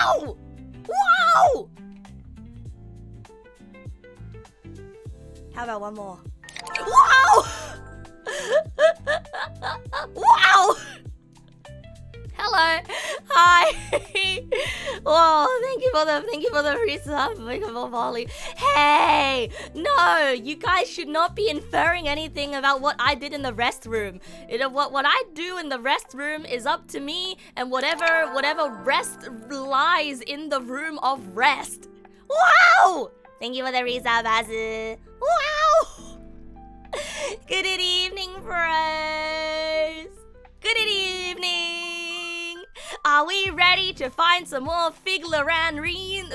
Wow! Wow! How about one more? Wow! Wow! Hello. Hi. Whoa, thank you for the resub, Volley. Hey, no, you guys should not be inferring anything about what I did in the restroom. What I do in the restroom is up to me and whatever rest lies in the room of rest. Wow! Thank you for the resub, Azu. Wow! Good evening, bros. Good evening. Are we ready to find some more figlarandrines?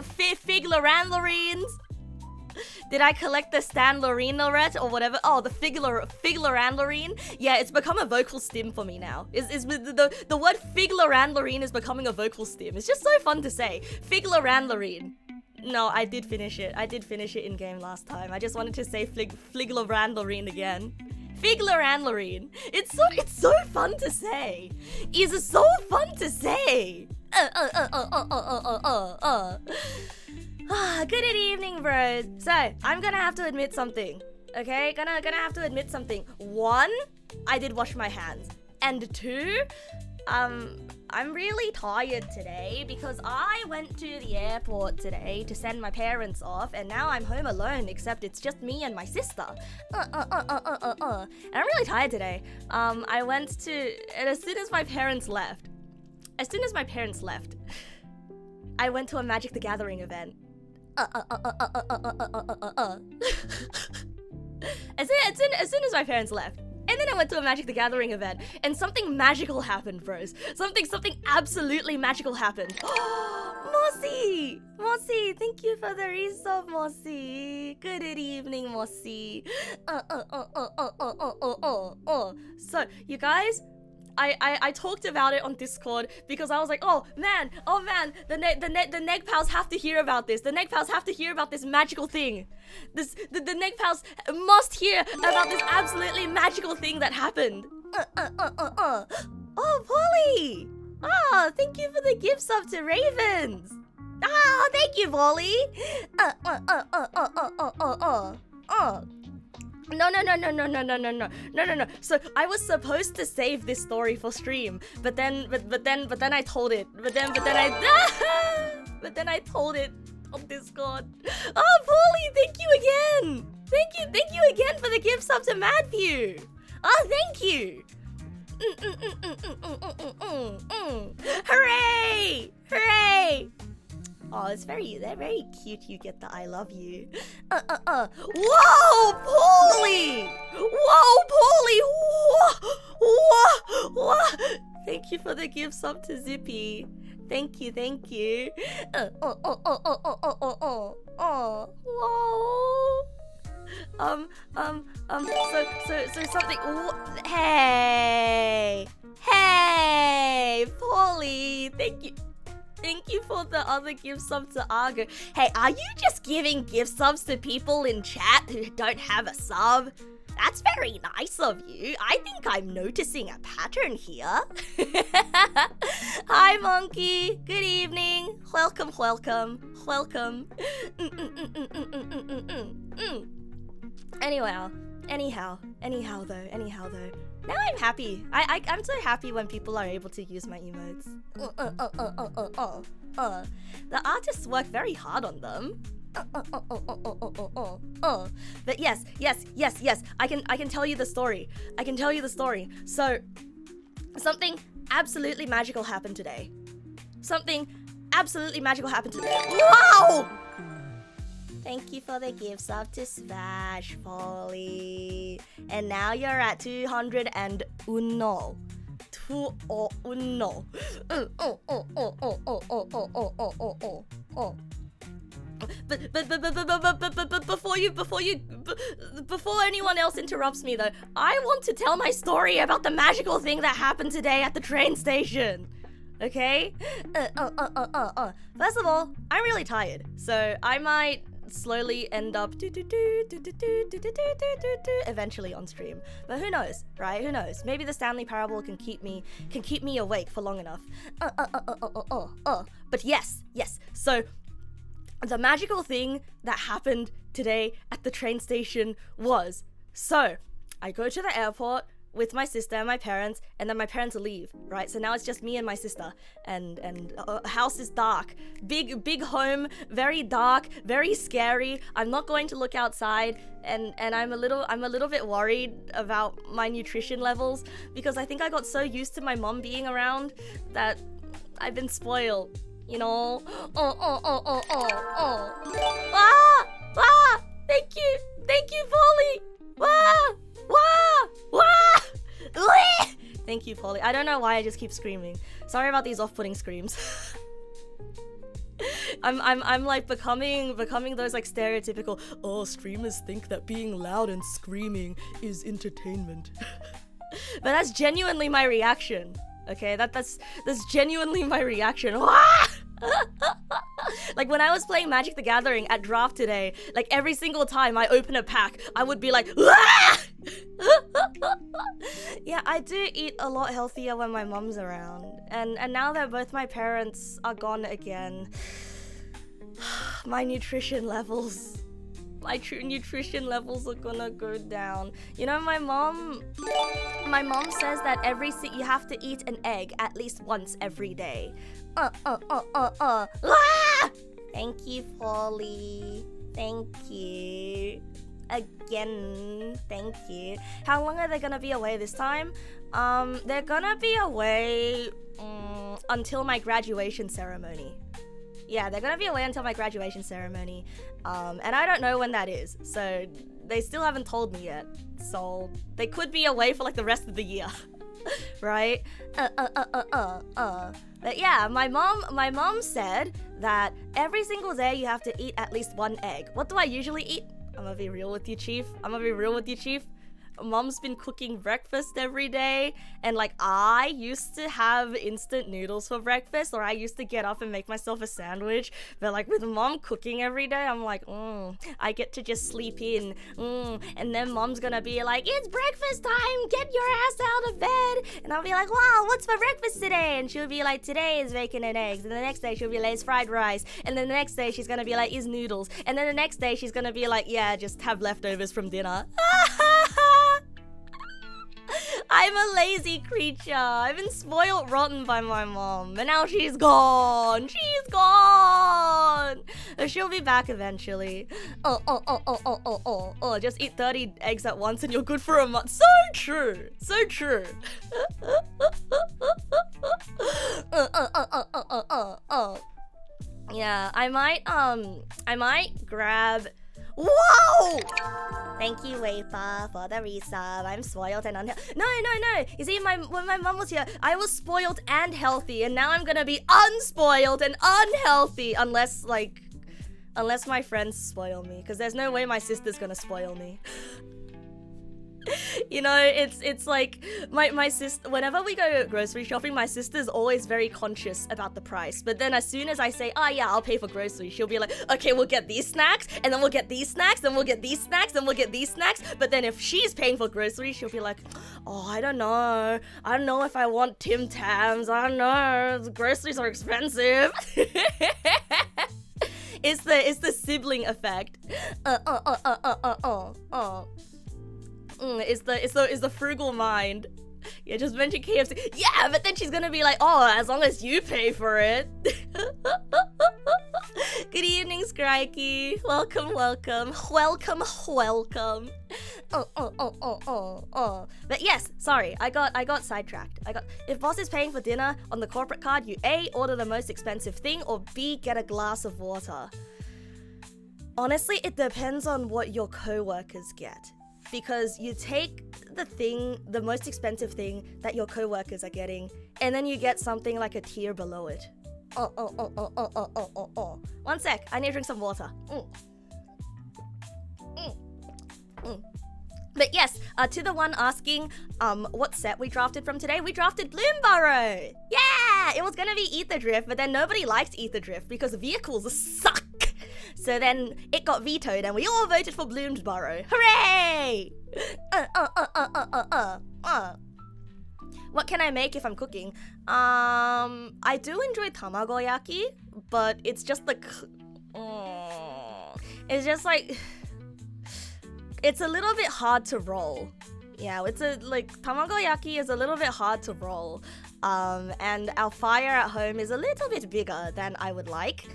Did I collect the Stanley or whatever? Oh, the figlarandrine. Yeah, it's become a vocal stim for me now. The word figlarandrine is becoming a vocal stim. It's just so fun to say. Figlarandrine. No, I did finish it. I did finish it in game last time. I just wanted to say figlarandrine again. Figlarandrine. It's so fun to say. It's so fun to say. Good evening, bros. So, I'm gonna have to admit something. Okay? Gonna have to admit something. One, I did wash my hands. And two, I'm really tired today because I went to the airport today to send my parents off, and now I'm home alone, except it's just me and my sister. And I'm really tired today. I went to, and as soon as my parents left, I went to a Magic the Gathering event. As soon as my parents left. And then I went to a Magic the Gathering event, and something magical happened, bros. Something absolutely magical happened. Mossy! Mossy, thank you for the resub, Mossy. Good evening, Mossy. So, you guys, I talked about it on Discord because I was like, oh man, the Neg pals have to hear about this. The Neg pals have to hear about this magical thing. The Neg pals must hear about this absolutely magical thing that happened. Oh, Polly! Oh, thank you for the gift sub to Ravens. Oh, thank you, Polly. No. So I was supposed to save this story for stream, but then I told it. But then I told it on Discord. Oh, Paulie, thank you again. Thank you again for the gift sub to Madview. Oh, thank you. Hooray! Hooray! Oh, they're very cute. You get the I love you. Whoa, Paulie! Whoa, Paulie! Whoa! Thank you for the gift sub to Zippy. Thank you. Whoa. So something. Hey, Paulie. Thank you for the other gift sub to Argo. Hey, are you just giving gift subs to people in chat who don't have a sub? That's very nice of you. I think I'm noticing a pattern here. Hi, Monkey. Good evening. Welcome. Anyhow though. Now I'm happy. I'm so happy when people are able to use my emotes. The artists work very hard on them. But yes. I can tell you the story. So, something absolutely magical happened today. Wow! Thank you for the gift sub to Smash, Polly. And now you're at 201. But before anyone else interrupts me though, I want to tell my story about the magical thing that happened today at the train station. Okay? First of all, I'm really tired, so I might slowly end up eventually on stream. But who knows, right? Who knows? Maybe the Stanley Parable can keep me awake for long enough. But yes. So the magical thing that happened today at the train station was, so I go to the airport with my sister and my parents, and then my parents leave, right? So now it's just me and my sister, and house is dark, big home, very dark, very scary. I'm not going to look outside, and I'm a little bit worried about my nutrition levels, because I think I got so used to my mom being around that I've been spoiled, you know. Thank you, Polly. Thank you, Polly. I don't know why I just keep screaming. Sorry about these off-putting screams. I'm like becoming those like stereotypical, streamers think that being loud and screaming is entertainment. But that's genuinely my reaction. Okay, that's genuinely my reaction. Like when I was playing Magic the Gathering at draft today, like every single time I open a pack, I would be like, yeah, I do eat a lot healthier when my mom's around, and now that both my parents are gone again, my nutrition levels are gonna go down. You know, my mom says that you have to eat an egg at least once every day. Thank you, Polly. Thank you. Again, thank you. How long are they gonna be away this time? They're gonna be away until my graduation ceremony. Yeah, they're gonna be away until my graduation ceremony. And I don't know when that is, so they still haven't told me yet. So they could be away for like the rest of the year. Right? But yeah, my mom said that every single day you have to eat at least one egg. What do I usually eat? I'm gonna be real with you, Chief. Mom's been cooking breakfast every day, and like I used to have instant noodles for breakfast, or I used to get up and make myself a sandwich, but like with mom cooking every day, I'm like, I get to just sleep in, and then mom's gonna be like, it's breakfast time, get your ass out of bed, and I'll be like, wow, what's for breakfast today? And she'll be like, today is bacon and eggs, and the next day she'll be like, it's fried rice, and then the next day she's gonna be like, is noodles, and then the next day she's gonna be like, yeah, just have leftovers from dinner. I'm a lazy creature. I've been spoiled rotten by my mom, and now she's gone. She'll be back eventually. Just eat 30 eggs at once and you're good for a month. So true. Yeah, I might grab. Whoa! Thank you, Wafer, for the resub. I'm spoiled and unhealthy. No. You see, when my mom was here, I was spoiled and healthy, and now I'm gonna be unspoiled and unhealthy unless my friends spoil me, because there's no way my sister's gonna spoil me. You know, it's like my sister, whenever we go grocery shopping, my sister's always very conscious about the price. But then as soon as I say, yeah, I'll pay for groceries, she'll be like, okay, we'll get these snacks, and then we'll get these snacks, then we'll get these snacks, then we'll get these snacks. But then if she's paying for groceries, she'll be like, I don't know if I want Tim Tams. I don't know, the groceries are expensive. It's the sibling effect. It's the frugal mind. Yeah, just mention KFC. Yeah, but then she's gonna be like, as long as you pay for it. Good evening, Skrikey. Welcome. But yes, sorry, I got sidetracked. If boss is paying for dinner on the corporate card, you A, order the most expensive thing, or B, get a glass of water. Honestly, it depends on what your co-workers get. Because you take the most expensive thing that your co-workers are getting, and then you get something like a tier below it. One sec, I need to drink some water. But yes, to the one asking what set we drafted from today, we drafted Bloomburrow. Yeah, it was gonna be Ether Drift, but then nobody liked Ether Drift because vehicles suck. So then it got vetoed and we all voted for Bloomsbury. Hooray! What can I make if I'm cooking? I do enjoy tamagoyaki, but it's just like... it's just like... It's a little bit hard to roll. Yeah, tamagoyaki is a little bit hard to roll. And our fire at home is a little bit bigger than I would like.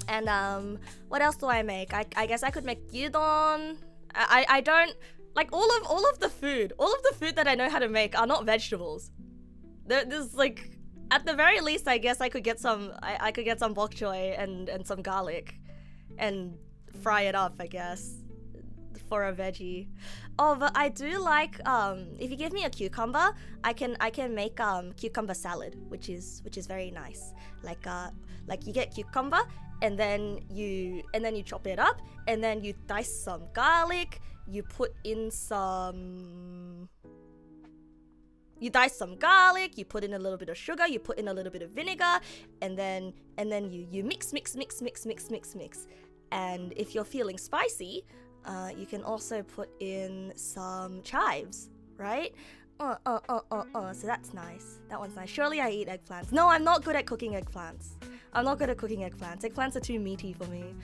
And what else do I make? I guess I could make gyudon. I don't like all of the food that I know how to make are not vegetables. There's like, at the very least, I guess I could get some bok choy and some garlic and fry it up, I guess, for a veggie. Oh, but I do like if you give me a cucumber, I can make cucumber salad, which is very nice. Like you get cucumber and then you chop it up and then you dice some garlic, you put in a little bit of sugar, you put in a little bit of vinegar, and then you mix. And if you're feeling spicy, you can also put in some chives, right? So that's nice. That one's nice. Surely I eat eggplants. No, I'm not good at cooking eggplants. Eggplants are too meaty for me.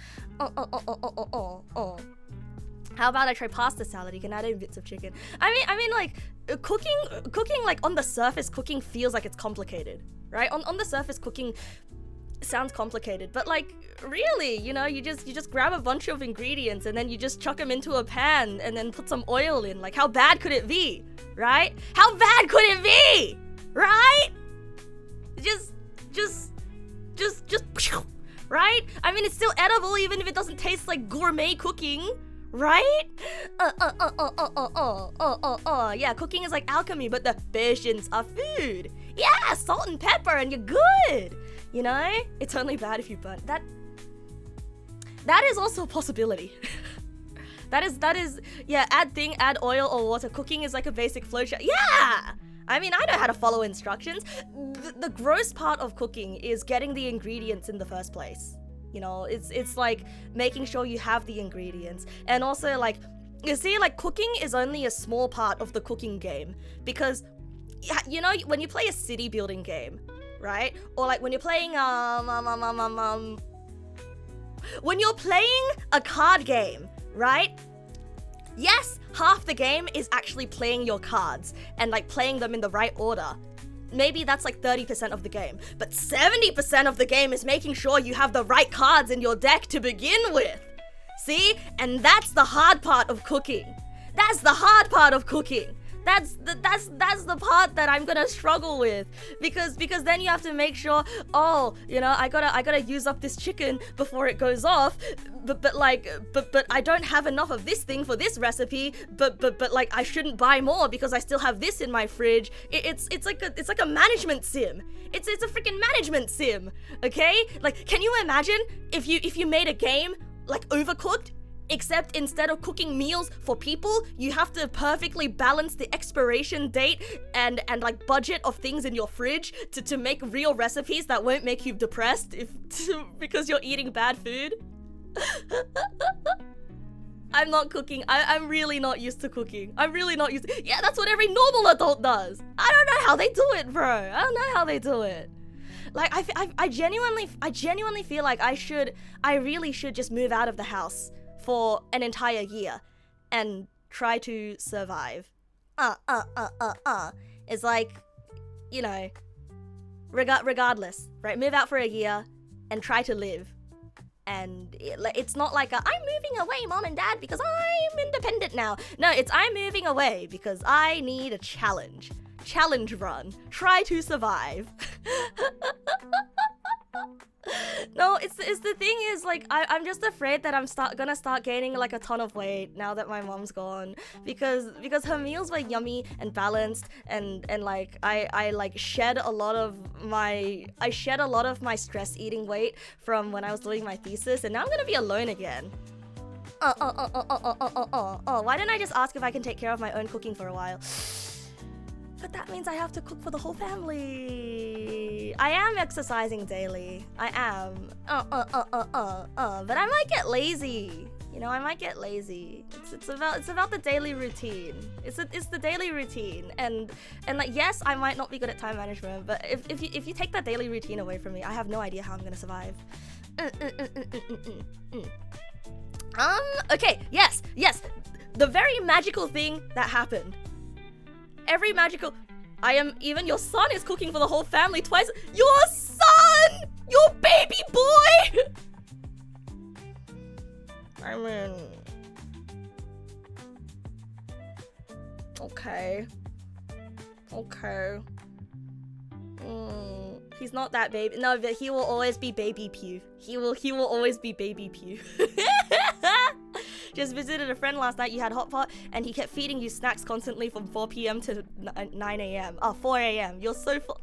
How about I try pasta salad? You can add in bits of chicken. I mean, like, cooking, like, on the surface, cooking feels like it's complicated, right? On the surface, cooking sounds complicated, but like, really, you know, you just grab a bunch of ingredients and then you just chuck them into a pan and then put some oil in. Like, how bad could it be, right? How bad could it be, right? Just, right? I mean, it's still edible even if it doesn't taste like gourmet cooking, right? Yeah, cooking is like alchemy, but the patience of food. Yeah, salt and pepper and you're good. You know? It's only bad if you burn. That is also a possibility. that is, yeah, add oil or water. Cooking is like a basic flowchart. Yeah! I mean, I know how to follow instructions. The gross part of cooking is getting the ingredients in the first place. You know, it's like making sure you have the ingredients. And also, like, you see, like, cooking is only a small part of the cooking game. Because, you know, when you play a city building game, right? Or like when you're playing when you're playing a card game, right? Yes, half the game is actually playing your cards and like playing them in the right order. Maybe that's like 30% of the game, but 70% of the game is making sure you have the right cards in your deck to begin with. See? And that's the hard part of cooking. That's the hard part of cooking. That's the part that I'm gonna struggle with, because then you have to make sure, oh, you know, I gotta use up this chicken before it goes off, but I don't have enough of this thing for this recipe, but like I shouldn't buy more because I still have this in my fridge. It's like a management sim. It's a freaking management sim, okay? Like, can you imagine if you made a game like Overcooked? Except instead of cooking meals for people, you have to perfectly balance the expiration date and like budget of things in your fridge to make real recipes that won't make you depressed because you're eating bad food. I'm not cooking. I'm really not used to cooking. I'm really not used to... Yeah, that's what every normal adult does. I don't know how they do it, bro. I don't know how they do it. Like, I genuinely feel like I really should just move out of the house for an entire year and try to survive. It's like, you know, regardless, right? Move out for a year and try to live. And it's not like I'm moving away, mom and dad, because I'm independent now. No, it's I'm moving away because I need a challenge. Challenge run. Try to survive. No, it's the thing is, like, I'm just afraid that I'm gonna start gaining like a ton of weight now that my mom's gone, because her meals were yummy and balanced, and like I like shed a lot of my stress eating weight from when I was doing my thesis, and now I'm gonna be alone again. Why didn't I just ask if I can take care of my own cooking for a while? But that means I have to cook for the whole family. daily. I am exercising daily. I am. But I might get lazy. You know, I might get lazy. It's about the daily routine. It's the daily routine. And like, yes, I might not be good at time management, but if you take that daily routine away from me, I have no idea how I'm gonna survive. Okay, yes. The very magical thing that happened. Even your son is cooking for the whole family twice. Your son! Your baby boy! I mean... Okay. He's not that baby. No, but he will always be baby Pew. He will always be baby Pew. Just visited a friend last night. You had hot pot, and he kept feeding you snacks constantly from 4 p.m. to 9 a.m. 4 a.m. You're so full.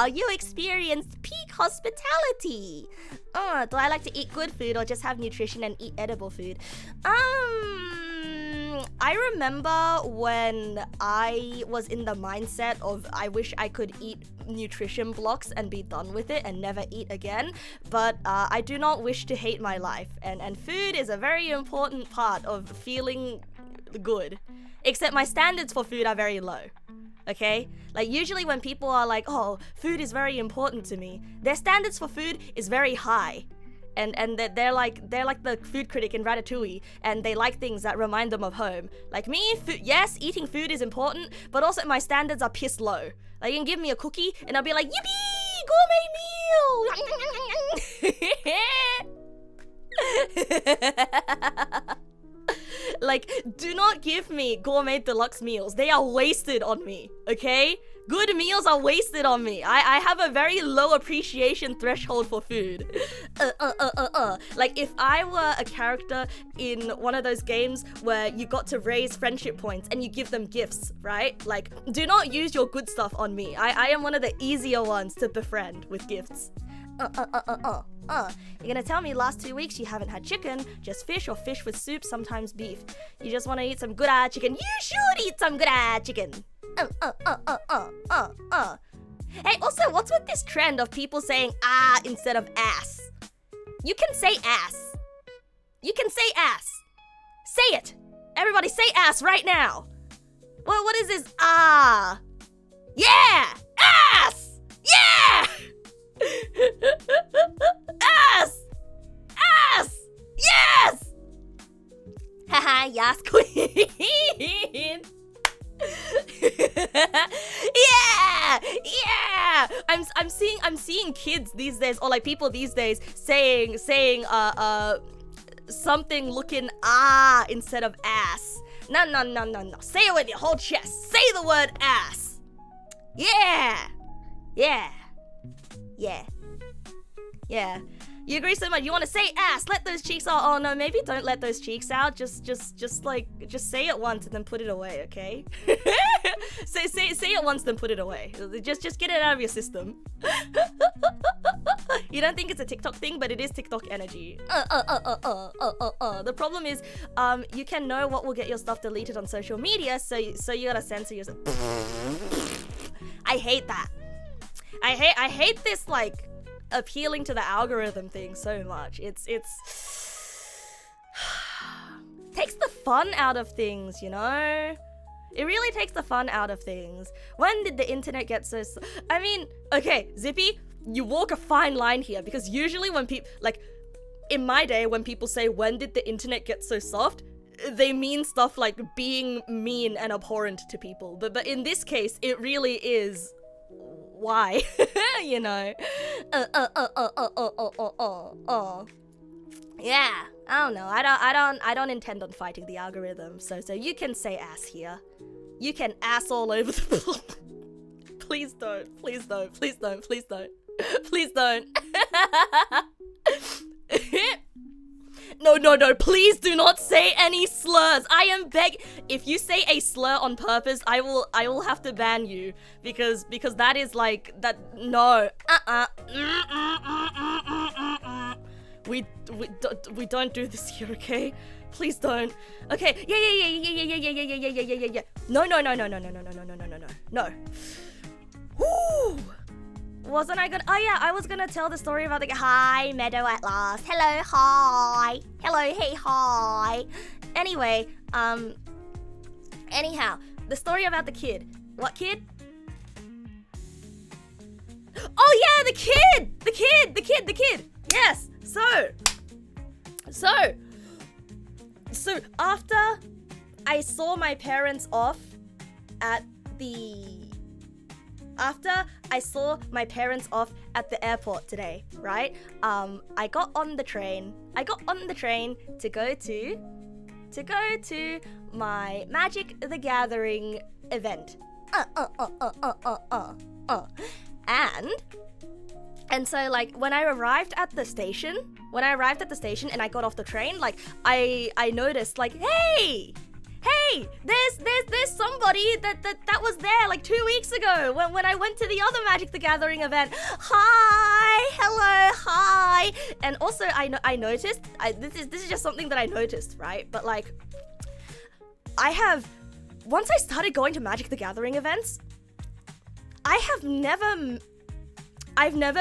You experienced peak hospitality. Do I like to eat good food or just have nutrition and eat edible food? I remember when I was in the mindset of I wish I could eat nutrition blocks and be done with it and never eat again, but I do not wish to hate my life, and food is a very important part of feeling good, except my standards for food are very low. Okay? Like, usually when people are like, oh, food is very important to me, their standards for food is very high. And they're like the food critic in Ratatouille, and they like things that remind them of home. Like me, yes, eating food is important, but also my standards are piss low. Like, you can give me a cookie, and I'll be like, yippee, gourmet meal! Like, do not give me gourmet deluxe meals. They are wasted on me, okay? Good meals are wasted on me. I have a very low appreciation threshold for food. Like, if I were a character in one of those games where you got to raise friendship points and you give them gifts, right? Like, do not use your good stuff on me. I am one of the easier ones to befriend with gifts. You're gonna tell me last 2 weeks you haven't had chicken, just fish or fish with soup, sometimes beef. You just wanna eat some good-ass chicken. You should eat some good-ass chicken. Hey, also, what's with this trend of people saying instead of ass? You can say ass. You can say ass. Say it. Everybody say ass right now. Well, what is this? Yeah! Ass! Yeah! Ass! Ass! Yes! Haha, yes, queen! Yeah! I'm seeing kids these days, or like people these days saying something looking instead of ass. No. Say it with your whole chest. Say the word ass. Yeah. You agree so much. You want to say ass. Let those cheeks out. Oh no, maybe don't let those cheeks out. Just say it once and then put it away, okay? say it once, then put it away. Just get it out of your system. You don't think it's a TikTok thing, but it is TikTok energy. The problem is, you can know what will get your stuff deleted on social media, so you gotta censor yourself. I hate that. I hate this, like, appealing to the algorithm thing so much. It's takes the fun out of things, you know? It really takes the fun out of things. When did the internet get so... I mean, okay, Zippy, you walk a fine line here, because usually when people... Like, in my day, when people say, when did the internet get so soft? They mean stuff like being mean and abhorrent to people. But in this case, it really is... Why? You know? Yeah, I don't know. I don't intend on fighting the algorithm. So you can say ass here. You can ass all over the place. Please don't. Please don't. Please don't. Please don't. Please don't. No, please do not say any slurs. I am if you say a slur on purpose, I will have to ban you because that is like that. No. We don't do this here, okay? Please don't. Okay, yeah. No. Woo! Wasn't I gonna? Oh yeah, I was gonna tell the story about the hi Meadow at last. Hello, hi. Hello, hey, hi. Anyway, anyhow, the story about the kid. What kid? Oh yeah, the kid. Yes. So after I saw my parents off at the airport today, right? I got on the train to go to my Magic the Gathering event. And so like when I arrived at the station and I got off the train, like I noticed like, hey, there's somebody that was there like 2 weeks ago when I went to the other Magic the Gathering event. Hi. And also I noticed, this is just something that I noticed, right? But like once I started going to Magic the Gathering events, I've never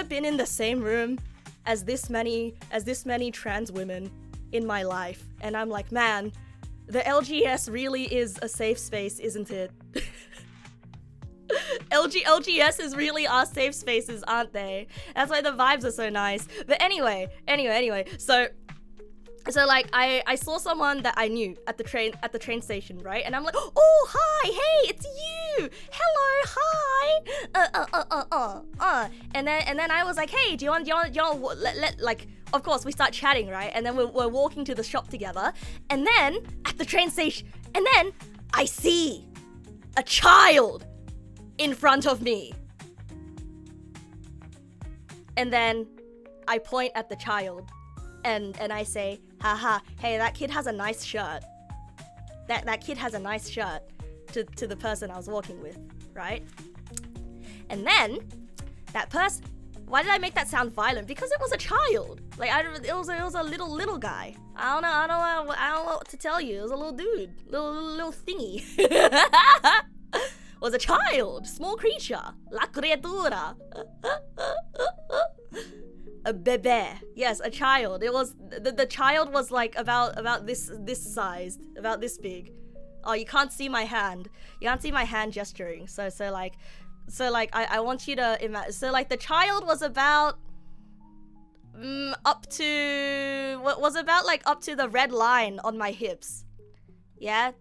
been in the same room as this many trans women in my life. And I'm like, man, the LGS really is a safe space, isn't it? LGS is really our safe spaces, aren't they? That's why the vibes are so nice. But anyway. So like I saw someone that I knew at the train station, right? And I'm like, oh hi, hey, it's you. Hello, hi. And then I was like, hey, do you want like, of course we start chatting, right? And then we're walking to the shop together. And then at the train station, and then I see a child in front of me. And then I point at the child and I say, haha, hey, that kid has a nice shirt. That kid has a nice shirt to the person I was walking with, right? And then that person, why did I make that sound violent? Because it was a child. Like it was a little guy. I don't know what to tell you. It was a little dude, little thingy. Was a child, small creature, la criatura. A bebe, yes, a child. It was the child was like about this sized, about this big. Oh, you can't see my hand. You can't see my hand gesturing. So like I want you to imagine. So like the child was about up to the red line on my hips. Yeah,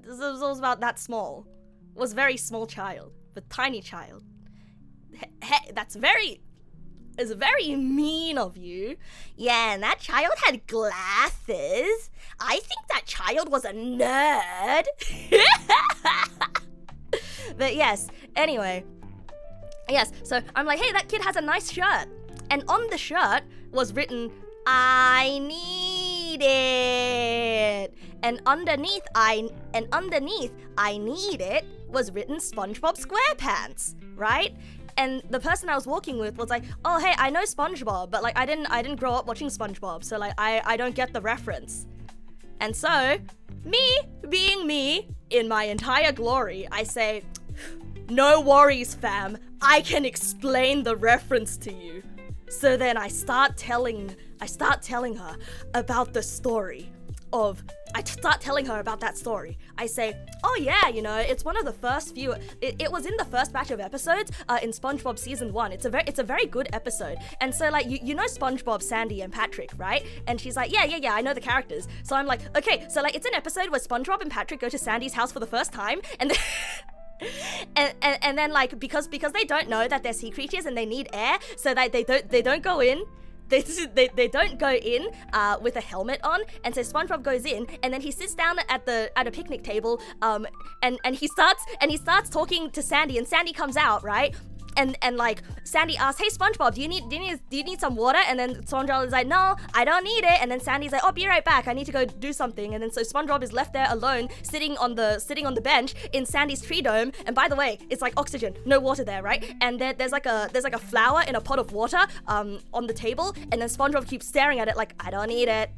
it was about that small. It was very small child, but tiny child. Hey, it's very mean of you. Yeah, and that child had glasses. I think that child was a nerd. But yes, anyway. Yes, so I'm like, hey, that kid has a nice shirt. And on the shirt was written, I need it. And underneath I need it was written SpongeBob SquarePants, right? And the person I was walking with was like, oh hey, I know SpongeBob, but like I didn't grow up watching SpongeBob, so like I don't get the reference. And so, me being me in my entire glory, I say, no worries fam, I can explain the reference to you. So then I start telling her about the story of, I start telling her about that story. I say, oh yeah, you know, it's one of the first few, it was in the first batch of episodes in SpongeBob season 1. It's a very good episode. And so like, you know SpongeBob, Sandy and Patrick, right? And she's like, yeah, I know the characters. So I'm like, okay, so like it's an episode where SpongeBob and Patrick go to Sandy's house for the first time, and then and then like because they don't know that they're sea creatures and they need air, so that they don't go in. They don't go in with a helmet on, and so SpongeBob goes in, and then he sits down at a picnic table, and he starts talking to Sandy, and Sandy comes out, right? And like Sandy asks, hey SpongeBob, do you need some water? And then SpongeBob is like, no, I don't need it. And then Sandy's like, oh, be right back, I need to go do something. And then so SpongeBob is left there alone, sitting on the bench in Sandy's tree dome. And by the way, it's like oxygen, no water there, right? And there's like a flower in a pot of water on the table. And then SpongeBob keeps staring at it like, I don't need it.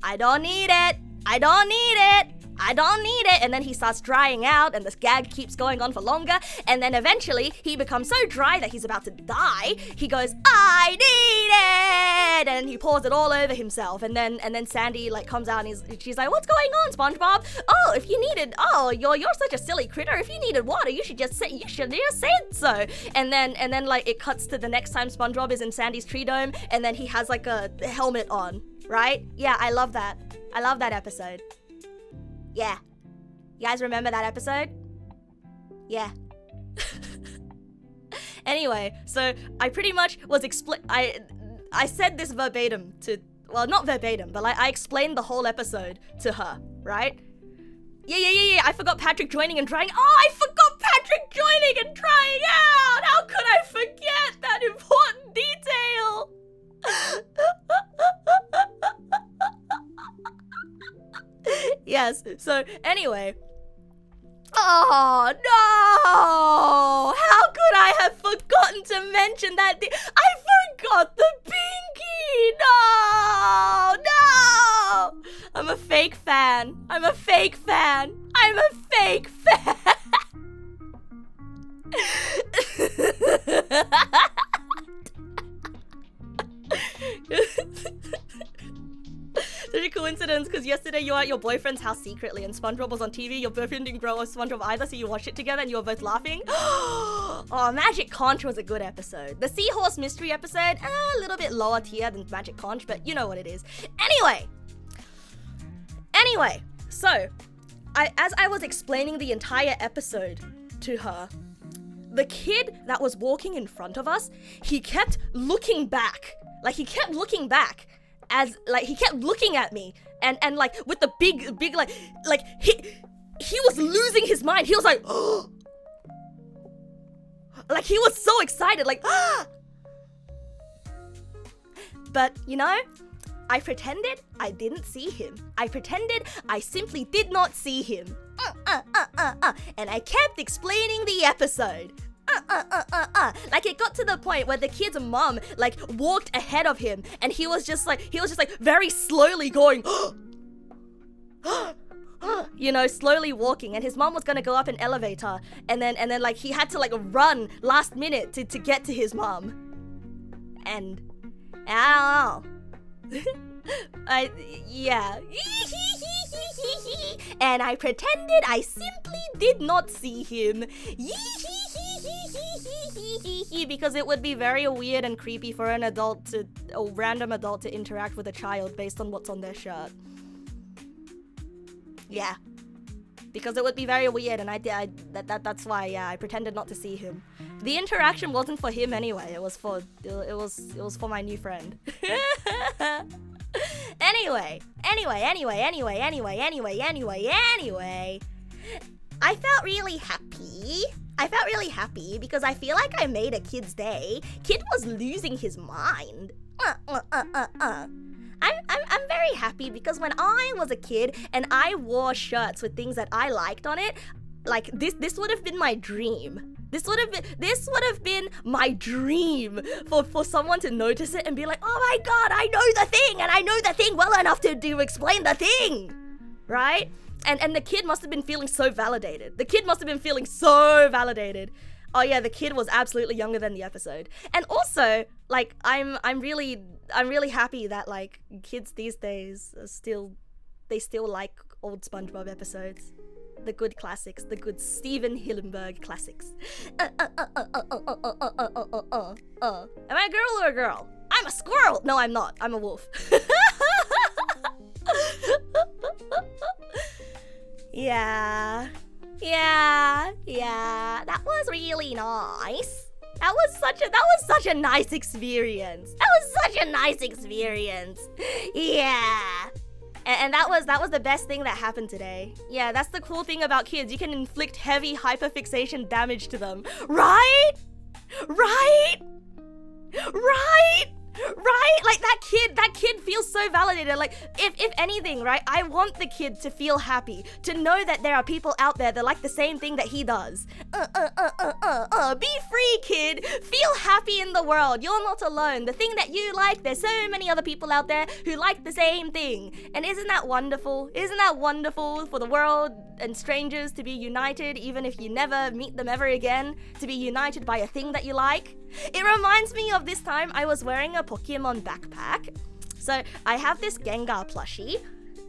I don't need it. I don't need it. I don't need it. And then he starts drying out and this gag keeps going on for longer. And then eventually he becomes so dry that he's about to die. He goes, I need it. And he pours it all over himself. And then Sandy like comes out and she's like, what's going on, SpongeBob? Oh, if you needed, you're such a silly critter. If you needed water, you should just said so. And then like it cuts to the next time SpongeBob is in Sandy's tree dome. And then he has like a helmet on, right? Yeah, I love that. I love that episode. Yeah. You guys remember that episode? Yeah. Anyway, so I pretty much was I said this verbatim to, well, not verbatim, but like I explained the whole episode to her, right? Yeah. I forgot Patrick joining and trying. Oh, I forgot Patrick joining and trying out! How could I forget that important detail? Yes, so anyway. Oh no! How could I have forgotten to mention that? I forgot the pinky! No! I'm a fake fan. I'm a fake fan. Such a coincidence, because yesterday you were at your boyfriend's house secretly and SpongeBob was on TV. Your boyfriend didn't grow up SpongeBob either, so you watched it together and you were both laughing. Oh, Magic Conch was a good episode. The Seahorse Mystery episode, a little bit lower tier than Magic Conch, but you know what it is. Anyway, so as I was explaining the entire episode to her, the kid that was walking in front of us, he kept looking back. Like, he kept looking back. As, like, he kept looking at me, and like, with the big, like, he was losing his mind. He was like, oh! Like, he was so excited, like, ah! But, you know, I pretended I didn't see him. I pretended I simply did not see him. And I kept explaining the episode. Like, it got to the point where the kid's mom like walked ahead of him and he was just like very slowly going you know, slowly walking, and his mom was gonna go up an elevator and then like he had to like run last minute to get to his mom. And I don't know. Yeah. And I pretended I simply did not see him. Because it would be very weird and creepy for a random adult to interact with a child based on what's on their shirt. Yeah. Because it would be very weird, and that's why, yeah, I pretended not to see him. The interaction wasn't for him anyway. It was for my new friend. Anyway. I felt really happy because I feel like I made a kid's day. Kid was losing his mind. I'm very happy because when I was a kid and I wore shirts with things that I liked on it, like this would have been my dream. This would have been my dream for someone to notice it and be like, oh my god, I know the thing, and I know the thing well enough to explain the thing, right? And the kid must have been feeling so validated. Oh yeah, the kid was absolutely younger than the episode. And also, like, I'm really happy that like kids these days are still like old SpongeBob episodes. The good classics, the good Steven Hillenburg classics. Am I a girl or a girl? I'm a squirrel! No, I'm not. I'm a wolf. Yeah. That was really nice. That was such a nice experience. Yeah. And that was the best thing that happened today. Yeah, that's the cool thing about kids. You can inflict heavy hyperfixation damage to them. Right? Like that kid feels so validated. Like if anything, right? I want the kid to feel happy, to know that there are people out there that like the same thing that he does. Be free, kid. Feel happy in the world. You're not alone. The thing that you like, there's so many other people out there who like the same thing. And isn't that wonderful? Isn't that wonderful for the world and strangers to be united, even if you never meet them ever again, to be united by a thing that you like? It reminds me of this time I was wearing a Pokemon backpack. So I have this Gengar plushie.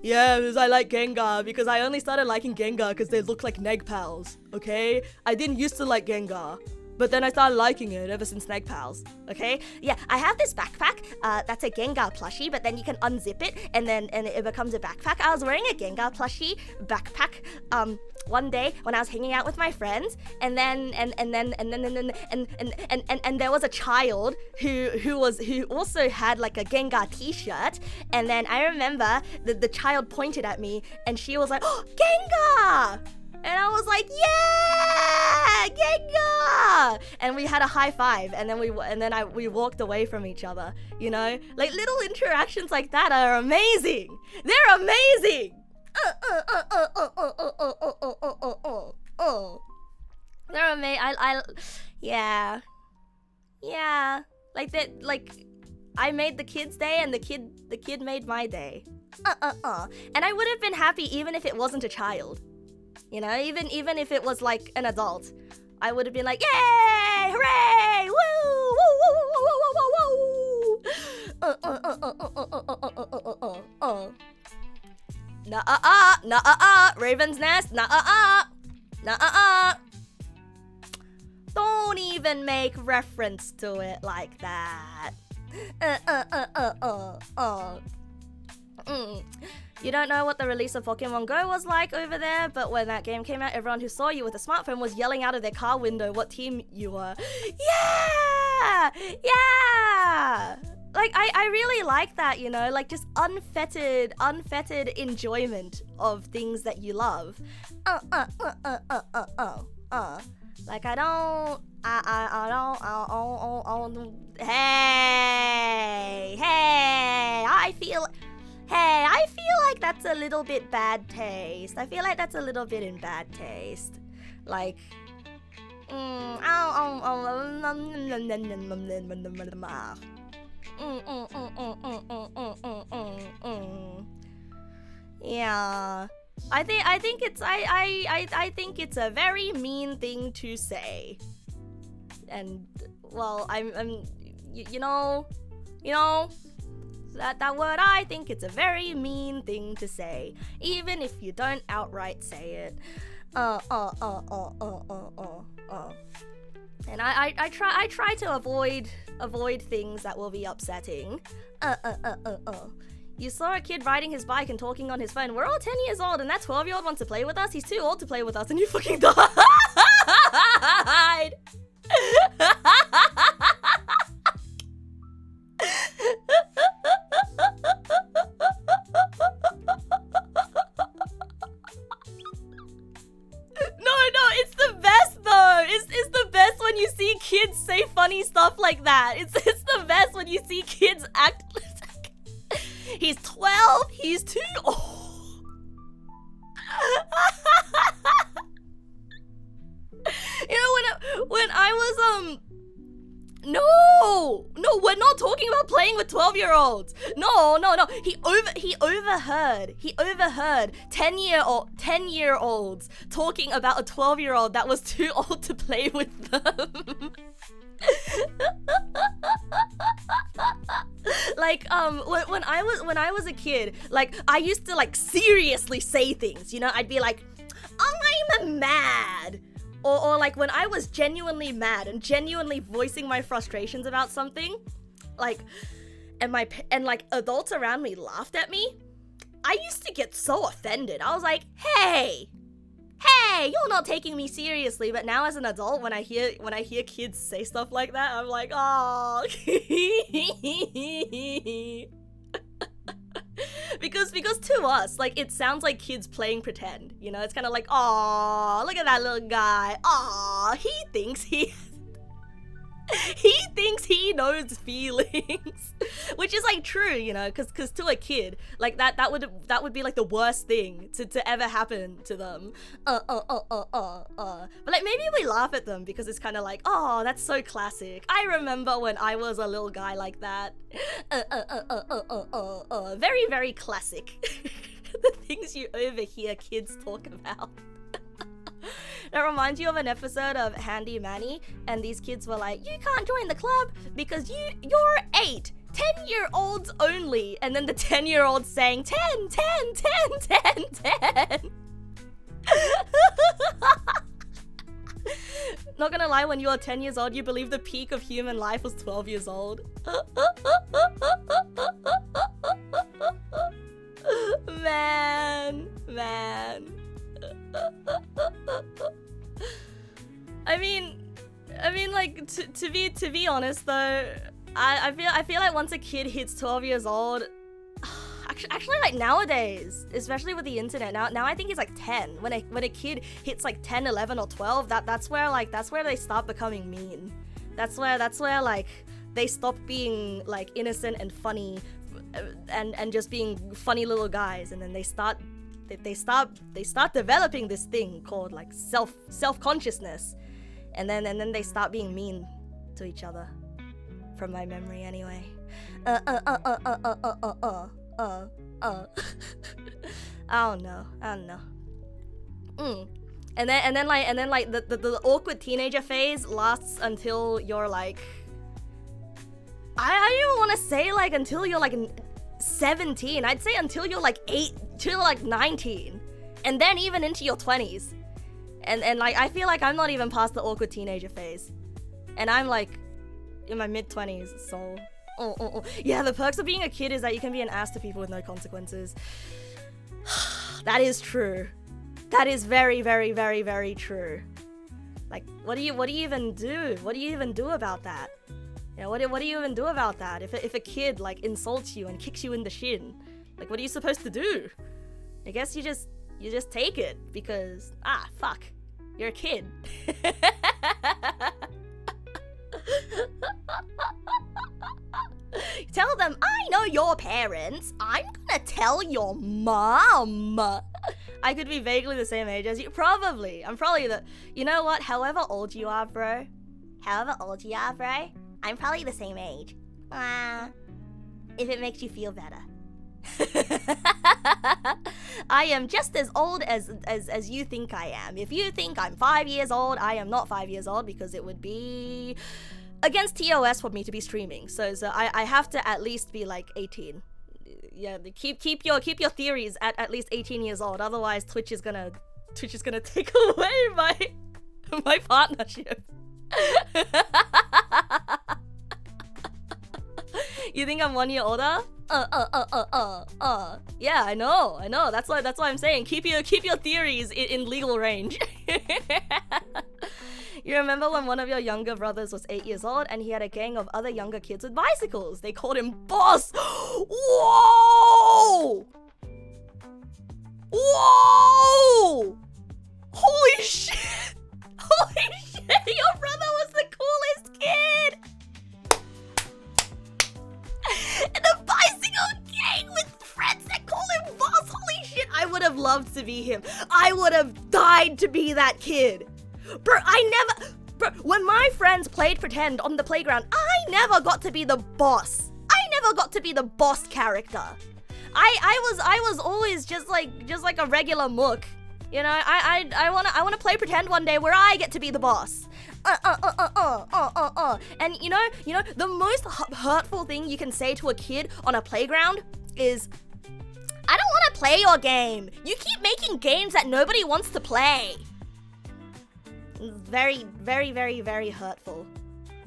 Yeah, because I like Gengar, because I only started liking Gengar because they look like Neg pals, okay? I didn't used to like Gengar, but then I started liking it ever since Neg pals, okay? Yeah, I have this backpack, that's a Gengar plushie, but then you can unzip it and it becomes a backpack. I was wearing a Gengar plushie backpack, one day when I was hanging out with my friends, and then there was a child who also had like a Gengar t-shirt, and then I remember the child pointed at me and she was like, "Oh, Gengar!" And I was like, "Yeah, Gengar!" And we had a high five, and then we walked away from each other. You know, like little interactions like that are amazing. They're amazing. They're amazing. Yeah. Like that. Like I made the kid's day, and the kid made my day. And I would have been happy even if it wasn't a child. You know, even if it was like an adult, I would have been like, "Yay! Hooray! Woo! Woo! Woo! Woo! Woo! Nah, Raven's Nest, nah. Don't even make reference to it like that. You don't know what the release of Pokemon Go was like over there, but when that game came out, everyone who saw you with a smartphone was yelling out of their car window what team you were. Yeah! Like, I really like that, you know, like just unfettered enjoyment of things that you love. Like I don't, I feel like that's a little bit bad taste. I feel like that's a little bit in bad taste. Like, yeah. I think it's a very mean thing to say. And well, you know that word, I think it's a very mean thing to say, even if you don't outright say it. And I try to avoid things that will be upsetting. You saw a kid riding his bike and talking on his phone. We're all 10 years old, and that 12-year-old wants to play with us. He's too old to play with us, and you fucking died. No, it's the best though. It's the best when you see kids say funny stuff like that. It's the best when you see kids act. He's 12. He's too old. You know, when I was no, we're not talking about playing with 12-year-olds. No. He overheard 10-year-olds talking about a 12-year-old that was too old to play with them. Like when I was a kid, like I used to like seriously say things, you know. I'd be like, I'm mad. Or like when I was genuinely mad and genuinely voicing my frustrations about something, like, and like adults around me laughed at me, I used to get so offended. I was like, hey, you're not taking me seriously. But now as an adult, when I hear kids say stuff like that, I'm like, oh. Because to us, like, it sounds like kids playing pretend, you know. It's kind of like, oh, look at that little guy, oh, he thinks he He thinks he knows feelings, which is like true, you know, because to a kid, like that would be like the worst thing to ever happen to them. But like maybe we laugh at them because it's kind of like, oh, that's so classic. I remember when I was a little guy like that. Very, very classic. The things you overhear kids talk about. That reminds you of an episode of Handy Manny, and these kids were like, you can't join the club because you're 8, 10-year-olds only. And then the 10-year-olds saying 10, 10, 10, 10, 10. Not gonna lie, when you were 10 years old, you believed the peak of human life was 12 years old. Man. I mean, like to be honest though, I feel like once a kid hits 12 years old, actually like nowadays, especially with the internet, now I think it's like 10. When a kid hits like 10, 11 or 12, that's where they start becoming mean. That's where like they stop being like innocent and funny and just being funny little guys, and then they start developing this thing called like self-consciousness, and then they start being mean to each other, from my memory anyway. I don't know. And then like the awkward teenager phase lasts until you're like, I don't even want to say like until you're like 17. I'd say until you're like 8 to like 19, and then even into your 20s. And like I feel like I'm not even past the awkward teenager phase, and I'm like in my mid-20s. So yeah, the perks of being a kid is that you can be an ass to people with no consequences. That is true. That is very, very, very, very true. Like, what do you even do? What do you even do about that? Yeah, what do you even do about that? If a kid like insults you and kicks you in the shin, like what are you supposed to do? I guess you just take it because fuck, you're a kid. Tell them, I know your parents. I'm gonna tell your mom. I could be vaguely the same age as you. Probably. I'm probably the... You know what? However old you are, bro. I'm probably the same age. If it makes you feel better. I am just as old as you think I am. If you think I'm 5 years old, I am not 5 years old, because it would be against TOS for me to be streaming. So I have to at least be like 18. Yeah, keep your theories at least 18 years old. Otherwise, Twitch is gonna take away my partnership. You think I'm 1 year older? Yeah, I know. That's why I'm saying keep your theories in legal range. You remember when one of your younger brothers was 8 years old and he had a gang of other younger kids with bicycles? They called him Boss. Whoa! Holy shit! Your brother was the coolest kid! And a bicycle gang with friends that call him Boss. Holy shit, I would have loved to be him. I would have died to be that kid. Bro, when my friends played pretend on the playground, I never got to be the boss. I never got to be the boss character. I was always just like a regular mook. You know, I wanna play pretend one day where I get to be the boss. And you know, the most hurtful thing you can say to a kid on a playground is, I don't want to play your game. You keep making games that nobody wants to play. Very, very, very, very hurtful.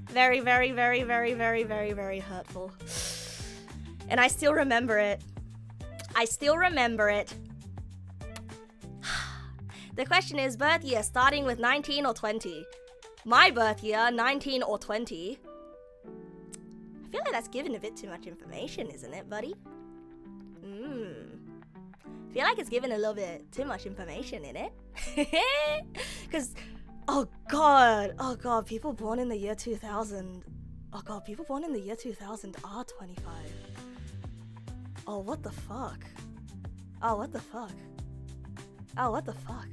Very, very, very, very, very, very, very hurtful. And I still remember it. The question is, birth year starting with 19 or 20? My birth year, 19 or 20. I feel like that's giving a bit too much information, isn't it, buddy? I feel like it's giving a little bit too much information in it. Because Oh god, people born in the year 2000. Oh god, people born in the year 2000 are 25. Oh, what the fuck? Oh, what the fuck? Oh, what the fuck?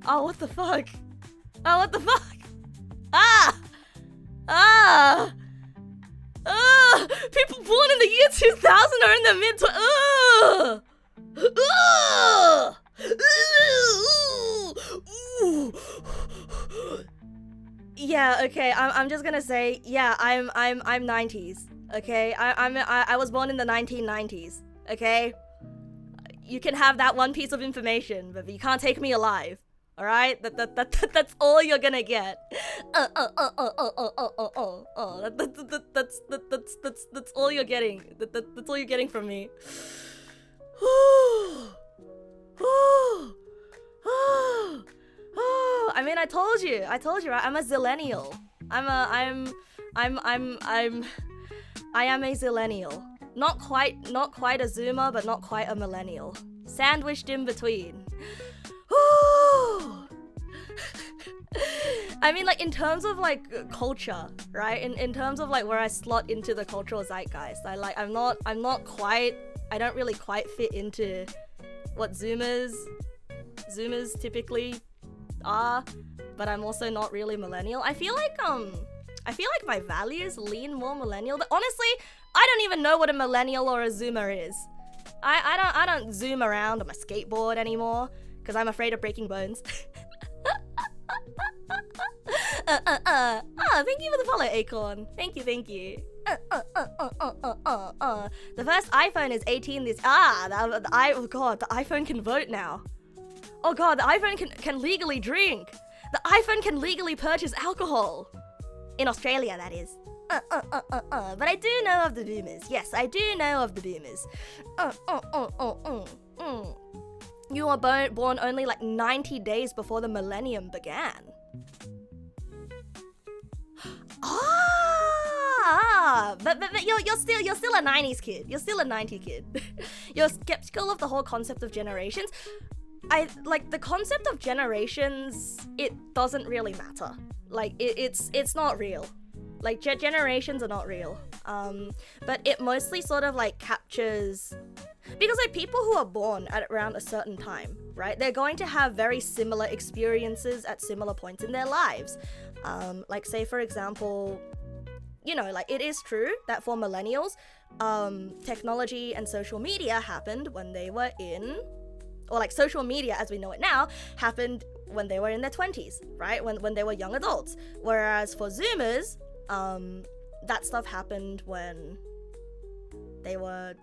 Oh, what the fuck? Oh, what the fuck? Ah! Ah! Ah! People born in the year 2000 are in the mid Yeah, okay, I'm just gonna say, yeah, I'm 90s, okay? I was born in the 1990s, okay? You can have that one piece of information, but you can't take me alive. All right, that's all you're gonna get. That's all you're getting. That's all you're getting from me. I mean, I told you, right? I'm a zillennial. I am a zillennial. Not quite a zoomer, but not quite a millennial. Sandwiched in between. I mean, like, in terms of like culture, right? In terms of like where I slot into the cultural zeitgeist, I don't really quite fit into what zoomers typically are, but I'm also not really millennial. I feel like my values lean more millennial, but honestly, I don't even know what a millennial or a zoomer is. I don't zoom around on my skateboard anymore because I'm afraid of breaking bones. Thank you for the follow, Acorn. Thank you. The first iPhone is 18 this. Oh god, the iPhone can vote now. Oh god, the iPhone can legally drink. The iPhone can legally purchase alcohol. In Australia, that is. But I do know of the boomers. Yes, I do know of the boomers. You were born only like 90 days before the millennium began. But you're still a 90s kid. You're still a 90 kid. You're skeptical of the whole concept of generations. I like the concept of generations. It doesn't really matter. Like it's not real. Like generations are not real. But it mostly sort of like captures, because like people who are born at around a certain time, right? They're going to have very similar experiences at similar points in their lives. Like say for example, you know, like it is true that for millennials, technology and social media happened when they were in, or like social media as we know it now happened when they were in their 20s, right? When they were young adults. Whereas for Zoomers, that stuff happened when they were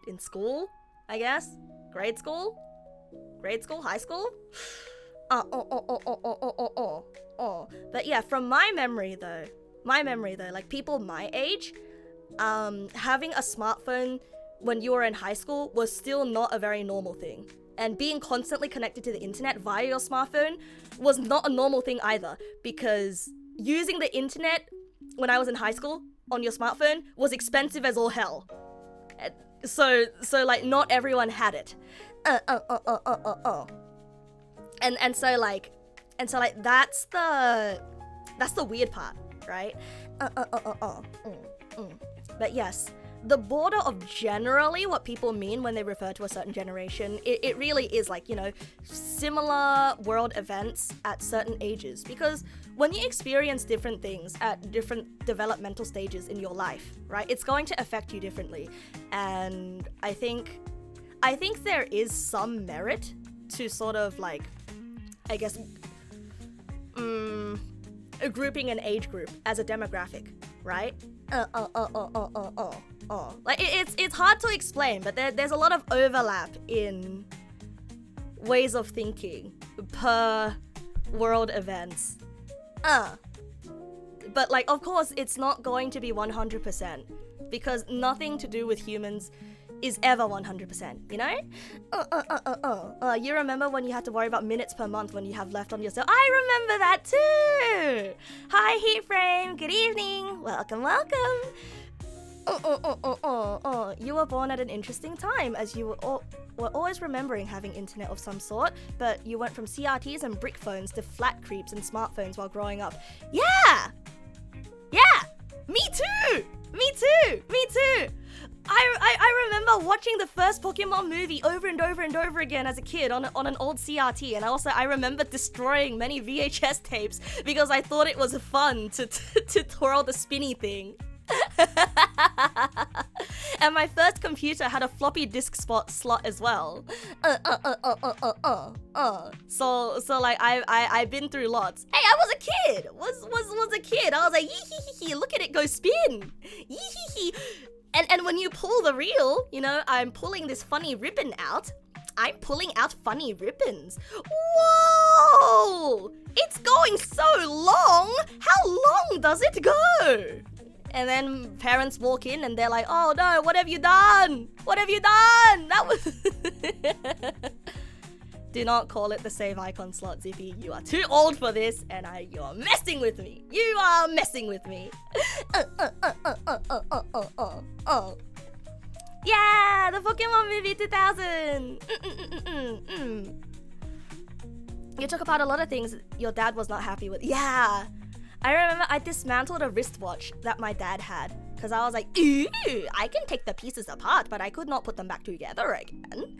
in school, I guess. Grade school, high school. But yeah, from my memory though, like people my age, having a smartphone when you were in high school was still not a very normal thing. And being constantly connected to the internet via your smartphone was not a normal thing either, because using the internet when I was in high school on your smartphone was expensive as all hell. So like not everyone had it. And so like that's the weird part, right? But yes, the border of generally what people mean when they refer to a certain generation, it really is like, you know, similar world events at certain ages. Because when you experience different things at different developmental stages in your life, right, it's going to affect you differently. And I think there is some merit to sort of like, I guess, grouping an age group as a demographic, right? Like it's hard to explain, but there's a lot of overlap in ways of thinking per world events. But like, of course, it's not going to be 100% because nothing to do with humans is ever 100%, you know? You remember when you had to worry about minutes per month when you have left on your cell? I remember that too! Hi, Heat Frame, good evening, welcome. You were born at an interesting time, as you were always remembering having internet of some sort, but you went from CRTs and brick phones to flat creeps and smartphones while growing up. Yeah! Me too! I remember watching the first Pokemon movie over and over and over again as a kid on an old CRT, and I remember destroying many VHS tapes because I thought it was fun to twirl the spinny thing. And my first computer had a floppy disk slot as well. So like I've been through lots. Hey, I was a kid. Was a kid. I was like, yee, look at it go spin. Yee. And when you pull the reel, you know, I'm pulling this funny ribbon out. I'm pulling out funny ribbons. Whoa! It's going so long! How long does it go? And then parents walk in and they're like, oh no, what have you done? What have you done? That was... Do not call it the save icon slot, Zippy. You are too old for this, and you are messing with me. You are messing with me. Yeah, the Pokemon movie 2000. You took apart a lot of things your dad was not happy with. Yeah. I remember I dismantled a wristwatch that my dad had because I was like, ooh, I can take the pieces apart, but I could not put them back together again.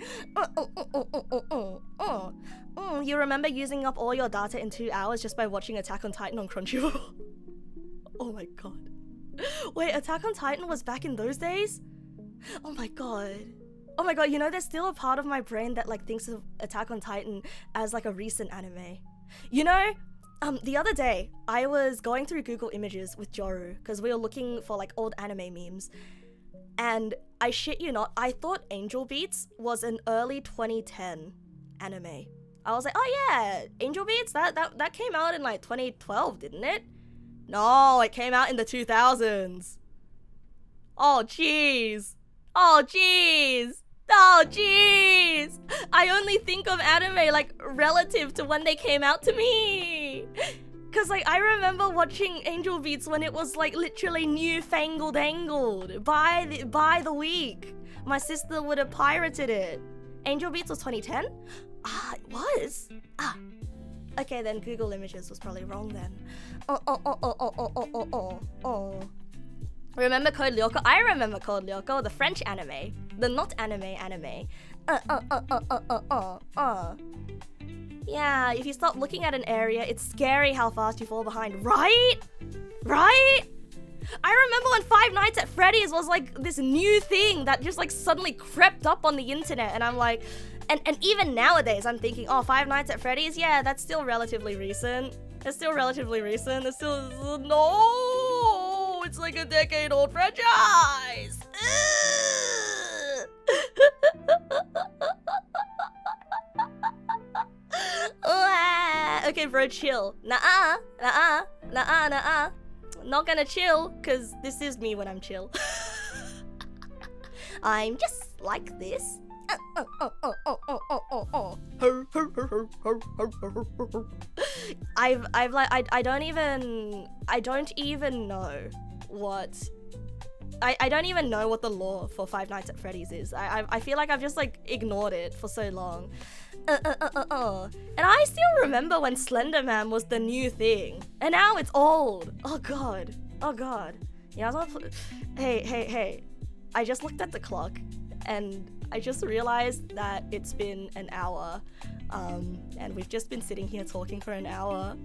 You remember using up all your data in 2 hours just by watching Attack on Titan on Crunchyroll? Oh my god. Wait, Attack on Titan was back in those days? Oh my god, you know, there's still a part of my brain that like thinks of Attack on Titan as like a recent anime. You know, the other day, I was going through Google Images with Joru because we were looking for like old anime memes, and I shit you not, I thought Angel Beats was an early 2010 anime. I was like, oh yeah, Angel Beats, that came out in like 2012, didn't it? No, it came out in the 2000s. Oh jeez. I only think of anime like relative to when they came out to me. Cause like I remember watching Angel Beats when it was like literally newfangled angled by the week. My sister would have pirated it. Angel Beats was 2010? It was? Okay, then Google Images was probably wrong then. Remember Code Lyoko? I remember Code Lyoko, the French anime. The not anime. Yeah, if you stop looking at an area, it's scary how fast you fall behind, right? I remember when Five Nights at Freddy's was like this new thing that just like suddenly crept up on the internet, and I'm like, and even nowadays I'm thinking, oh, Five Nights at Freddy's, yeah, that's still relatively recent. It's still, no, it's like a decade-old franchise. Okay, bro, chill. Nah. Not gonna chill, cause this is me when I'm chill. I'm just like this. I don't even know what. I don't even know what the lore for Five Nights at Freddy's is. I feel like I've just like ignored it for so long. And I still remember when Slender Man was the new thing, and now it's old. Oh god. Yeah, hey. I just looked at the clock, and I just realized that it's been an hour. And we've just been sitting here talking for an hour.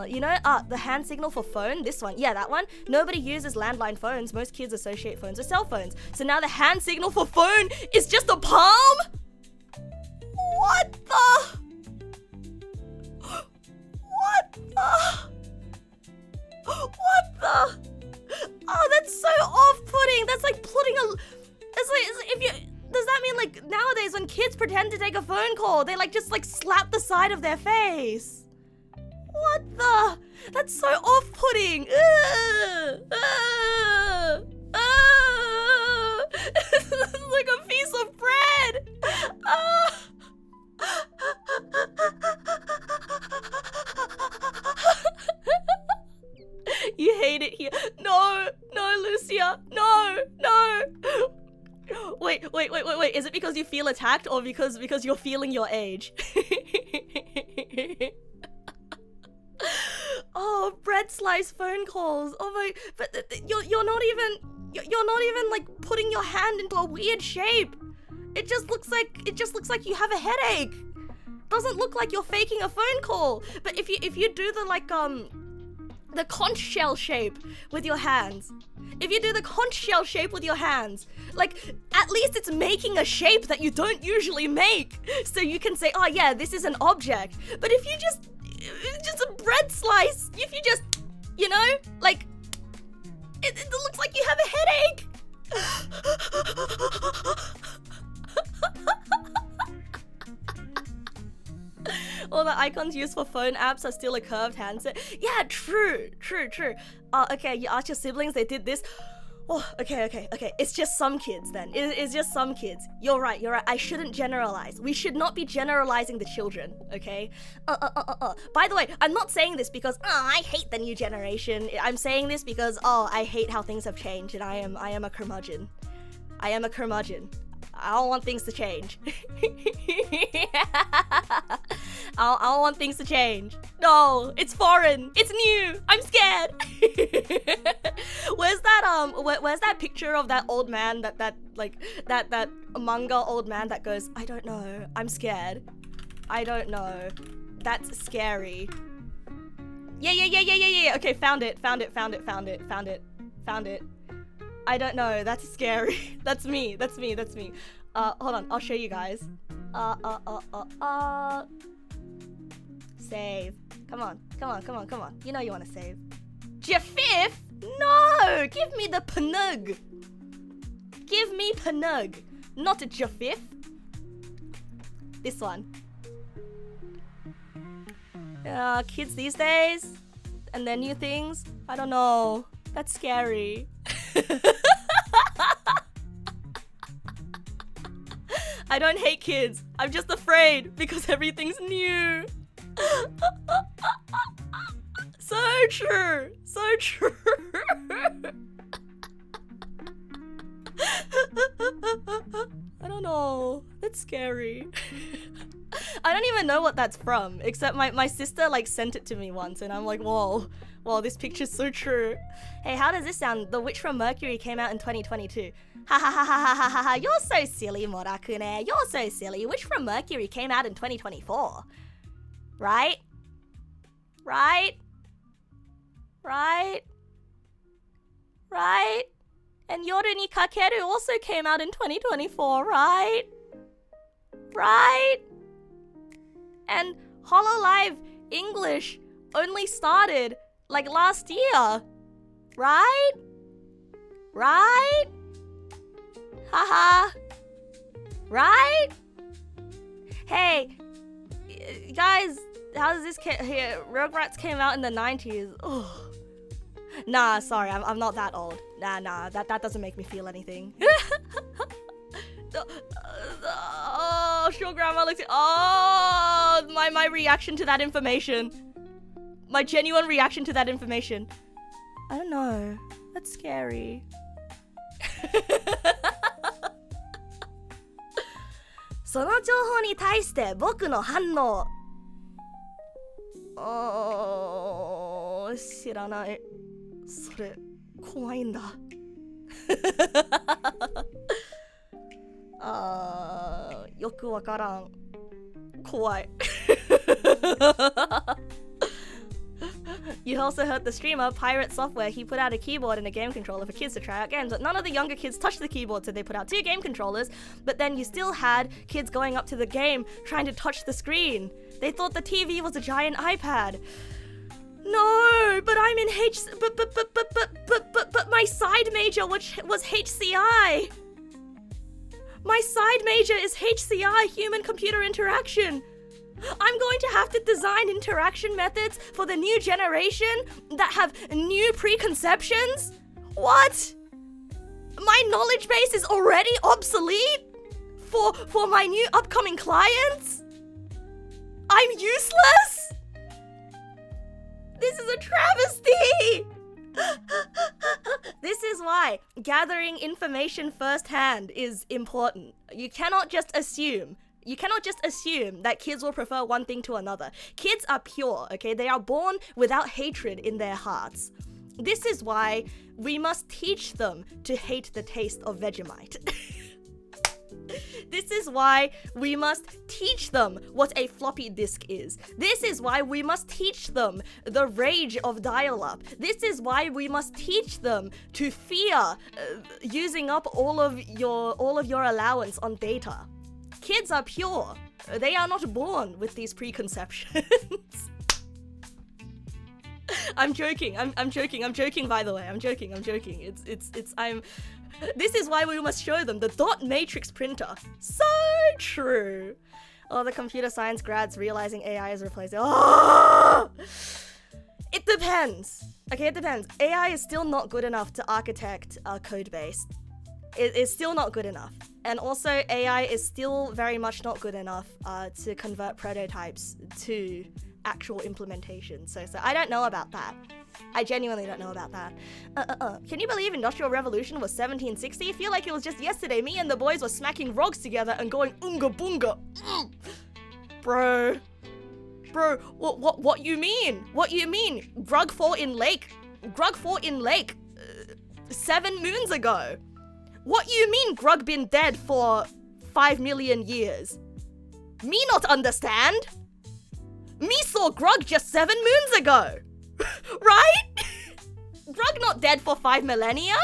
You know, the hand signal for phone, this one, yeah, that one. Nobody uses landline phones. Most kids associate phones with cell phones. So now the hand signal for phone is just a palm? What the? Oh, that's so off-putting. That's like putting a... Does that mean like nowadays when kids pretend to take a phone call, they like just like slap the side of their face? What the? That's so off-putting. It's like a piece of bread. You hate it here. No, Lucia. you feel attacked or because you're feeling your age? Oh, bread slice phone calls. Oh my, but you're not even like putting your hand into a weird shape. It just looks like you have a headache. Doesn't look like you're faking a phone call. But if you do the like the conch shell shape with your hands. If you do the conch shell shape with your hands, like, at least it's making a shape that you don't usually make. So you can say, oh yeah, this is an object. But if you just a bread slice, if you just, you know, like, it looks like you have a headache. All the icons used for phone apps are still a curved handset. Yeah, true. Okay, you asked your siblings, they did this. Oh, okay. It's just some kids then. It's just some kids. You're right. I shouldn't generalize. We should not be generalizing the children, okay? By the way, I'm not saying this because, I hate the new generation. I'm saying this because, I hate how things have changed and I am a curmudgeon. I don't want things to change. I don't want things to change. No, it's foreign. It's new. I'm scared. Where's that picture of that old man that manga old man that goes, I don't know. I'm scared. I don't know. That's scary. Yeah. Okay, found it. I don't know. That's scary. That's me. Hold on. I'll show you guys. Save. Come on. You know you want to save. Jafif? No! Give me the panug. Give me panug. Not a Jafif. This one. Kids these days and their new things. I don't know. That's scary. I don't hate kids. I'm just afraid because everything's new. So true. I don't know. That's scary. I don't even know what that's from, except my sister like sent it to me once and I'm like, whoa, this picture's so true. Hey, how does this sound? The Witch from Mercury came out in 2022. Ha, you're so silly, Morakune. You're so silly. Witch from Mercury came out in 2024. Right? And Yoru ni Kakeru also came out in 2024, right? And Hololive English only started like last year, right? Haha. Right? Hey, guys, how does this here? Rugrats came out in the 90s. Ugh. Nah, sorry, I'm not that old. Nah, that doesn't make me feel anything. Oh, sure, Grandma looks. Oh, my reaction to that information. My genuine reaction to that information. I don't know. That's scary. その情報に対して僕の反応。知らない。それ怖いんだ。よくわからん。怖い。You also heard the streamer, Pirate Software, he put out a keyboard and a game controller for kids to try out games, but none of the younger kids touched the keyboard, so they put out 2 game controllers, but then you still had kids going up to the game trying to touch the screen. They thought the TV was a giant iPad. No, but I'm in but my side major was HCI. My side major is HCI, Human Computer Interaction. I'm going to have to design interaction methods for the new generation that have new preconceptions? What? My knowledge base is already obsolete? For my new upcoming clients? I'm useless? This is a travesty! This is why gathering information firsthand is important. You cannot just assume that kids will prefer one thing to another. Kids are pure, okay? They are born without hatred in their hearts. This is why we must teach them to hate the taste of Vegemite. This is why we must teach them what a floppy disk is. This is why we must teach them the rage of dial-up. This is why we must teach them to fear using up all of your allowance on data. Kids are pure. They are not born with these preconceptions. I'm joking. I'm joking, by the way. I'm joking. This is why we must show them the dot matrix printer. So true. Oh, the computer science grads realizing AI is replacing. Oh! It depends. Okay, it depends. AI is still not good enough to architect a code base. It is still not good enough. And also, AI is still very much not good enough to convert prototypes to actual implementation. So I don't know about that. I genuinely don't know about that. Can you believe Industrial Revolution was 1760? I feel like it was just yesterday. Me and the boys were smacking rocks together and going unga boonga. Bro, what you mean? What you mean? Grug fought in Lake 7 moons ago. What you mean Grug been dead for 5 million years? Me not understand. Me saw Grug just 7 moons ago. Right? Grug not dead for 5 millennia?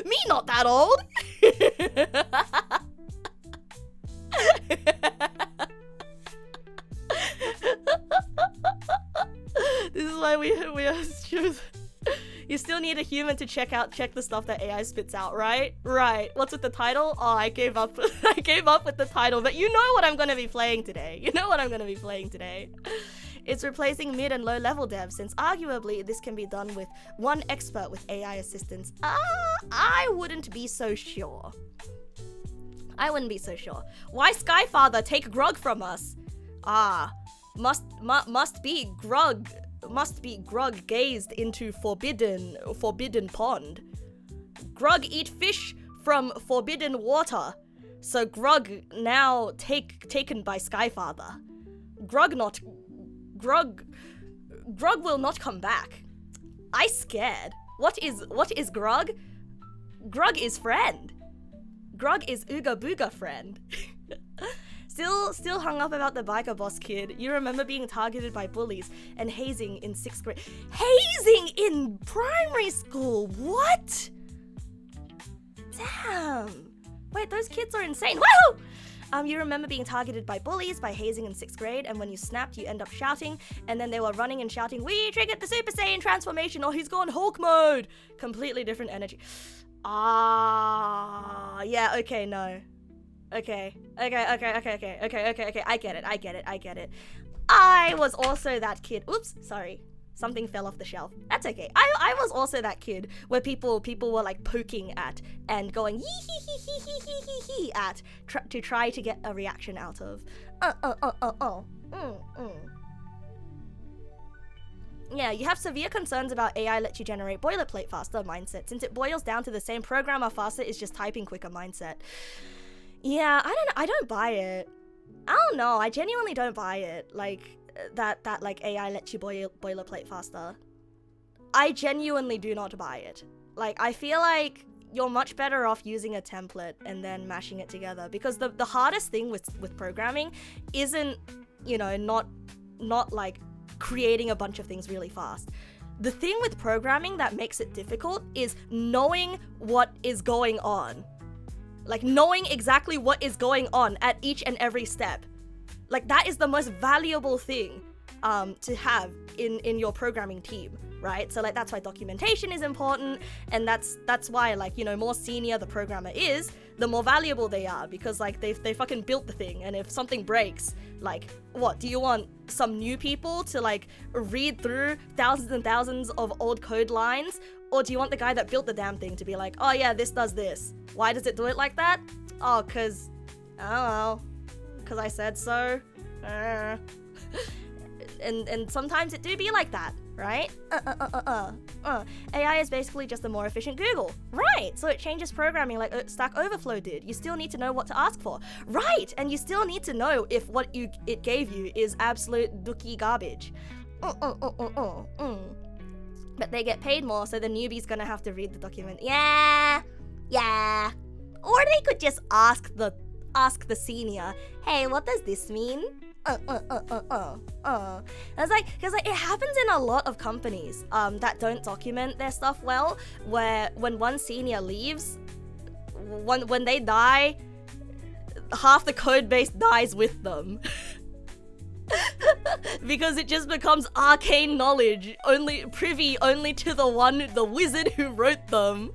Me not that old. This is why we are you still need a human to check the stuff that AI spits out, right? Right. What's with the title? Oh, I gave up. I gave up with the title, but you know what I'm gonna be playing today. It's replacing mid and low level devs, since arguably this can be done with one expert with AI assistance. I wouldn't be so sure. Why Skyfather take Grug from us? Must be Grug gazed into forbidden pond. Grug eat fish from forbidden water. So Grug now taken by Skyfather. Grug will not come back. I scared. What is Grug? Grug is friend. Grug is Ooga Booga friend. Still hung up about the biker boss kid. You remember being targeted by bullies and hazing in 6th grade. Hazing in primary school? What? Damn. Wait, those kids are insane. Woohoo! You remember being targeted by bullies by hazing in 6th grade, and when you snapped, you end up shouting, and then they were running and shouting, "We triggered the Super Saiyan transformation," or "He's gone Hulk mode." Completely different energy. Yeah, okay, no. Okay. I get it. I was also that kid. Oops, sorry. Something fell off the shelf. That's okay. I was also that kid where people were like poking at and going yee hee at to try to get a reaction out of. Yeah, you have severe concerns about AI lets you generate boilerplate faster mindset, since it boils down to the same programmer faster is just typing quicker mindset. Yeah, I don't buy it. I don't know, I genuinely don't buy it. Like, that like AI lets you boilerplate faster. I genuinely do not buy it. Like, I feel like you're much better off using a template and then mashing it together, because the hardest thing with programming isn't, not like creating a bunch of things really fast. The thing with programming that makes it difficult is knowing what is going on. Like, knowing exactly what is going on at each and every step. Like, that is the most valuable thing to have in your programming team, right? So, like, that's why documentation is important, and that's why, like, more senior the programmer is, the more valuable they are, because, like, they fucking built the thing, and if something breaks, like, what, do you want some new people to, like, read through thousands and thousands of old code lines? Or do you want the guy that built the damn thing to be like, oh yeah, this does this. Why does it do it like that? Oh, cause, I don't know, cause I said so. And sometimes it do be like that. right? AI is basically just a more efficient Google, right? So it changes programming like Stack Overflow did. You still need to know what to ask for, right? And you still need to know if what it gave you is absolute dookie garbage. But they get paid more, so the newbie's gonna have to read the document. Yeah. Or they could just ask the senior, hey, what does this mean? It's like, because it happens in a lot of companies that don't document their stuff well, where when one senior leaves, when they die, half the code base dies with them. Because it just becomes arcane knowledge, privy only to the wizard who wrote them.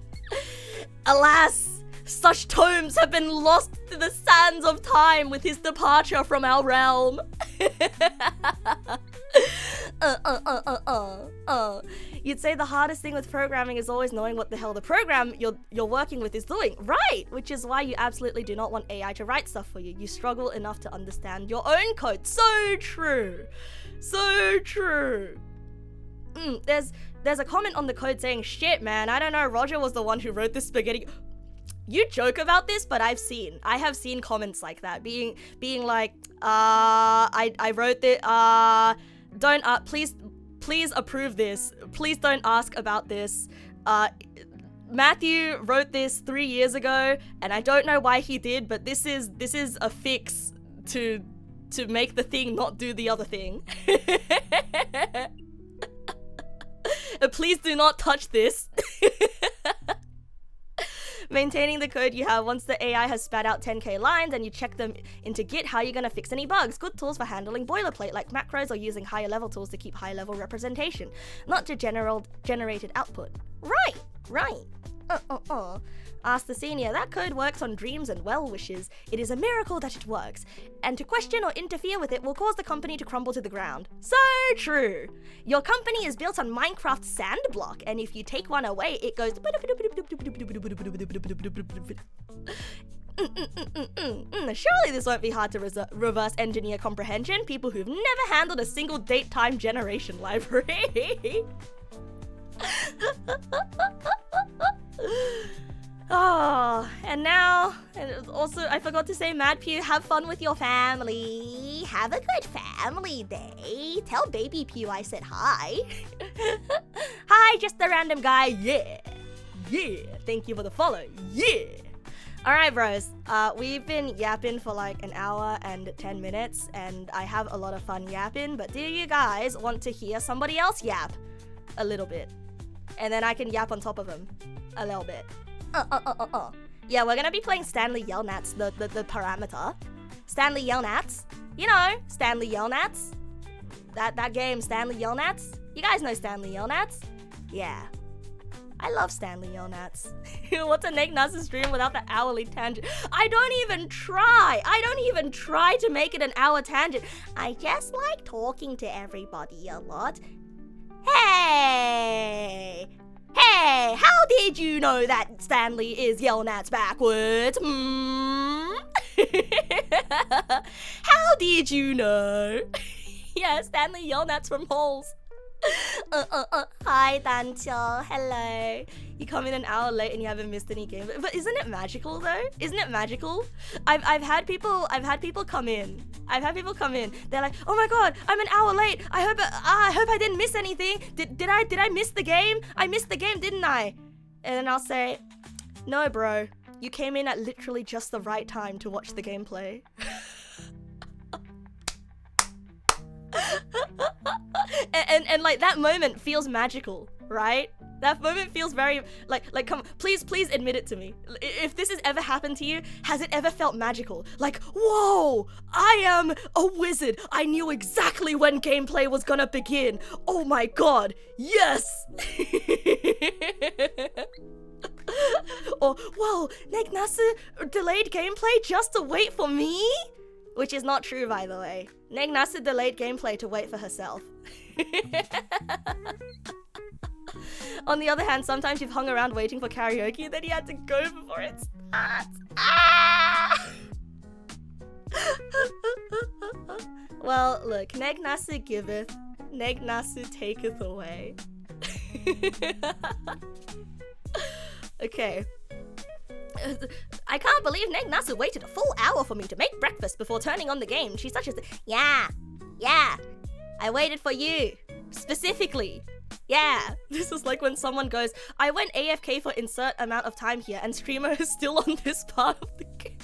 Alas, such tomes have been lost to the sands of time with his departure from our realm. You'd say the hardest thing with programming is always knowing what the hell the program you're working with is doing, right? Which is why you absolutely do not want AI to write stuff for you. You struggle enough to understand your own code. So true. So true. There's a comment on the code saying, shit man, I don't know, Roger was the one who wrote this spaghetti. You joke about this, but I have seen comments like that, being like, I wrote this, don't, please approve this, please don't ask about this, Matthew wrote this 3 years ago, and I don't know why he did, but this is a fix to make the thing not do the other thing. Please do not touch this. Maintaining the code you have once the AI has spat out 10k lines and you check them into Git, how are you going to fix any bugs? Good tools for handling boilerplate like macros or using higher level tools to keep high level representation, not to generated output. Right. Ask the senior, that code works on dreams and well wishes. It is a miracle that it works. And to question or interfere with it will cause the company to crumble to the ground. So true. Your company is built on Minecraft sand block, and if you take one away, it goes... Surely this won't be hard to reverse engineer comprehension. People who've never handled a single date-time generation library. Oh, and now, and also, I forgot to say, MadPew, have fun with your family. Have a good family day. Tell Baby Pew I said hi. Hi, just a random guy. Yeah. Thank you for the follow. Yeah. All right, bros. We've been yapping for like an hour and 10 minutes, and I have a lot of fun yapping, but do you guys want to hear somebody else yap a little bit? And then I can yap on top of them a little bit. Yeah, we're gonna be playing Stanley Yelnats, the parameter. Stanley Yelnats. You know, Stanley Yelnats. That game, Stanley Yelnats. You guys know Stanley Yelnats? Yeah. I love Stanley Yelnats. What's a Neg na's stream without the hourly tangent? I don't even try to make it an hour tangent. I just like talking to everybody a lot. Hey, how did you know that Stanley is Yelnats backwards? How did you know? Yeah, Stanley Yelnats from Halls. Hi, Dancho. Hello. You come in an hour late and you haven't missed any game. But isn't it magical though? Isn't it magical? I've had people come in. They're like, oh my god, I'm an hour late. I hope I didn't miss anything. Did I miss the game? I missed the game, didn't I? And then I'll say, no, bro. You came in at literally just the right time to watch the gameplay. and like that moment feels magical, right? That moment feels very like come on, please admit it to me. If this has ever happened to you, has it ever felt magical? Like, whoa, I am a wizard. I knew exactly when gameplay was gonna begin. Oh my god, yes. Or, whoa, Neg na's delayed gameplay just to wait for me? Which is not true, by the way. Neg na's delayed gameplay to wait for herself. On the other hand, sometimes you've hung around waiting for karaoke, then you had to go before it starts. Ah! Well, look, Neg na's giveth, Neg Nasu taketh away. Okay. I can't believe Neg Nasu waited a full hour for me to make breakfast before turning on the game. She's such a... Yeah. I waited for you. Specifically. Yeah. This is like when someone goes, I went AFK for insert amount of time here and streamer is still on this part of the game.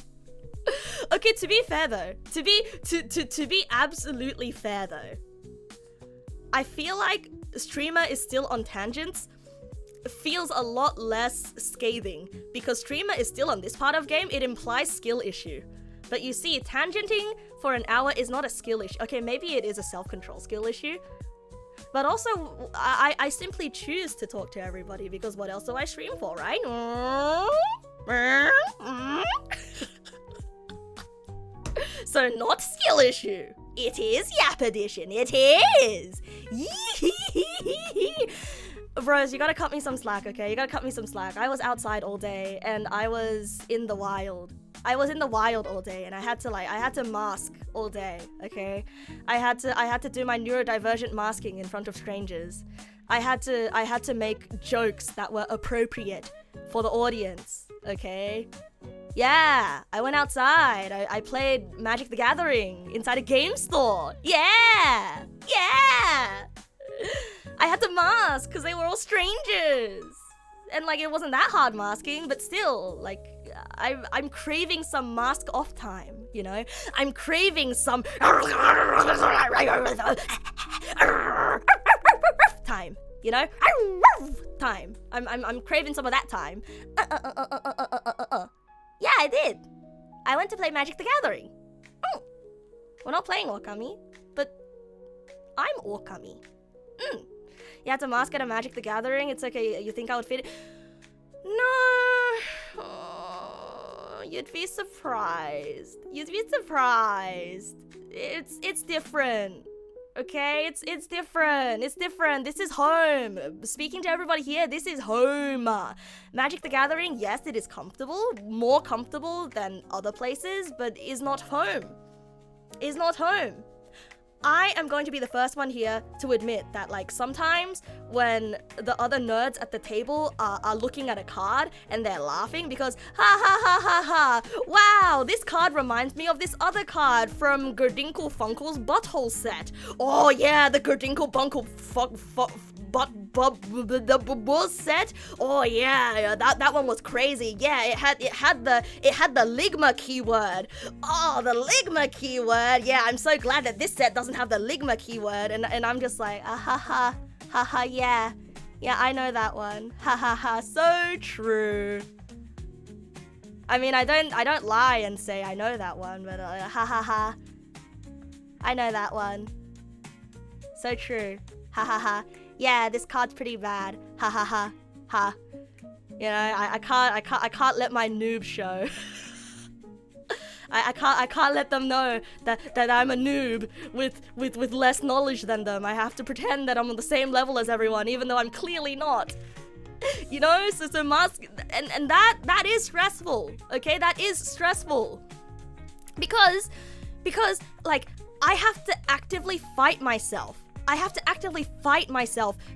Okay, to be fair though, to be absolutely fair though, I feel like streamer is still on tangents feels a lot less scathing because streamer is still on this part of game. It implies skill issue. But you see, tangenting for an hour is not a skill issue. Okay, maybe it is a self-control skill issue. But also, I simply choose to talk to everybody because what else do I stream for, right? So not skill issue. It is Yap Edition. It is. Bros, you gotta cut me some slack, okay? You gotta cut me some slack. I was outside all day and I was in the wild. I was in the wild all day and I had to mask all day, okay? I had to do my neurodivergent masking in front of strangers. I had to make jokes that were appropriate for the audience, okay? Yeah, I went outside. I played Magic the Gathering inside a game store. Yeah! I had to mask because they were all strangers. And like, it wasn't that hard masking, but still, like, I'm craving some mask off time, you know? I'm craving some time, you know? Time. I'm craving some of that time. Yeah, I did. I went to play Magic the Gathering. We're not playing Okami, but I'm Okami. You had to mask at a Magic the Gathering? It's okay, you think I would fit it? No. Oh, you'd be surprised. It's different. Okay, it's different. This is home. Speaking to everybody here, this is home. Magic the Gathering, yes, it is comfortable, more comfortable than other places, but is not home. I am going to be the first one here to admit that, like, sometimes when the other nerds at the table are looking at a card and they're laughing because wow, this card reminds me of this other card from Gerdinkle Funkel's Butthole set. Oh yeah, the Gerdinkle Bunkle Butt set. Oh yeah, that one was crazy. Yeah, it had the Ligma keyword. Oh, the Ligma keyword. Yeah, I'm so glad that this set doesn't have the Ligma keyword. And I'm just like, yeah, I know that one. So true. I mean, I don't lie and say I know that one, but I know that one. So true. Yeah, this card's pretty bad. Ha. You know, I can't let my noob show. I can't let them know that I'm a noob with less knowledge than them. I have to pretend that I'm on the same level as everyone, even though I'm clearly not. You know, so mask and that is stressful. Okay, that is stressful. Because like, I have to actively fight myself.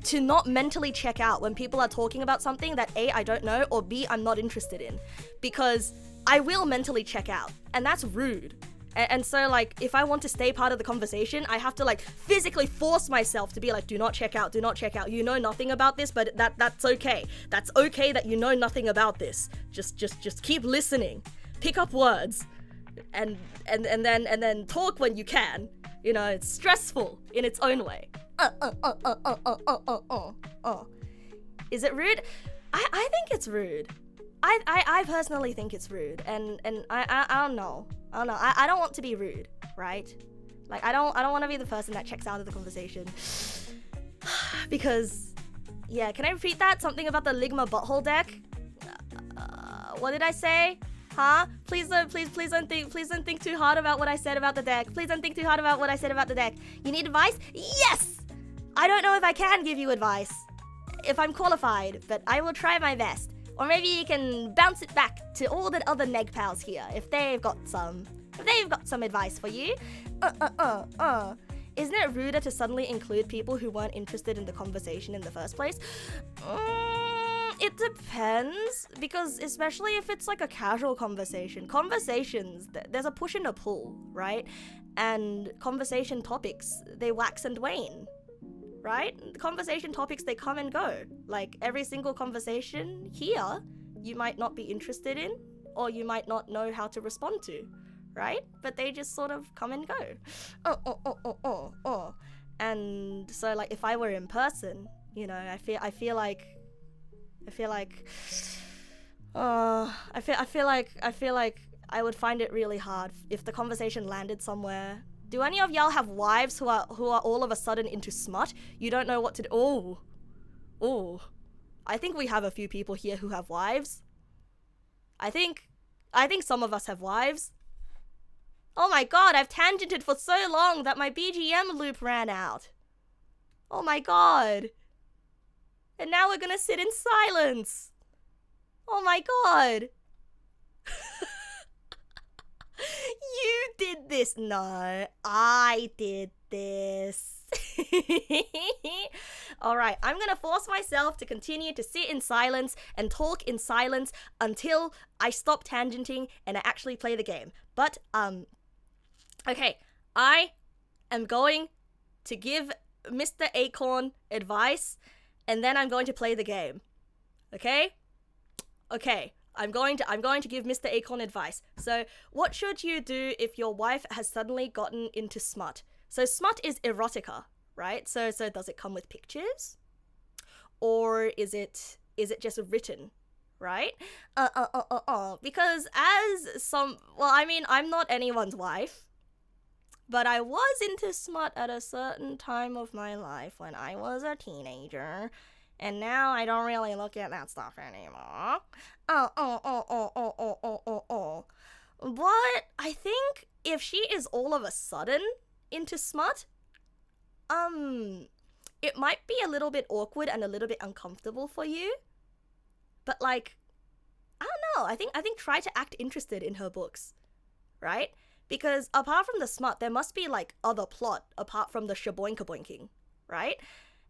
To not mentally check out when people are talking about something that A, I don't know, or B, I'm not interested in. Because I will mentally check out, and that's rude. And so, like, if I want to stay part of the conversation, I have to, like, physically force myself to be like, do not check out. You know nothing about this, but that's okay. That's okay that you know nothing about this. Just keep listening. Pick up words. And then talk when you can. You know, it's stressful in its own way. Is it rude? I think it's rude. I personally think it's rude, and I don't know. I don't want to be rude, right? Like, I don't want to be the person that checks out of the conversation. Because, yeah, can I repeat that? Something about the Ligma butthole deck? What did I say? Huh? Please don't think too hard about what I said about the deck. Please don't think too hard about what I said about the deck. You need advice? Yes! I don't know if I can give you advice, if I'm qualified, but I will try my best. Or maybe you can bounce it back to all the other neg pals here, if they've got some advice for you. isn't it ruder to suddenly include people who weren't interested in the conversation in the first place? It depends, because especially if it's like a casual conversation, there's a push and a pull, right? And conversation topics, they wax and wane, right? Conversation topics, they come and go. Like every single conversation here, you might not be interested in, or you might not know how to respond to, right? But they just sort of come and go. And so like if I were in person, you know, I feel like I would find it really hard if the conversation landed somewhere. Do any of y'all have wives who are all of a sudden into smut? You don't know what to do. Oh. I think we have a few people here who have wives. I think some of us have wives. Oh my god, I've tangented for so long that my BGM loop ran out. Oh my god. And now we're gonna sit in silence. Oh my god. You did this. No, I did this. Alright, I'm gonna force myself to continue to sit in silence and talk in silence until I stop tangenting and I actually play the game. But, okay, I am going to give Mr. Acorn advice, and then I'm going to play the game. Okay? Okay. I'm going to give Mr. Acorn advice. So, what should you do if your wife has suddenly gotten into smut? So, smut is erotica, right? So does it come with pictures? Or is it just written, right? Because I'm not anyone's wife, but I was into smut at a certain time of my life when I was a teenager. And now I don't really look at that stuff anymore. But I think if she is all of a sudden into smut, it might be a little bit awkward and a little bit uncomfortable for you. But like, I don't know. I think try to act interested in her books, right? Because apart from the smut, there must be like other plot apart from the shaboinka-boinking, right?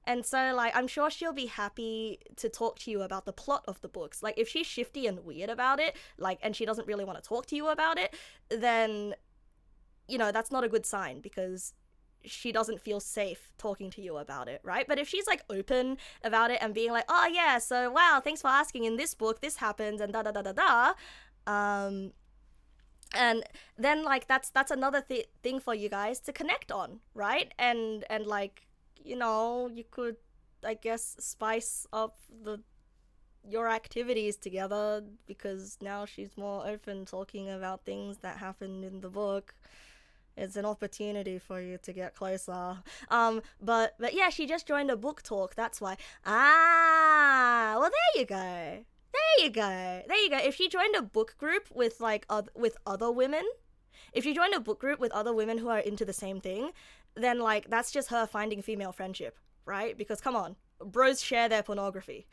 And so, like, I'm sure she'll be happy to talk to you about the plot of the books. Like, if she's shifty and weird about it, like, and she doesn't really want to talk to you about it, then, you know, that's not a good sign because she doesn't feel safe talking to you about it, right? But if she's, like, open about it and being like, oh, yeah, so, wow, thanks for asking, in this book, this happens, and da-da-da-da-da, and then, like, that's another thing for you guys to connect on, right? And like, you know, you could, I guess, spice up your activities together because now she's more open talking about things that happened in the book. It's an opportunity for you to get closer. But yeah, she just joined a book talk, that's why. Well, there you go. If she joined a book group with, like, with other women, if you join a book group with other women who are into the same thing, then, like, that's just her finding female friendship, right? Because, come on, bros share their pornography.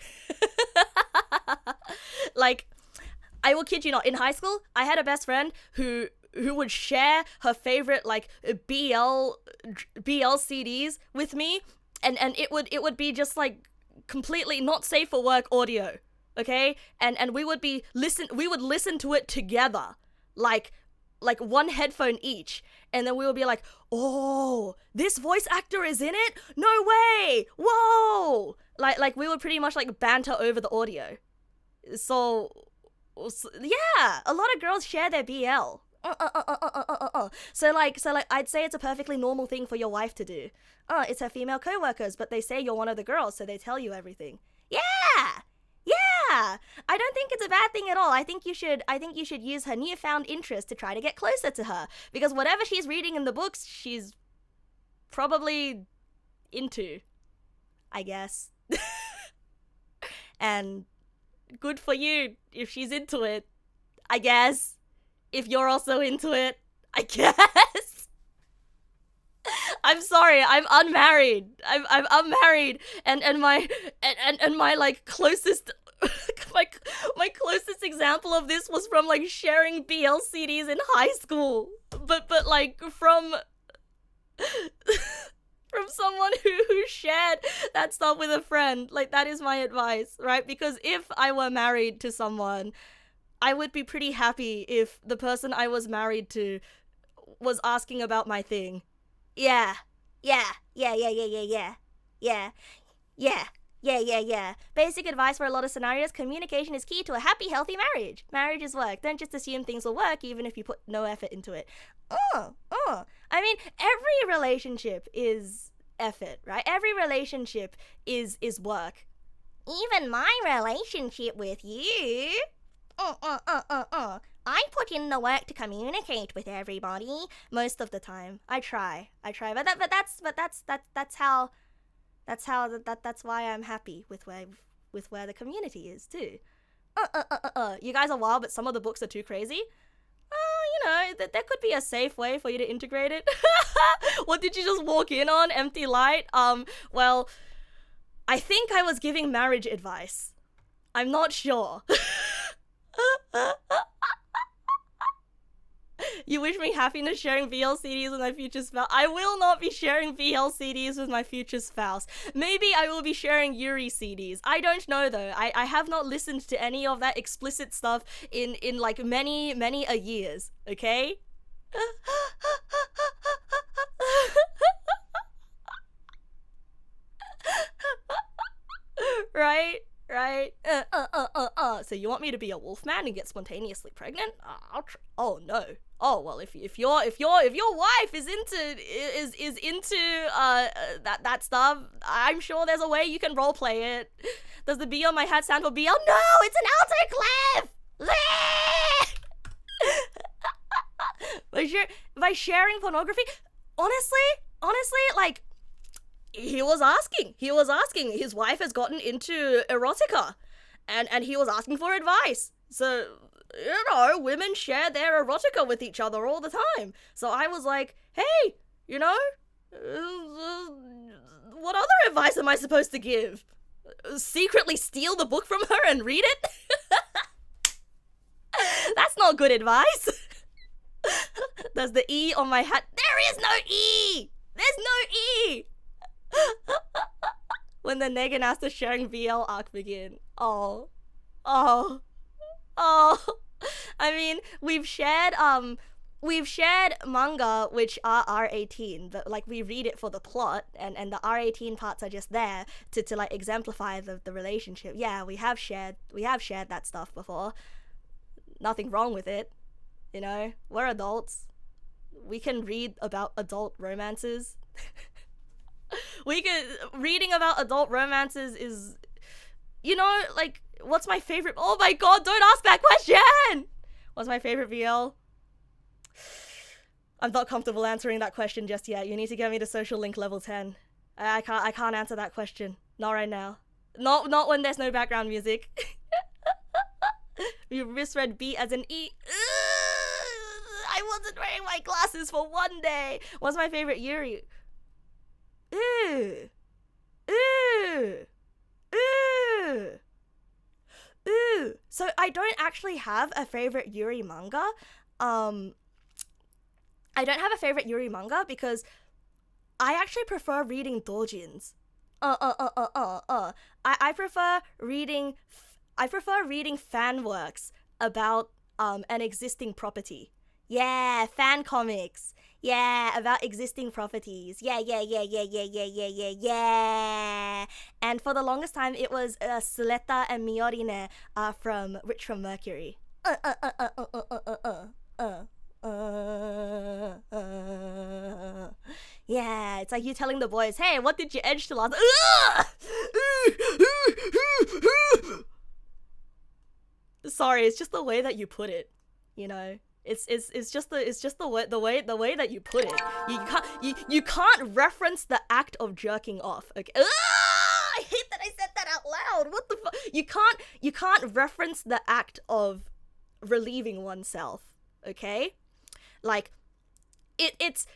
Like, I will kid you not, in high school, I had a best friend who would share her favorite, like, BL CDs with me, and it would be just, like, completely not safe for work audio, okay? And we would listen to it together, like one headphone each, and then we would be like, oh, this voice actor is in it? No way! Whoa! Like we would pretty much, like, banter over the audio. So yeah, a lot of girls share their BL. So like I'd say it's a perfectly normal thing for your wife to do. It's her female co-workers, but they say you're one of the girls, so they tell you everything. Yeah! I don't think it's a bad thing at all. I think you should use her newfound interest to try to get closer to her, because whatever she's reading in the books, she's probably into, I guess. And good for you if she's into it, I guess. If you're also into it, I guess. I'm sorry, I'm unmarried. I'm unmarried, and my like closest my closest example of this was from, like, sharing BL CDs in high school. But like from someone who shared that stuff with a friend. Like, that is my advice, right? Because if I were married to someone, I would be pretty happy if the person I was married to was asking about my thing. Yeah. Basic advice for a lot of scenarios: communication is key to a happy, healthy marriage. Marriage is work. Don't just assume things will work even if you put no effort into it. I mean, every relationship is effort, right? Every relationship is work. Even my relationship with you. I put in the work to communicate with everybody most of the time. I try. That's why I'm happy with where the community is too. You guys are wild, but some of the books are too crazy. There could be a safe way for you to integrate it. What did you just walk in on? Empty light? Well, I think I was giving marriage advice. I'm not sure. You wish me happiness sharing VLCDs with my future spouse. I will not be sharing VLCDs with my future spouse. Maybe I will be sharing Yuri CDs. I don't know though. I have not listened to any of that explicit stuff in like many a years, okay? Right? So you want me to be a wolfman and get spontaneously pregnant? Oh no. Oh well, if your wife is into that stuff, I'm sure there's a way you can roleplay it. Does the B on my hat stand for BL? No, it's an autoclave. By sharing pornography, honestly, like. He was asking. His wife has gotten into erotica, and he was asking for advice. So, women share their erotica with each other all the time. So I was like, hey, what other advice am I supposed to give? Secretly steal the book from her and read it? That's not good advice. There's the E on my hat. There is no E! There's no E! When the Neg Nass sharing VL arc begin. Oh. I mean, we've shared manga which are R18, but like we read it for the plot, and the R18 parts are just there to like exemplify the relationship. Yeah, we have shared that stuff before. Nothing wrong with it. We're adults. We can read about adult romances. Reading about adult romances is, like, what's my favorite? Oh my god, don't ask that question! What's my favorite VL? I'm not comfortable answering that question just yet. You need to get me to social link level 10. I can't answer that question. Not right now. Not when there's no background music. You misread B as an E. I wasn't wearing my glasses for one day. What's my favorite Yuri? Ooh. So I don't actually have a favorite Yuri manga. I don't have a favorite Yuri manga because I actually prefer reading doujins. I prefer reading fan works about an existing property. Yeah, fan comics. Yeah, about existing properties. Yeah. And for the longest time, it was Suleta and Miorine from Rich from Mercury. Yeah, it's like you telling the boys, hey, what did you edge to last? Sorry, it's just the way that you put it, It's just the way that you put it. You can't reference the act of jerking off. Okay. I hate that I said that out loud. What the fuck? You can't reference the act of relieving oneself. Okay? Like it's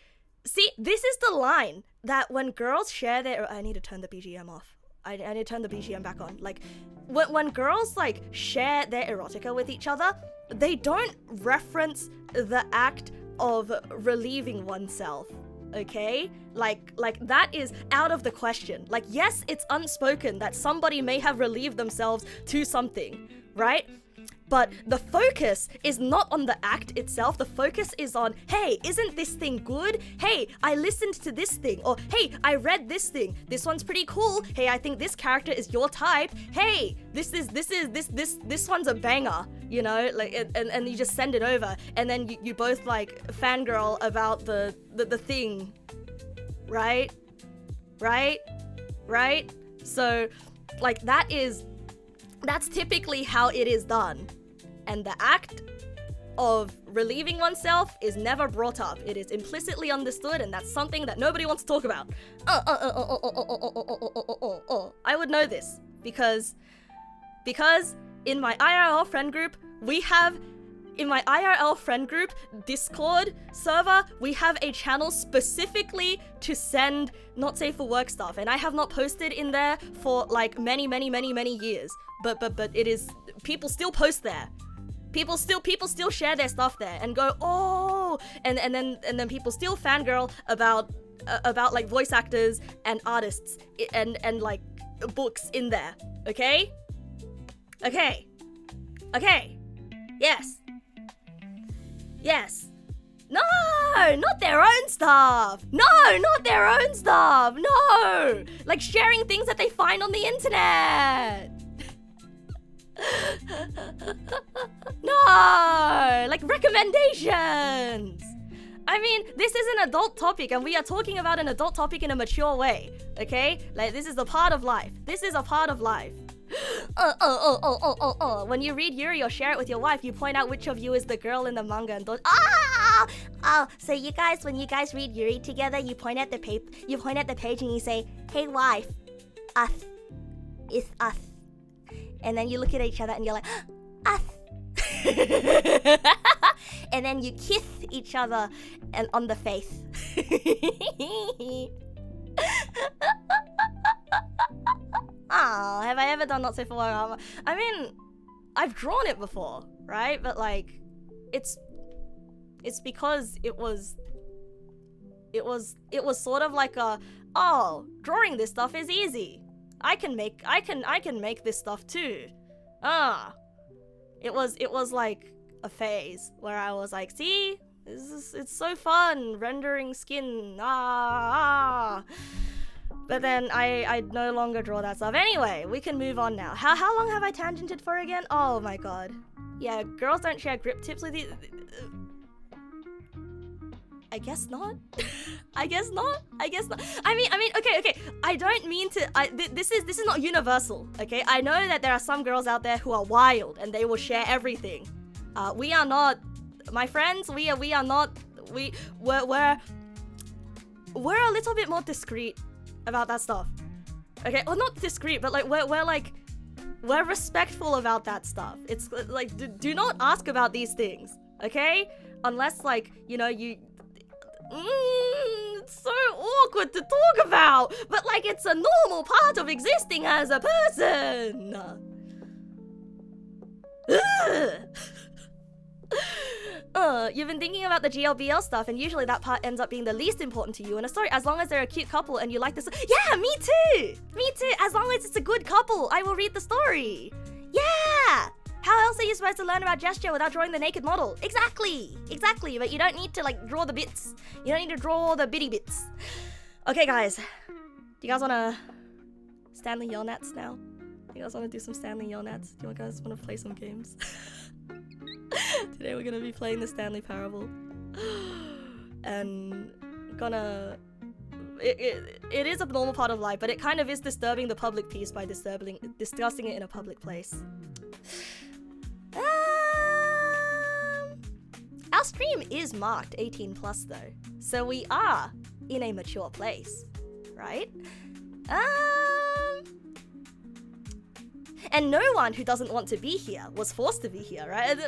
see, this is the line that when girls share their I need to turn the BGM off. I need to turn the BGM back on. Like when girls like share their erotica with each other, they don't reference the act of relieving oneself, okay? Like that is out of the question. Like, yes, it's unspoken that somebody may have relieved themselves to something, right? But the focus is not on the act itself. The focus is on, hey, isn't this thing good? Hey, I listened to this thing. Or, hey, I read this thing. This one's pretty cool. Hey, I think this character is your type. Hey, this one's a banger, you know? Like, and you just send it over. And then you both, like, fangirl about the thing. Right? So, like, that's typically how it is done. And the act of relieving oneself is never brought up. It is implicitly understood, and that's something that nobody wants to talk about. I would know this because in my IRL friend group, Discord server, we have a channel specifically to send not safe for work stuff, and I have not posted in there for like many years. But it is, people still post there. People still share their stuff there and go, oh, and then people still fangirl about like voice actors and artists and like books in there. Okay. Yes. No, not their own stuff. No, like sharing things that they find on the internet. No, like recommendations. I mean, this is an adult topic and we are talking about an adult topic in a mature way, okay? Like, this is a part of life. When you read Yuri or share it with your wife, you point out which of you is the girl in the manga and don't. So you guys, when you guys read Yuri together, you point at the page and you say, "Hey wife, us, it's us," and then you look at each other and you're like, "Us," and then you kiss each other and on the face. Have I ever done not safe for work? I mean, I've drawn it before, right? But like, it's because it was sort of like a, oh, drawing this stuff is easy. I can make this stuff too. It was like a phase where I was like, see, it's so fun rendering skin. But then I no longer draw that stuff. Anyway, we can move on now. How long have I tangented for again? Oh my god. Yeah, girls don't share grip tips with you. I guess not. I guess not. I mean, okay. I don't mean to. This is not universal. Okay, I know that there are some girls out there who are wild and they will share everything. We are not, my friends. We are not. We're a little bit more discreet about that stuff. Okay, well, not discreet, but like we're respectful about that stuff. It's like, do not ask about these things, okay? Unless, like, you know, it's so awkward to talk about, but like, it's a normal part of existing as a person. You've been thinking about the GLBL stuff, and usually that part ends up being the least important to you in a story, as long as they're a cute couple and you like this. Yeah, me too. As long as it's a good couple, I will read the story. Yeah. How else are you supposed to learn about gesture without drawing the naked model? Exactly. But you don't need to like draw the bits. You don't need to draw the bitty bits. Okay, guys. Do you guys wanna Stanley Yelnats now? Do you guys wanna do some Stanley Yelnats? Do you guys wanna play some games? Today we're gonna be playing the Stanley Parable. And it is a normal part of life, but it kind of is disturbing the public peace by discussing it in a public place. Our stream is marked 18 plus though, so we are in a mature place, right? And no one who doesn't want to be here was forced to be here, right?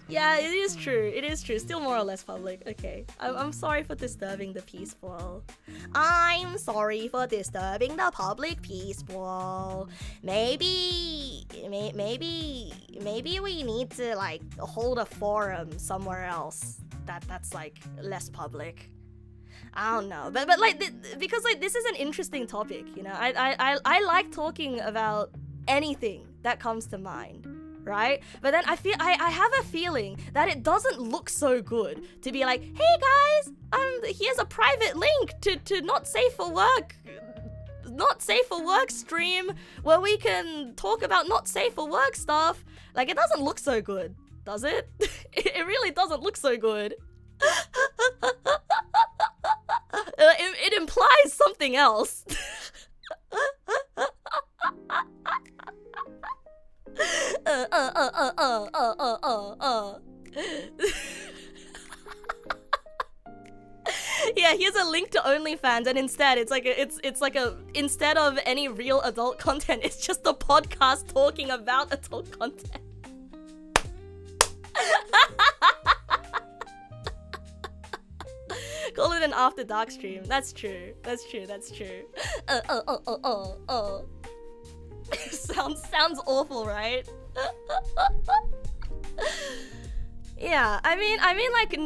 Yeah, it is true. Still more or less public. Okay. I'm sorry for disturbing the peaceful. I'm sorry for disturbing the public peaceful. Maybe we need to like hold a forum somewhere else that's like less public. I don't know, but like because like this is an interesting topic, you know. I like talking about anything that comes to mind, right? But then I have a feeling that it doesn't look so good to be like, hey guys, here's a private link to not safe for work stream where we can talk about not safe for work stuff. Like, it doesn't look so good, does it? It really doesn't look so good. It implies something else. Yeah, here's a link to OnlyFans, and instead it's like instead of any real adult content, it's just a podcast talking about adult content. Call it an after dark stream. That's true. Sounds awful, right? Yeah, I mean like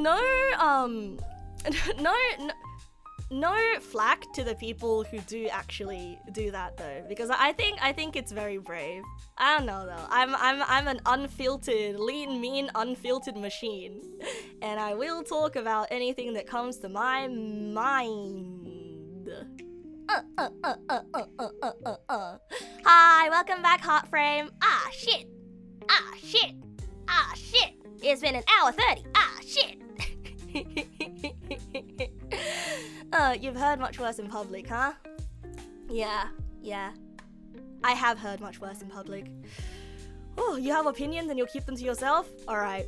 no flack to the people who do actually do that though, because I think it's very brave. I don't know though. I'm an unfiltered, lean, mean, unfiltered machine, and I will talk about anything that comes to my mind. Hi, welcome back, Heartframe. Ah shit. It's been an hour 30. Ah shit. You've heard much worse in public, huh? Yeah. I have heard much worse in public. Oh, you have opinions and you'll keep them to yourself? Alright.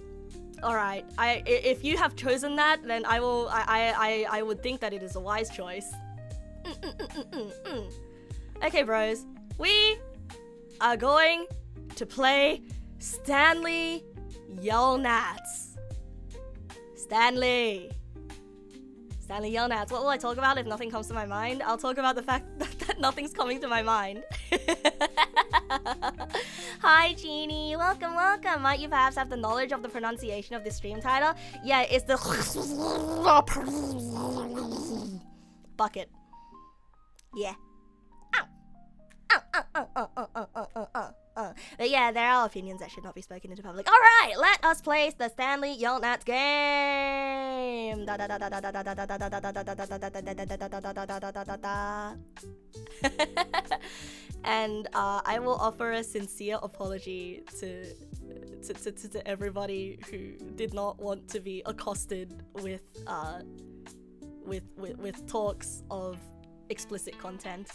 If you have chosen that, then I would think that it is a wise choice. Okay, bros. We are going to play Stanley Yell Nats. Stanley Yell Nats. What will I talk about if nothing comes to my mind? I'll talk about the fact that nothing's coming to my mind. Hi, Jeannie. Welcome. Might you perhaps have the knowledge of the pronunciation of the stream title? Yeah, it's the bucket. Yeah. But yeah, there are opinions that should not be spoken into public. Alright, let us play the Stanley Yell Nats game. And I will offer a sincere apology to everybody who did not want to be accosted with talks of explicit content.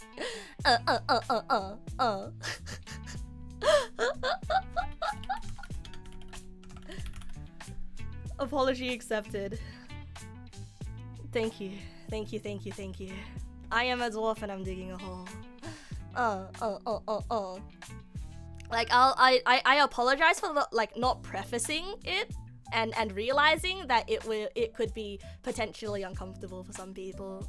Apology accepted. Thank you. I am a dwarf and I'm digging a hole. Like I apologize for not prefacing it and realizing that it could be potentially uncomfortable for some people.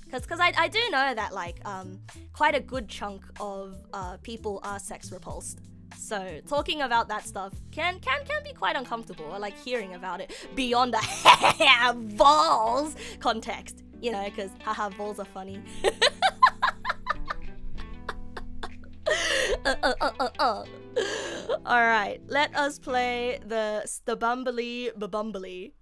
Because I do know that quite a good chunk of people are sex repulsed. So talking about that stuff can be quite uncomfortable, or hearing about it beyond the balls context, you know, because haha, balls are funny. Alright, let us play the Bumbly.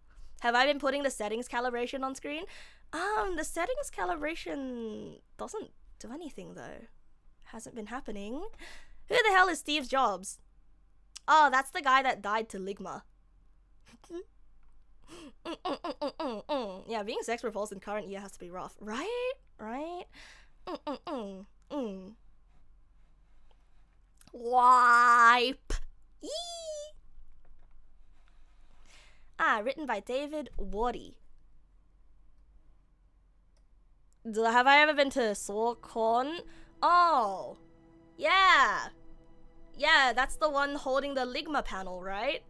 Have I been putting the settings calibration on screen? The settings calibration doesn't do anything though. Hasn't been happening. Who the hell is Steve Jobs? Oh, that's the guy that died to Ligma. Yeah, being sex repulsed in current year has to be rough. Right? Wipe. Eee. Written by David Waddy. Have I ever been to SawCon? Oh, yeah. Yeah, that's the one holding the Ligma panel, right?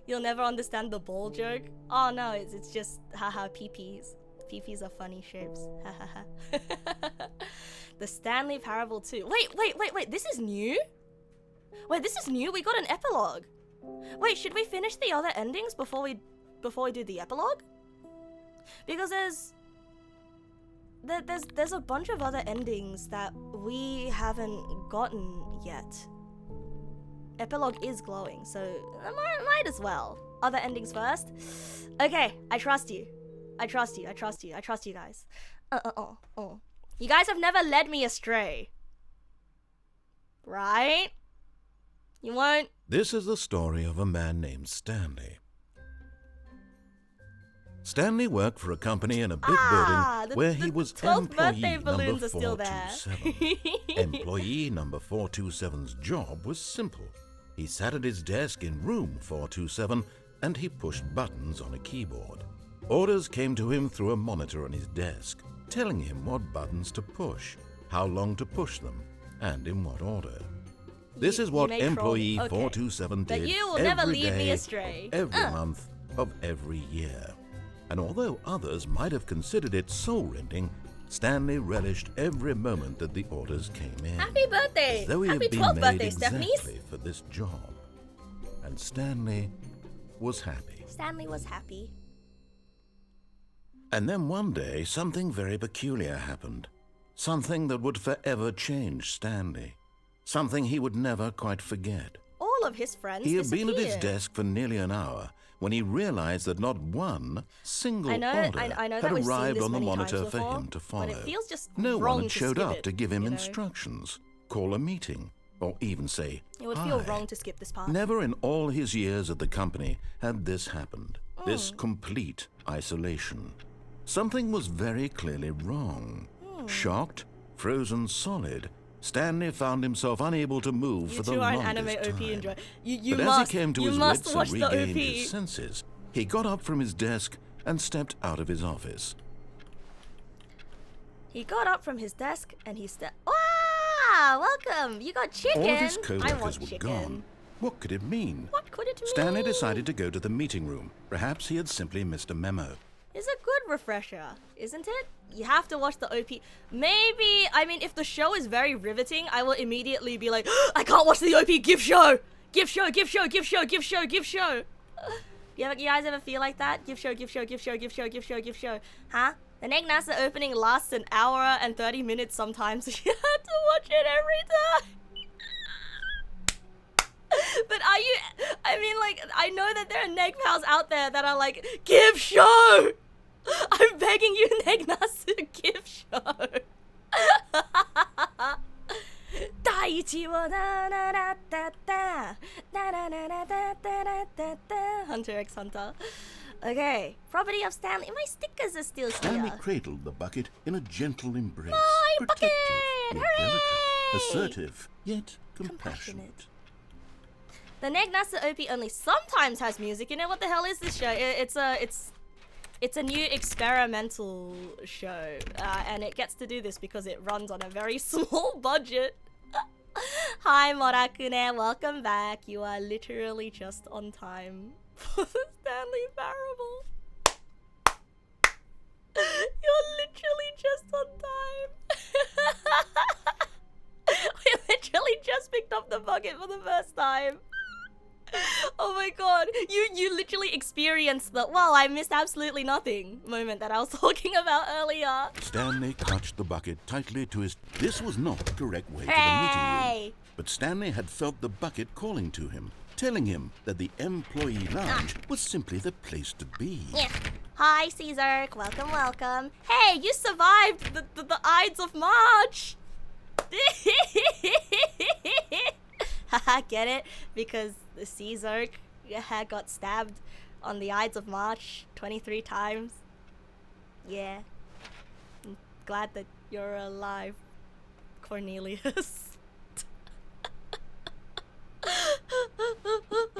You'll never understand the ball joke? Oh no, it's just haha peepees. Peepees are funny shapes. Hahaha. The Stanley Parable 2. Wait, this is new? We got an epilogue. Wait, should we finish the other endings before we do the epilogue? Because there's a bunch of other endings that we haven't gotten yet. Epilogue is glowing, so I might as well. Other endings first. Okay, I trust you. I trust you. I trust you. I trust you guys. You guys have never led me astray. Right? You won't? This is the story of a man named Stanley. Stanley worked for a company in a big building where he was employee number 427. Employee number 427's job was simple. He sat at his desk in room 427 and he pushed buttons on a keyboard. Orders came to him through a monitor on his desk, telling him what buttons to push, how long to push them, and in what order. This is what employee 427 did every day, every month of every year. And although others might have considered it soul-rending, Stanley relished every moment that the orders came in. Happy birthday! As though he Happy had been 12th made birthday, exactly Stephanie! for this job. And Stanley was happy. Stanley was happy. And then one day, something very peculiar happened. Something that would forever change Stanley. Something he would never quite forget. All of his friends He had been at his disappeared. desk for nearly an hour when he realized that not one single order I know had that we've seen arrived this on the many monitor times for before, him to follow. But it feels just No wrong one had to showed skip up it, to give him you know? instructions, call a meeting, or even say It would feel hi. wrong to skip this part. Never in all his years at the company had this happened. This complete isolation. Something was very clearly wrong. Shocked, frozen solid, Stanley found himself unable to move for the longest time. But as he came to his wits and regained his senses, he got up from his desk and stepped out of his office. He got up from his desk and he stepped. Wow! Welcome! You got chicken! All of his I co-workers want were chicken. gone. What could it mean? What could it mean? Stanley decided to go to the meeting room. Perhaps he had simply missed a memo. It's a good refresher, isn't it? You have to watch the OP. Maybe, I mean, if the show is very riveting, I will immediately be like, I can't watch the OP, give show! Give show, give show, give show, give show, give show! You guys ever feel like that? Give show, give show, give show, give show, give show, give show. Huh? The Neg naS opening lasts an hour and 30 minutes sometimes, so you have to watch it every time. But are you, I mean, like, I know that there are Neg pals out there that are like, give show! I'm begging you, Neg naS, to give show. Daiichi wo da da da da da da da da da da da da. Hunter x Hunter. Okay, property of Stanley. My stickers are still Stanley here. cradled the bucket in a gentle embrace. My protective, bucket! yet delicate, Hooray! assertive, yet compassionate. The Neg naS OP only sometimes has music. You know what the hell is this show? It's a new experimental show, and it gets to do this because it runs on a very small budget. Hi Morakune, welcome back. You are literally just on time for the Stanley Parable. You're literally just on time. We literally just picked up the bucket for the first time. Oh my god, you literally experienced the "well, I missed absolutely nothing" moment that I was talking about earlier. Stanley clutched the bucket tightly to his... This was not the correct way to the meeting room. But Stanley had felt the bucket calling to him, telling him that the employee lounge was simply the place to be. Yeah. Hi, Caesar. Welcome, welcome. Hey, you survived the Ides of March. Haha, get it? Because the Caesar got stabbed on the Ides of March 23 times. Yeah. I'm glad that you're alive, Cornelius.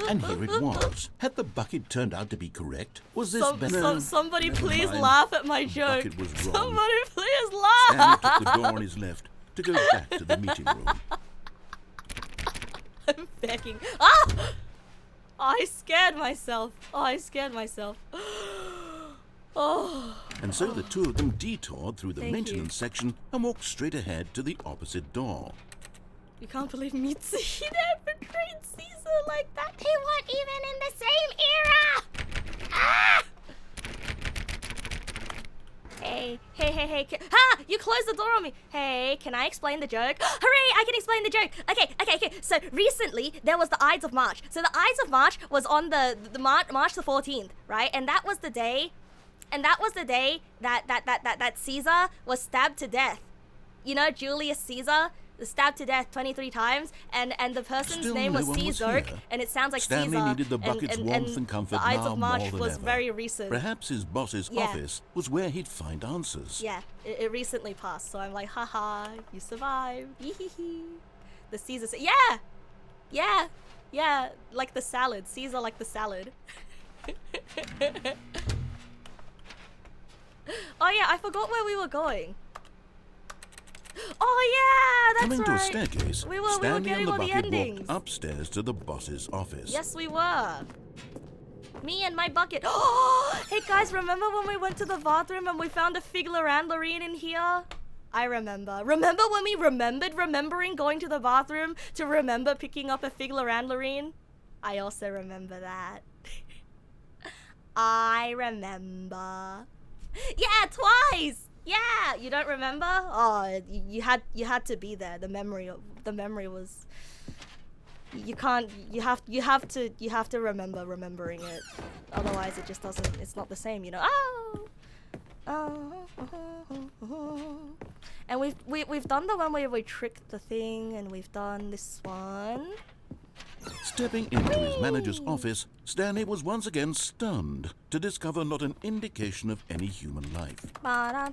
And here it was. Had the bucket turned out to be correct? Was this better? Somebody Never please mind. laugh at my The joke. bucket was wrong. Somebody please laugh. Stanley took the door on his left to go back to the meeting room. I'm begging. Ah! Oh, I scared myself. Oh. And so the two of them detoured through the Thank maintenance section and walked straight ahead to the opposite door. You can't believe Mitsuhide betrayed Caesar. like that. They weren't even in the same era. Ah! Hey. You closed the door on me. Hey, can I explain the joke? Hooray, I can explain the joke. Okay. So recently, there was the Ides of March. So the Ides of March was on the March the 14th, right? And that was the day that Caesar was stabbed to death. You know, Julius Caesar stabbed to death 23 times, and the person's name was Caesar, and it sounds like Stanley Caesar. needed the bucket's warmth and comfort the Ides now of March more than was ever. very recent. Perhaps his boss's office was where he'd find answers. Yeah, it recently passed, so I'm like, haha, you survived. The Caesar. Yeah, like the salad. Caesar like the salad. Oh yeah, I forgot where we were going. Oh yeah, that's Coming right. to a staircase, we were Stanley getting and the all the bucket endings. walked upstairs to the boss's office. Yes, we were. Me and my bucket. Oh, hey guys, remember when we went to the bathroom and we found a Figlarandlerine in here? I remember. Remember when we remembering going to the bathroom to remember picking up a Figlarandlerine? I also remember that. I remember. Yeah, twice. Yeah, you don't remember? Oh, you had to be there. The memory was. You can't. You have to remembering it. Otherwise, it just doesn't. It's not the same, you know. And we've done the one where we tricked the thing, and we've done this one. Stepping into his manager's office, Stanley was once again stunned to discover not an indication of any human life.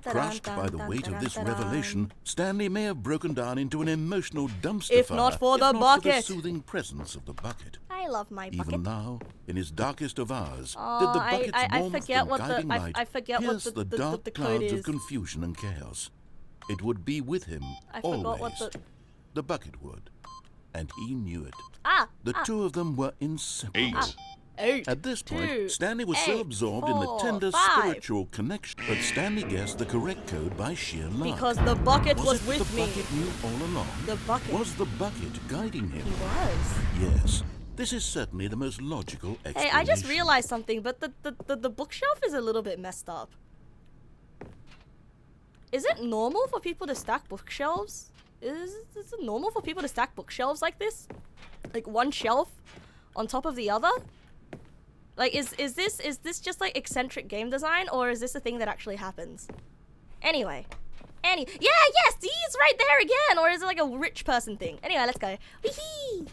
Crushed by the weight of this revelation, Stanley may have broken down into an emotional dumpster If fire, not for the bucket. for the soothing presence of the bucket. I love my bucket. Even now, in his darkest of hours, did the bucket's warmth and guiding light pierce the dark the clouds code of is. confusion and chaos. It would be with him always. The bucket would, and he knew it. The two of them were inseparable. 8. At this point, 2, Stanley was so 8, absorbed in the 4, tender 5. spiritual connection that Stanley guessed the correct code by sheer luck. Because the bucket was it with the me. bucket knew all along? The bucket. Was the bucket guiding him? He was. Yes. This is certainly the most logical explanation. Hey, I just realized something, but the bookshelf is a little bit messed up. Is it normal for people to stack bookshelves? Is it normal for people to stack bookshelves like this? Like one shelf on top of the other? Like is this just like eccentric game design, or is this a thing that actually happens? Anyway. Yes, he's right there again, or is it like a rich person thing? Anyway, let's go. Wee-hee!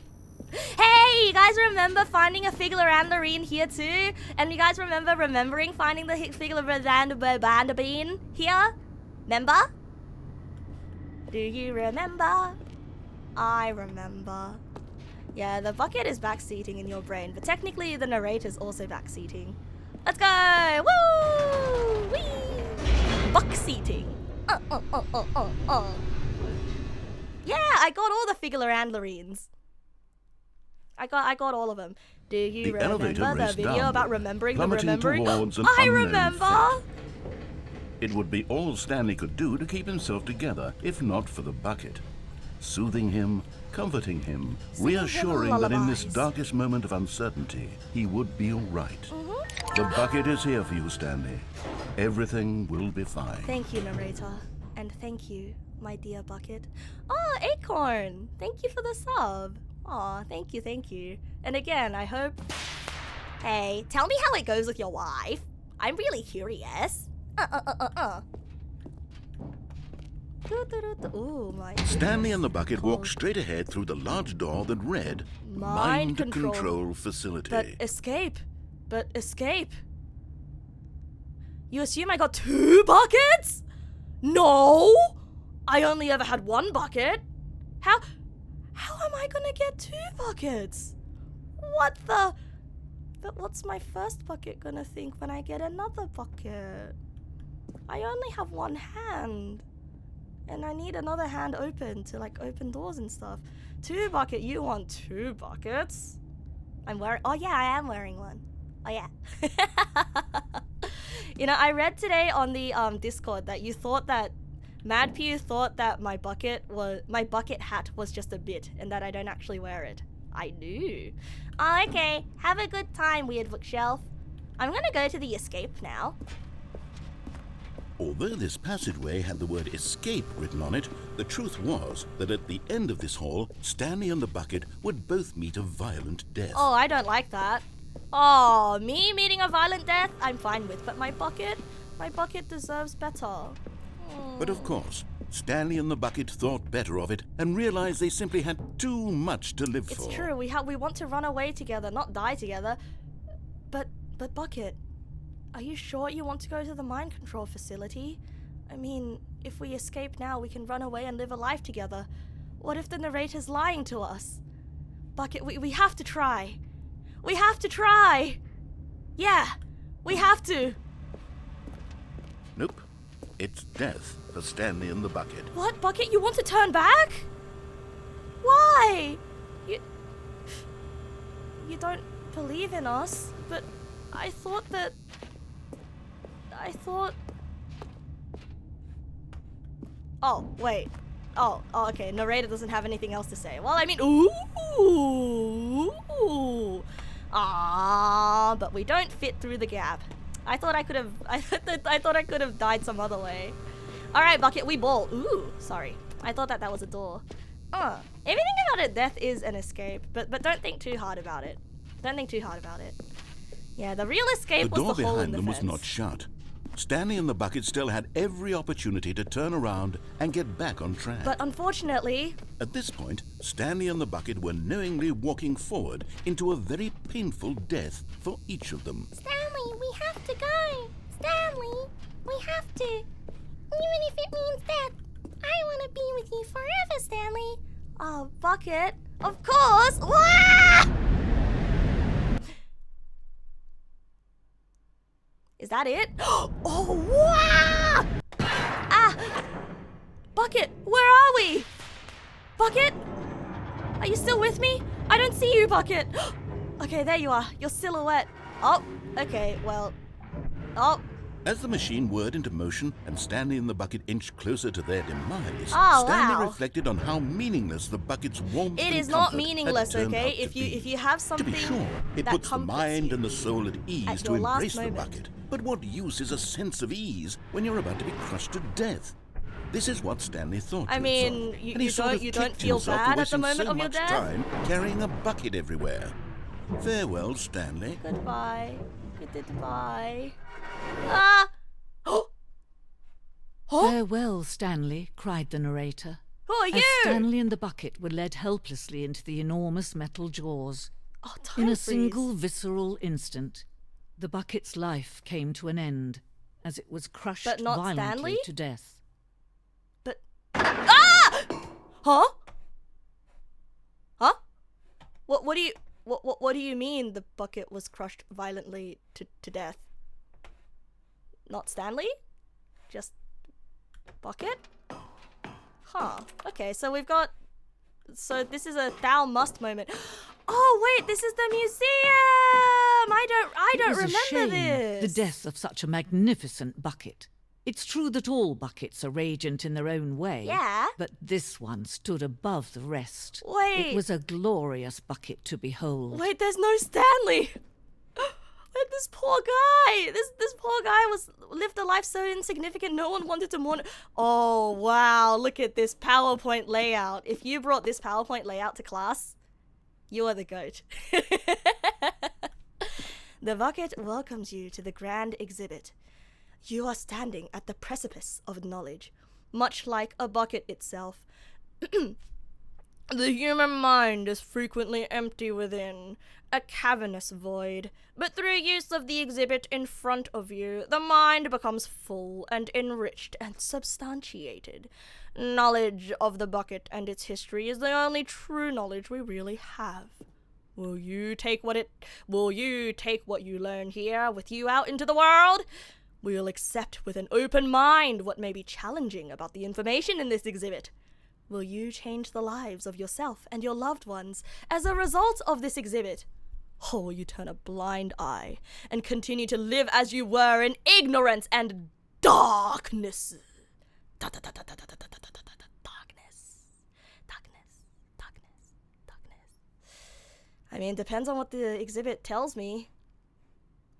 Hey, you guys remember finding a Figlarandlerine here too? And you guys remembering finding the Figlarandlerine here? Remember? Do you remember? I remember. Yeah, the bucket is backseating in your brain, but technically the narrator's also backseating. Let's go! Woo! Wee! Buckseating. Yeah, I got all the Figlarandlerines. I got all of them. Do you remember the video about remembering the remembering? I remember! It would be all Stanley could do to keep himself together, if not for the bucket. Soothing him, comforting him, reassuring that in this darkest moment of uncertainty, he would be all right. The bucket is here for you, Stanley. Everything will be fine. Thank you, narrator. And thank you, my dear bucket. Oh, Acorn! Thank you for the sub. Aw, thank you. And again, I hope... Hey, tell me how it goes with your wife. I'm really curious. Ooh, my Stanley and the bucket walked straight ahead through the large door that read Mind Control Facility. But escape. You assume I got 2 buckets? No! I only ever had 1 bucket. How am I gonna get 2 buckets? What the? But what's my first bucket gonna think when I get another bucket? I only have 1 hand. And I need another hand open to like open doors and stuff. 2 bucket, you want 2 buckets? I'm wearing, oh yeah, I am wearing one. Oh yeah. You know, I read today on the Discord that you thought that MadPew thought that my bucket hat was just a bit and that I don't actually wear it. I do. Oh, okay. Have a good time, weird bookshelf. I'm gonna go to the escape now. Although this passageway had the word escape written on it, the truth was that at the end of this hall, Stanley and the bucket would both meet a violent death. Oh, I don't like that. Oh, me meeting a violent death? I'm fine with, but my bucket deserves better. But of course, Stanley and the bucket thought better of it and realized they simply had too much to live for. It's true, we want to run away together, not die together. But Bucket, are you sure you want to go to the mind control facility? I mean, if we escape now, we can run away and live a life together. What if the narrator's lying to us? Bucket, we have to try. We have to try! Yeah, we have to! Nope. It's death for Stanley and the bucket. What, Bucket? You want to turn back? Why? You don't believe in us, but I thought... Oh, wait. Oh, okay. Narrator doesn't have anything else to say. Well, I mean, ooh. But we don't fit through the gap. I thought I could have died some other way. All right, Bucket, we ball. Ooh, sorry. I thought that was a door. Everything about it, death is an escape, but don't think too hard about it. Don't think too hard about it. Yeah, the real escape was the hole in the fence. The door behind them was not shut. Stanley and the bucket still had every opportunity to turn around and get back on track. But unfortunately... At this point, Stanley and the bucket were knowingly walking forward into a very painful death for each of them. Stanley, we have to go. Stanley, we have to. Even if it means death. I want to be with you forever, Stanley. Oh, Bucket. Of course. Wah! Is that it? Oh, wow! Ah! Bucket, where are we? Bucket? Are you still with me? I don't see you, Bucket. Okay, there you are. Your silhouette. Oh, okay, well. Oh. As the machine whirred into motion and Stanley and the bucket inched closer to their demise, Stanley reflected on how meaningless the bucket's warmth It and is not comfort meaningless, had turned okay? out to If be. you have something To be sure, it puts the mind and the soul at ease at to your last embrace the moment. bucket. But what use is a sense of ease when you're about to be crushed to death? This is what Stanley thought. I mean, you don't feel bad at the moment of your death? Time carrying a bucket everywhere. Farewell, Stanley. Goodbye. Goodbye. Ah! Oh! Farewell, Stanley, cried the narrator. Who are you? As Stanley and the bucket were led helplessly into the enormous metal jaws. Oh, time In a freeze. single visceral instant, the bucket's life came to an end as it was crushed But not violently Stanley? to death. But... Ah! Huh? Huh? What do you mean the bucket was crushed violently to death? Not Stanley? Just Bucket? Huh. Okay, so we've got... So this is a thou must moment. Oh, wait, this is the museum! I don't remember It was a shame, this. the death of such a magnificent bucket. It's true that all buckets are radiant in their own way. Yeah. But this one stood above the rest. Wait. It was a glorious bucket to behold. Wait, there's no Stanley! Wait, this poor guy! This poor guy lived a life so insignificant no one wanted to mourn. Oh, wow, look at this PowerPoint layout. If you brought this PowerPoint layout to class, you are the GOAT. The bucket welcomes you to the grand exhibit. You are standing at the precipice of knowledge, much like a bucket itself. The human mind is frequently empty within, a cavernous void, but through use of the exhibit in front of you, the mind becomes full and enriched and substantiated. Knowledge of the bucket and its history is the only true knowledge we really have. Will you take what you learn here with you out into the world? We'll accept with an open mind what may be challenging about the information in this exhibit. Will you change the lives of yourself and your loved ones as a result of this exhibit? Or will you turn a blind eye and continue to live as you were in ignorance and darkness? Darkness. I mean, depends on what the exhibit tells me.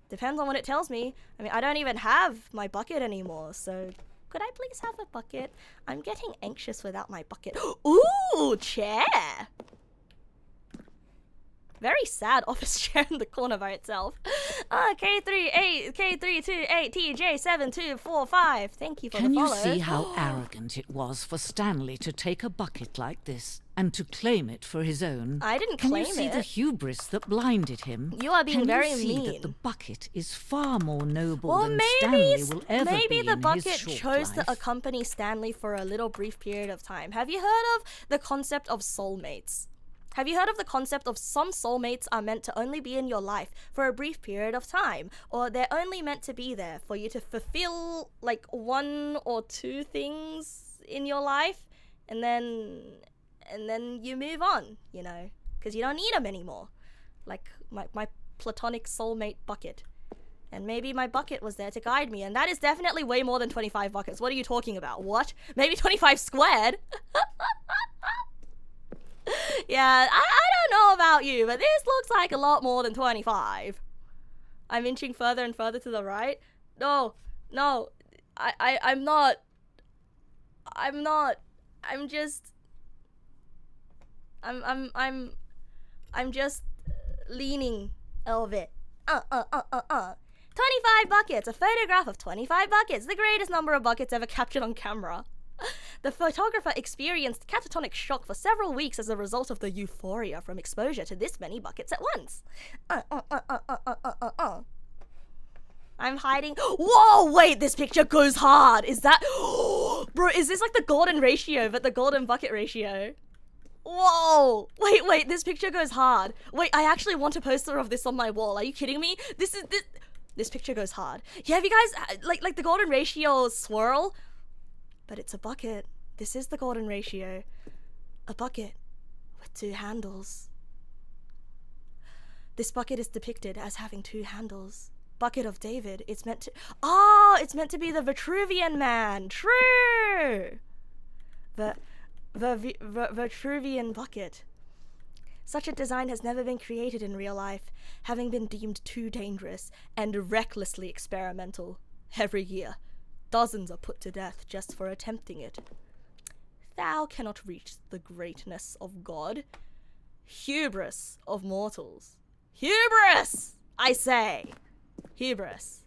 Depends on what it tells me. I mean, I don't even have my bucket anymore, so could I please have a bucket? I'm getting anxious without my bucket. Ooh, chair! Very sad office chair in the corner by itself. K328TJ7245. Thank you for the follow. Can you see how arrogant it was for Stanley to take a bucket like this and to claim it for his own? I didn't claim it. Can you see the hubris that blinded him? You are being very mean. Can you see mean. that the bucket is far more noble Well, than Stanley will ever maybe be the in bucket his short chose life? to accompany Stanley for a little brief period of time. Have you heard of the concept of soulmates? Have you heard of the concept of some soulmates are meant to only be in your life for a brief period of time, or they're only meant to be there for you to fulfill like one or two things in your life, and then you move on, you know, because you don't need them anymore. Like my platonic soulmate bucket. And maybe my bucket was there to guide me, and that is definitely way more than 25 buckets. What are you talking about? What? Maybe 25 squared? Yeah, I don't know about you, but this looks like a lot more than 25. I'm inching further and further to the right. No, I'm not. I'm just leaning a little bit. 25 buckets, a photograph of 25 buckets, the greatest number of buckets ever captured on camera. The photographer experienced catatonic shock for several weeks as a result of the euphoria from exposure to this many buckets at once. I'm hiding. Whoa, wait, this picture goes hard. Is that... Bro, is this like the golden ratio, but the golden bucket ratio? Whoa, wait, this picture goes hard. Wait, I actually want a poster of this on my wall. Are you kidding me? This picture goes hard. Yeah, have you guys, like the golden ratio swirl? But it's a bucket. This is the golden ratio. A bucket with two handles. This bucket is depicted as having two handles. Bucket of David. It's meant to... Oh, it's meant to be the Vitruvian man. True! The Vitruvian bucket. Such a design has never been created in real life, having been deemed too dangerous and recklessly experimental. Every year, dozens are put to death just for attempting it. Thou cannot reach the greatness of God. Hubris of mortals. Hubris! I say. Hubris.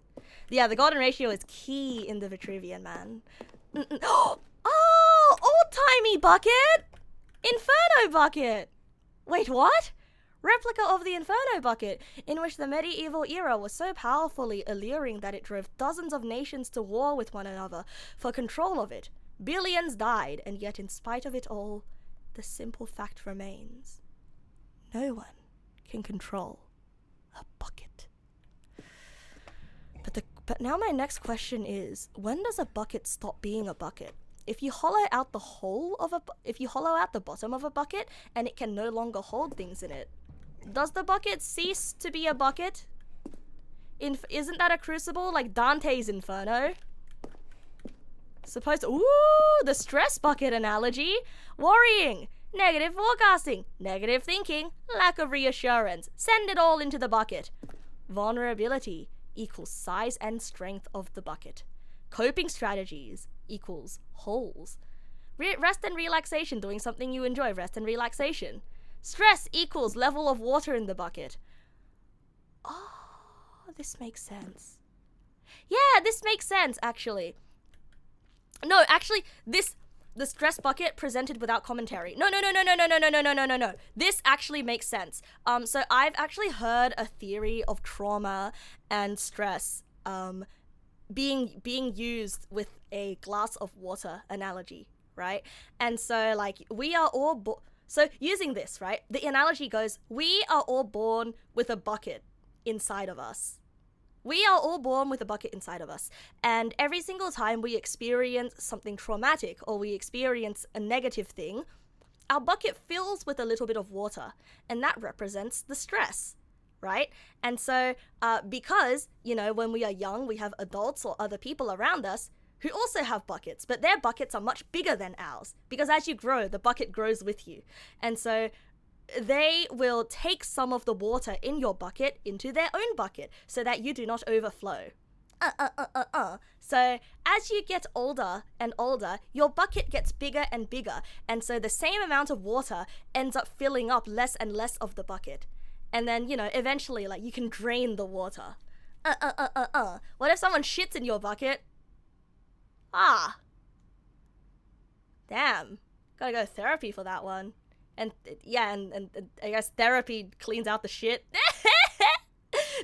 Yeah, the golden ratio is key in the Vitruvian man. Oh, old-timey bucket! Inferno bucket! Wait, what? Replica of the Inferno bucket, in which the medieval era was so powerfully alluring that it drove dozens of nations to war with one another for control of it. Billions died, and yet in spite of it all, the simple fact remains. No one can control a bucket. But now my next question is, when does a bucket stop being a bucket? If you hollow out the bottom of a bucket and it can no longer hold things in it, does the bucket cease to be a bucket? Isn't that a crucible like Dante's Inferno? Ooh, the stress bucket analogy. Worrying, negative forecasting, negative thinking, lack of reassurance. Send it all into the bucket. Vulnerability equals size and strength of the bucket. Coping strategies equals holes. Rest and relaxation, doing something you enjoy, rest and relaxation. Stress equals level of water in the bucket. Oh, this makes sense. Yeah, this makes sense, actually. No, actually, the stress bucket presented without commentary. No. This actually makes sense. So I've actually heard a theory of trauma and stress, being used with a glass of water analogy, right? And so like we are all so using this, right? The analogy goes, we are all born with a bucket inside of us. We are all born with a bucket inside of us. And every single time we experience something traumatic or we experience a negative thing, our bucket fills with a little bit of water, and that represents the stress. Right? And so because, when we are young, we have adults or other people around us who also have buckets, but their buckets are much bigger than ours because as you grow, the bucket grows with you. And so they will take some of the water in your bucket into their own bucket so that you do not overflow. So as you get older and older, your bucket gets bigger and bigger, and so the same amount of water ends up filling up less and less of the bucket. And then, you know, eventually, like, you can drain the water. What if someone shits in your bucket? Damn. Gotta go to therapy for that one. And yeah, and I guess therapy cleans out the shit.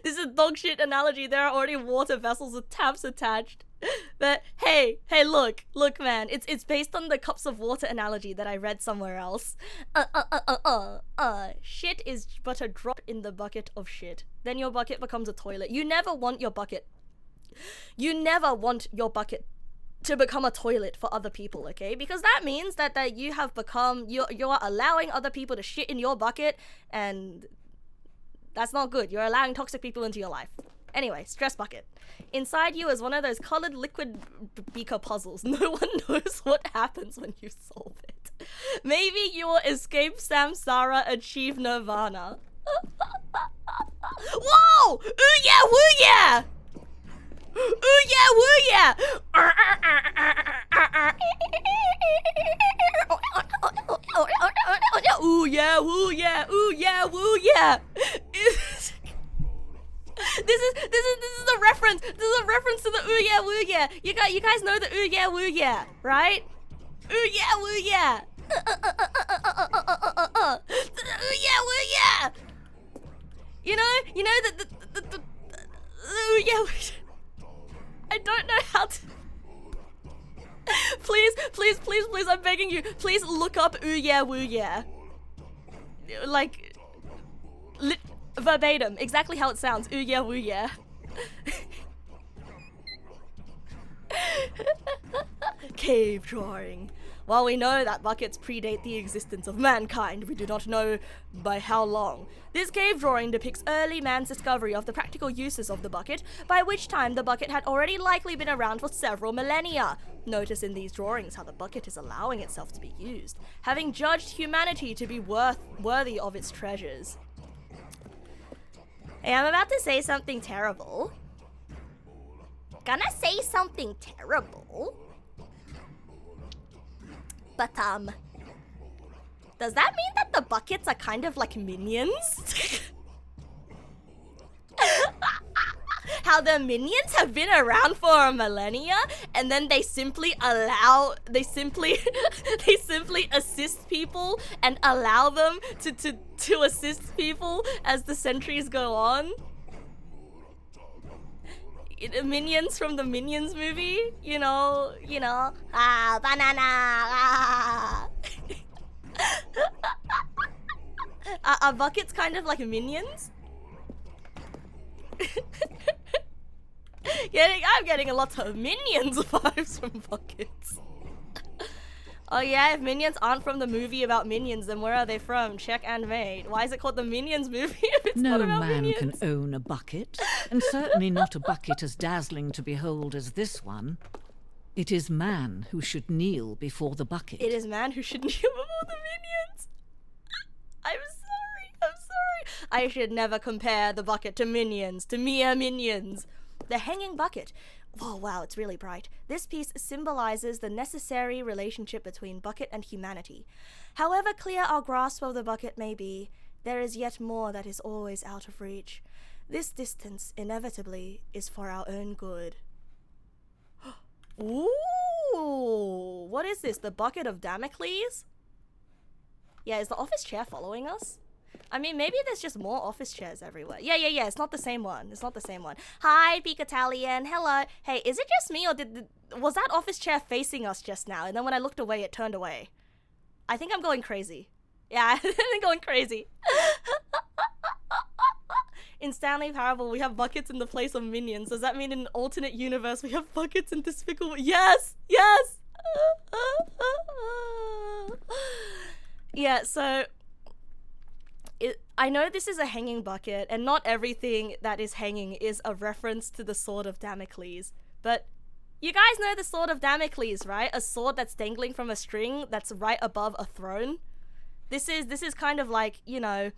This is a dog shit analogy. There are already water vessels with taps attached. But hey, look, man. It's based on the cups of water analogy that I read somewhere else. Shit is but a drop in the bucket of shit. Then your bucket becomes a toilet. You never want your bucket to become a toilet for other people, okay? Because that means that you have become, you're allowing other people to shit in your bucket, and that's not good. You're allowing toxic people into your life. Anyway, stress bucket. Inside you is one of those colored liquid beaker puzzles. No one knows what happens when you solve it. Maybe your escape samsara achieve nirvana. Whoa! Ooh yeah, woo yeah! Ooh yeah, woo yeah! Ooh yeah, woo yeah! Ooh yeah, woo yeah! This is a reference. This is a reference to the ooh yeah, woo yeah. You guys know the ooh yeah, woo yeah, right? Ooh yeah, woo yeah! Ooh yeah, woo yeah! You know the ooh yeah, woo yeah. I don't know how to. Please, I'm begging you. Please look up ooh yeah, woo yeah. Like, verbatim, exactly how it sounds. Ooh yeah, woo yeah. Cave drawing. While we know that buckets predate the existence of mankind, we do not know by how long. This cave drawing depicts early man's discovery of the practical uses of the bucket, by which time the bucket had already likely been around for several millennia. Notice in these drawings how the bucket is allowing itself to be used, having judged humanity to be worthy of its treasures. Hey, I'm about to say something terrible. Gonna say something terrible. But, does that mean that the buckets are kind of like minions? How the minions have been around for a millennia, and then they simply assist people and allow them to assist people as the centuries go on? Minions from the Minions movie, you know, banana, Are buckets kind of like minions? I'm getting a lot of Minions vibes from buckets. Oh yeah, if Minions aren't from the movie about Minions, then where are they from? Check and mate. Why is it called the Minions movie if it's not about Minions? No man can own a bucket, and certainly not a bucket as dazzling to behold as this one. It is man who should kneel before the bucket. It is man who should kneel before the Minions. I'm sorry. I should never compare the bucket to Minions, to mere Minions. The hanging bucket. Oh wow, it's really bright. This piece symbolizes the necessary relationship between bucket and humanity. However clear our grasp of the bucket may be, there is yet more that is always out of reach. This distance, inevitably, is for our own good. Ooh, what is this? The bucket of Damocles? Yeah, is the office chair following us? I mean, maybe there's just more office chairs everywhere. Yeah, it's not the same one. Hi, Peak Italian. Hello. Hey, is it just me, or was that office chair facing us just now? And then when I looked away, it turned away. I think I'm going crazy. Yeah, I'm going crazy. In Stanley Parable, we have buckets in the place of minions. Does that mean in an alternate universe, we have buckets in Despicable? Yes! Yeah, so I know this is a hanging bucket, and not everything that is hanging is a reference to the Sword of Damocles, but you guys know the Sword of Damocles, right? A sword that's dangling from a string that's right above a throne. This is kind of like, you know,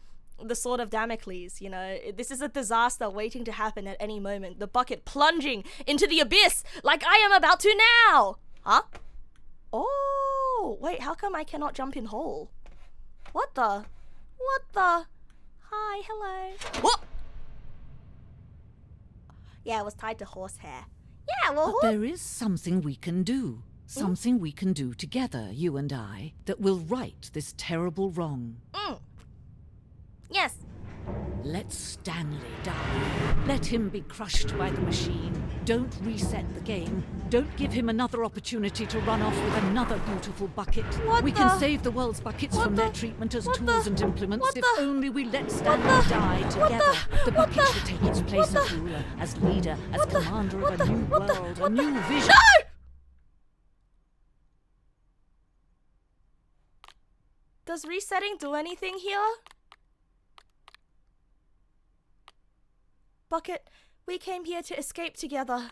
the sword of Damocles, you know. This is a disaster waiting to happen at any moment. The bucket plunging into the abyss like I am about to now. Huh? Oh, wait, how come I cannot jump in hole? What the? Hi, hello. What? Yeah, it was tied to horsehair. Yeah, well, but there is something we can do. Something we can do together, you and I, that will right this terrible wrong. Yes. Let Stanley die. Let him be crushed by the machine. Don't reset the game. Don't give him another opportunity to run off with another beautiful bucket. We can save the world's buckets from their treatment as tools and implements if only we let Stanley die together. The bucket will take its place as ruler, as leader, as commander of a new world, a new vision. No! Does resetting do anything here? Bucket, we came here to escape together.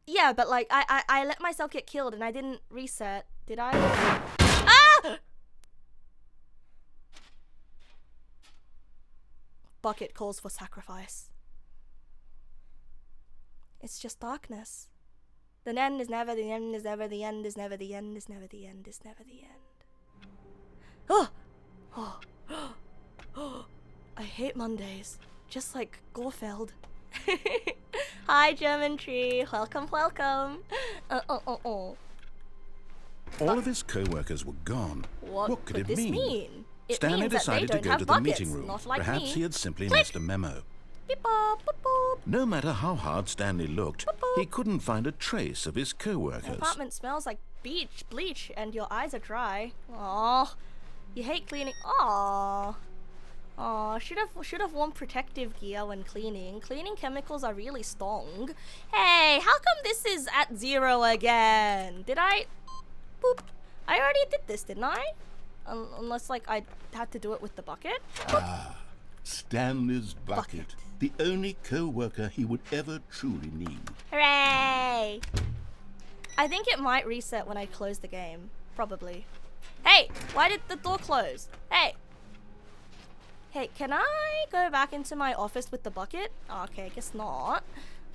Yeah, but like, I let myself get killed and I didn't reset. Did I? Ah! Bucket calls for sacrifice. It's just darkness. The end is never the end, is never the end, is never the end, is never the end, is never the end. Oh! Oh! Oh! I hate Mondays. Just like Gorfeld. Hi, German Tree. Welcome, welcome. All of his co-workers were gone. What could it this mean? It Stanley means that decided they to don't go have to the buckets, meeting room. not like Perhaps me. he had simply Click. missed a memo. Beep boop, boop boop. No matter how hard Stanley looked, he couldn't find a trace of his The co-workers. apartment smells like bleach, and your eyes are dry. Aww. You hate cleaning. Aww. Aw, should have worn protective gear when cleaning. Cleaning chemicals are really strong. Hey, how come this is at 0 again? Did I? Boop. I already did this, didn't I? Unless like I had to do it with the bucket. Stanley's bucket. The only co-worker he would ever truly need. Hooray! I think it might reset when I close the game. Probably. Hey, why did the door close? Hey! Hey, can I go back into my office with the bucket? Oh, okay, I guess not.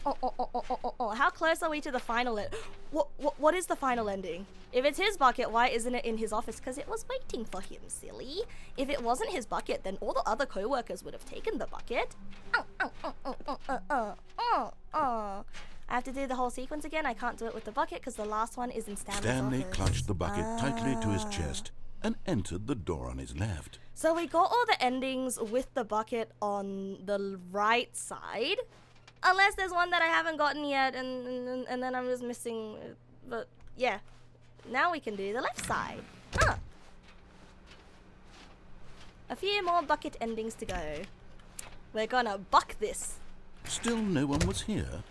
How close are we to the final end? What is the final ending? If it's his bucket, why isn't it in his office? Because it was waiting for him, silly. If it wasn't his bucket, then all the other co-workers would have taken the bucket. I have to do the whole sequence again. I can't do it with the bucket because the last one is in Stanley's Stanley office. clutched the bucket tightly to his chest and entered the door on his left. So we got all the endings with the bucket on the right side. Unless there's one that I haven't gotten yet and then I'm just missing. But yeah, now we can do the left side. A few more bucket endings to go. We're gonna buck this. Still no one was here.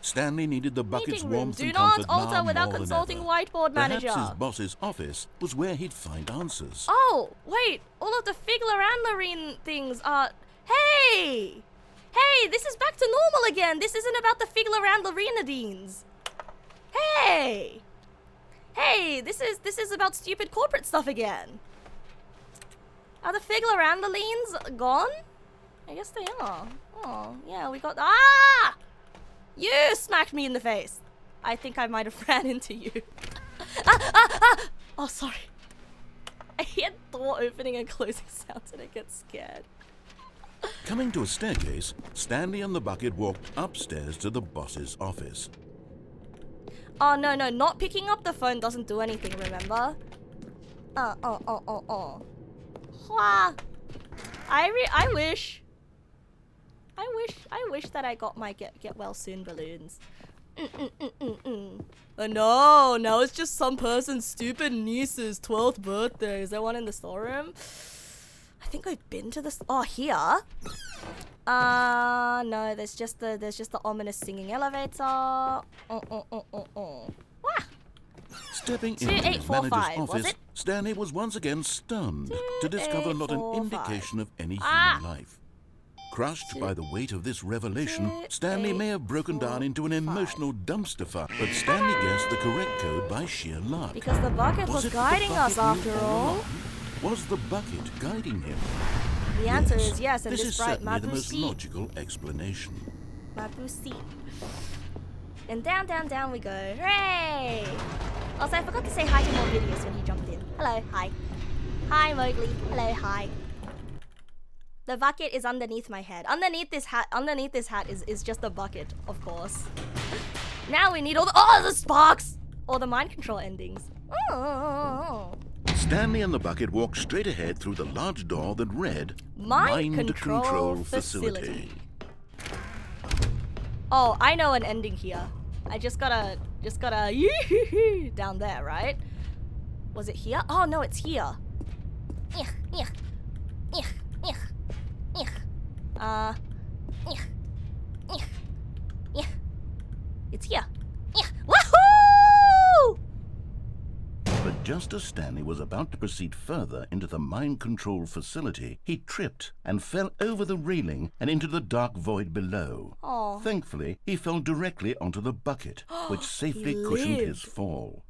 Stanley needed the bucket's Meeting room. warmth Do and not comfort alter now without more than consulting ever. whiteboard manager. Perhaps his boss's office was where he'd find answers. Oh, wait. All of the Figler and Lorene things are... Hey! Hey, this is back to normal again. This isn't about the Figler and Lorenadines. Hey! Hey, this is about stupid corporate stuff again. Are the Figler and Lorenes gone? I guess they are. Oh, yeah, we got... Ah! You smacked me in the face. I think I might have ran into you. Oh, sorry. I hear door opening and closing sounds and I get scared. Coming to a staircase, Stanley and the bucket walked upstairs to the boss's office. Oh, no, not picking up the phone doesn't do anything, remember? Wah. I wish that I got my get well soon balloons. No, now it's just some person's stupid niece's 12th birthday. Is there one in the storeroom? I think I've been to this. Oh, here. No, there's just the ominous singing elevator. Wah. Stepping into his 2845, manager's was office, it? Stanley was once again stunned to discover not an 2845. indication of any human life. Crushed by the weight of this revelation, Stanley may have broken down into an emotional dumpster fire, but Stanley guessed the correct code by sheer luck. Because the bucket was guiding us after all. Was the bucket guiding him? The answer is yes, and this this is bright certainly the most Mabusi. logical explanation. Mabusi. And down, down, down we go. Hooray! Also, I forgot to say hi to Morbidius when he jumped in. Hello, hi. Hi, Mowgli. Hello, hi. The bucket is underneath my head. Underneath this hat is just a bucket, of course. Now we need all the sparks! Or the mind control endings. Oh. Stanley and the bucket walked straight ahead through the large door that read Mind control facility. Oh, I know an ending here. I just gotta down there, right? Was it here? Oh no, it's here. It's here. Wahoo! But just as Stanley was about to proceed further into the mind control facility, he tripped and fell over the railing and into the dark void below. Oh. Thankfully, he fell directly onto the bucket, which safely cushioned his fall.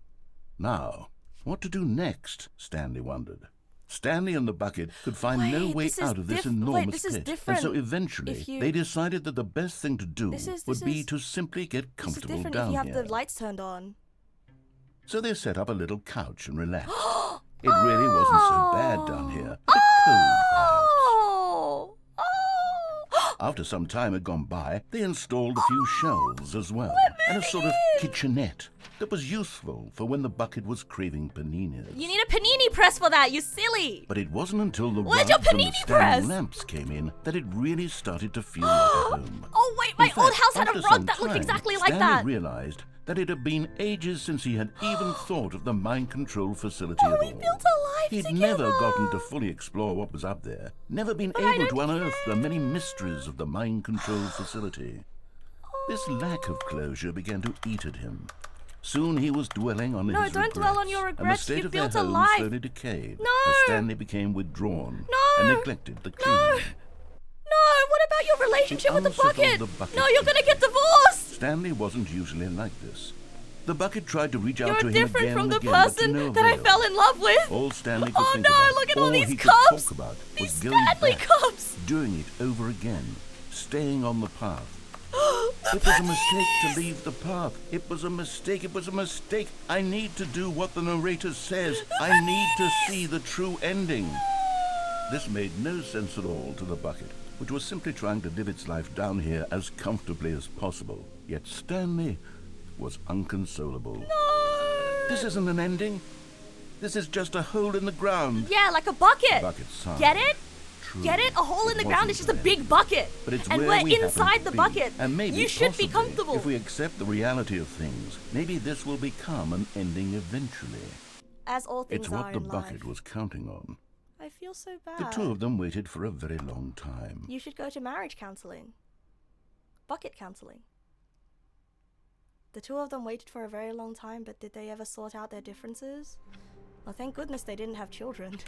Now, what to do next, Stanley wondered. Stanley and the bucket could find no way out of this enormous pit, and so eventually they decided that the best thing to do would be to simply get comfortable down if you have here. the lights turned on. So they set up a little couch and relaxed. It really wasn't so bad down here, but cold perhaps. After some time had gone by, they installed a few shelves as well, and a sort of kitchenette that was useful for when the bucket was craving paninis. You need a panini press for that, you silly! But it wasn't until the Where's light your from the panini stand press? lamps came in that it really started to feel like a home. Oh wait, my In old fact, house had a after rug some that looked time, exactly like Stanley that. realized that it had been ages since he had even thought of the mind control facility at all. We built a life He'd together. never gotten to fully explore what was up there, never been able to unearth the many mysteries of the mind control facility. This lack of closure began to eat at him. Soon he was dwelling on his regrets. don't dwell on your And the regrets. state You of their built a home life. slowly decayed No. as Stanley became withdrawn No. and neglected the cleaning. No, what about your relationship with the unsettled bucket? the bucket No, you're gonna get divorced! Stanley wasn't usually like this. The bucket tried to reach out You're to him different again from and the again, but to person no that I avail. fell in love with. All Stanley could Oh think no, about, look at all these he cups! could talk about, was These going Stanley back, cups! doing it over again, staying on the path. It was a mistake to leave the path. It was a mistake. It was a mistake. I need to do what the narrator says. I need to see the true ending. This made no sense at all to the bucket, which was simply trying to live its life down here as comfortably as possible. Yet Stanley was unconsolable. No! This isn't an ending. This is just a hole in the ground. Yeah, like a bucket. Bucket sighed. Get it? True. Get it? A hole in the ground is wasn't just a an big ending. bucket. But it's and where we're we happen inside to the be. bucket. And maybe, you should be possibly, comfortable. If we accept the reality of things, maybe this will become an ending eventually. As all things It's are what the in bucket life. was counting on. I feel so bad. The two of them waited for a very long time. You should go to marriage counseling. Bucket counseling. The two of them waited for a very long time, but did they ever sort out their differences? Well, thank goodness they didn't have children.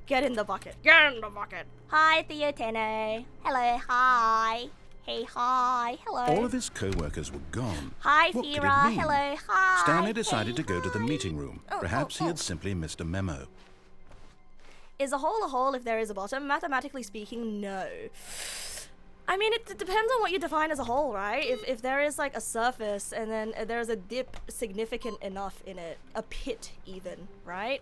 Get in the bucket. Get in the bucket. Hi, Theo Tene. Hello, hi. Hey, hi. Hello. All of his co-workers were gone. Hi, What could it Fira. mean? Hello, hi. Stanley decided Hey, to go to the hi. meeting room. Perhaps he had simply missed a memo. Is a hole if there is a bottom? Mathematically speaking, no. I mean, it depends on what you define as a hole, right? If there is like a surface and then there's a dip significant enough in it, a pit even, right?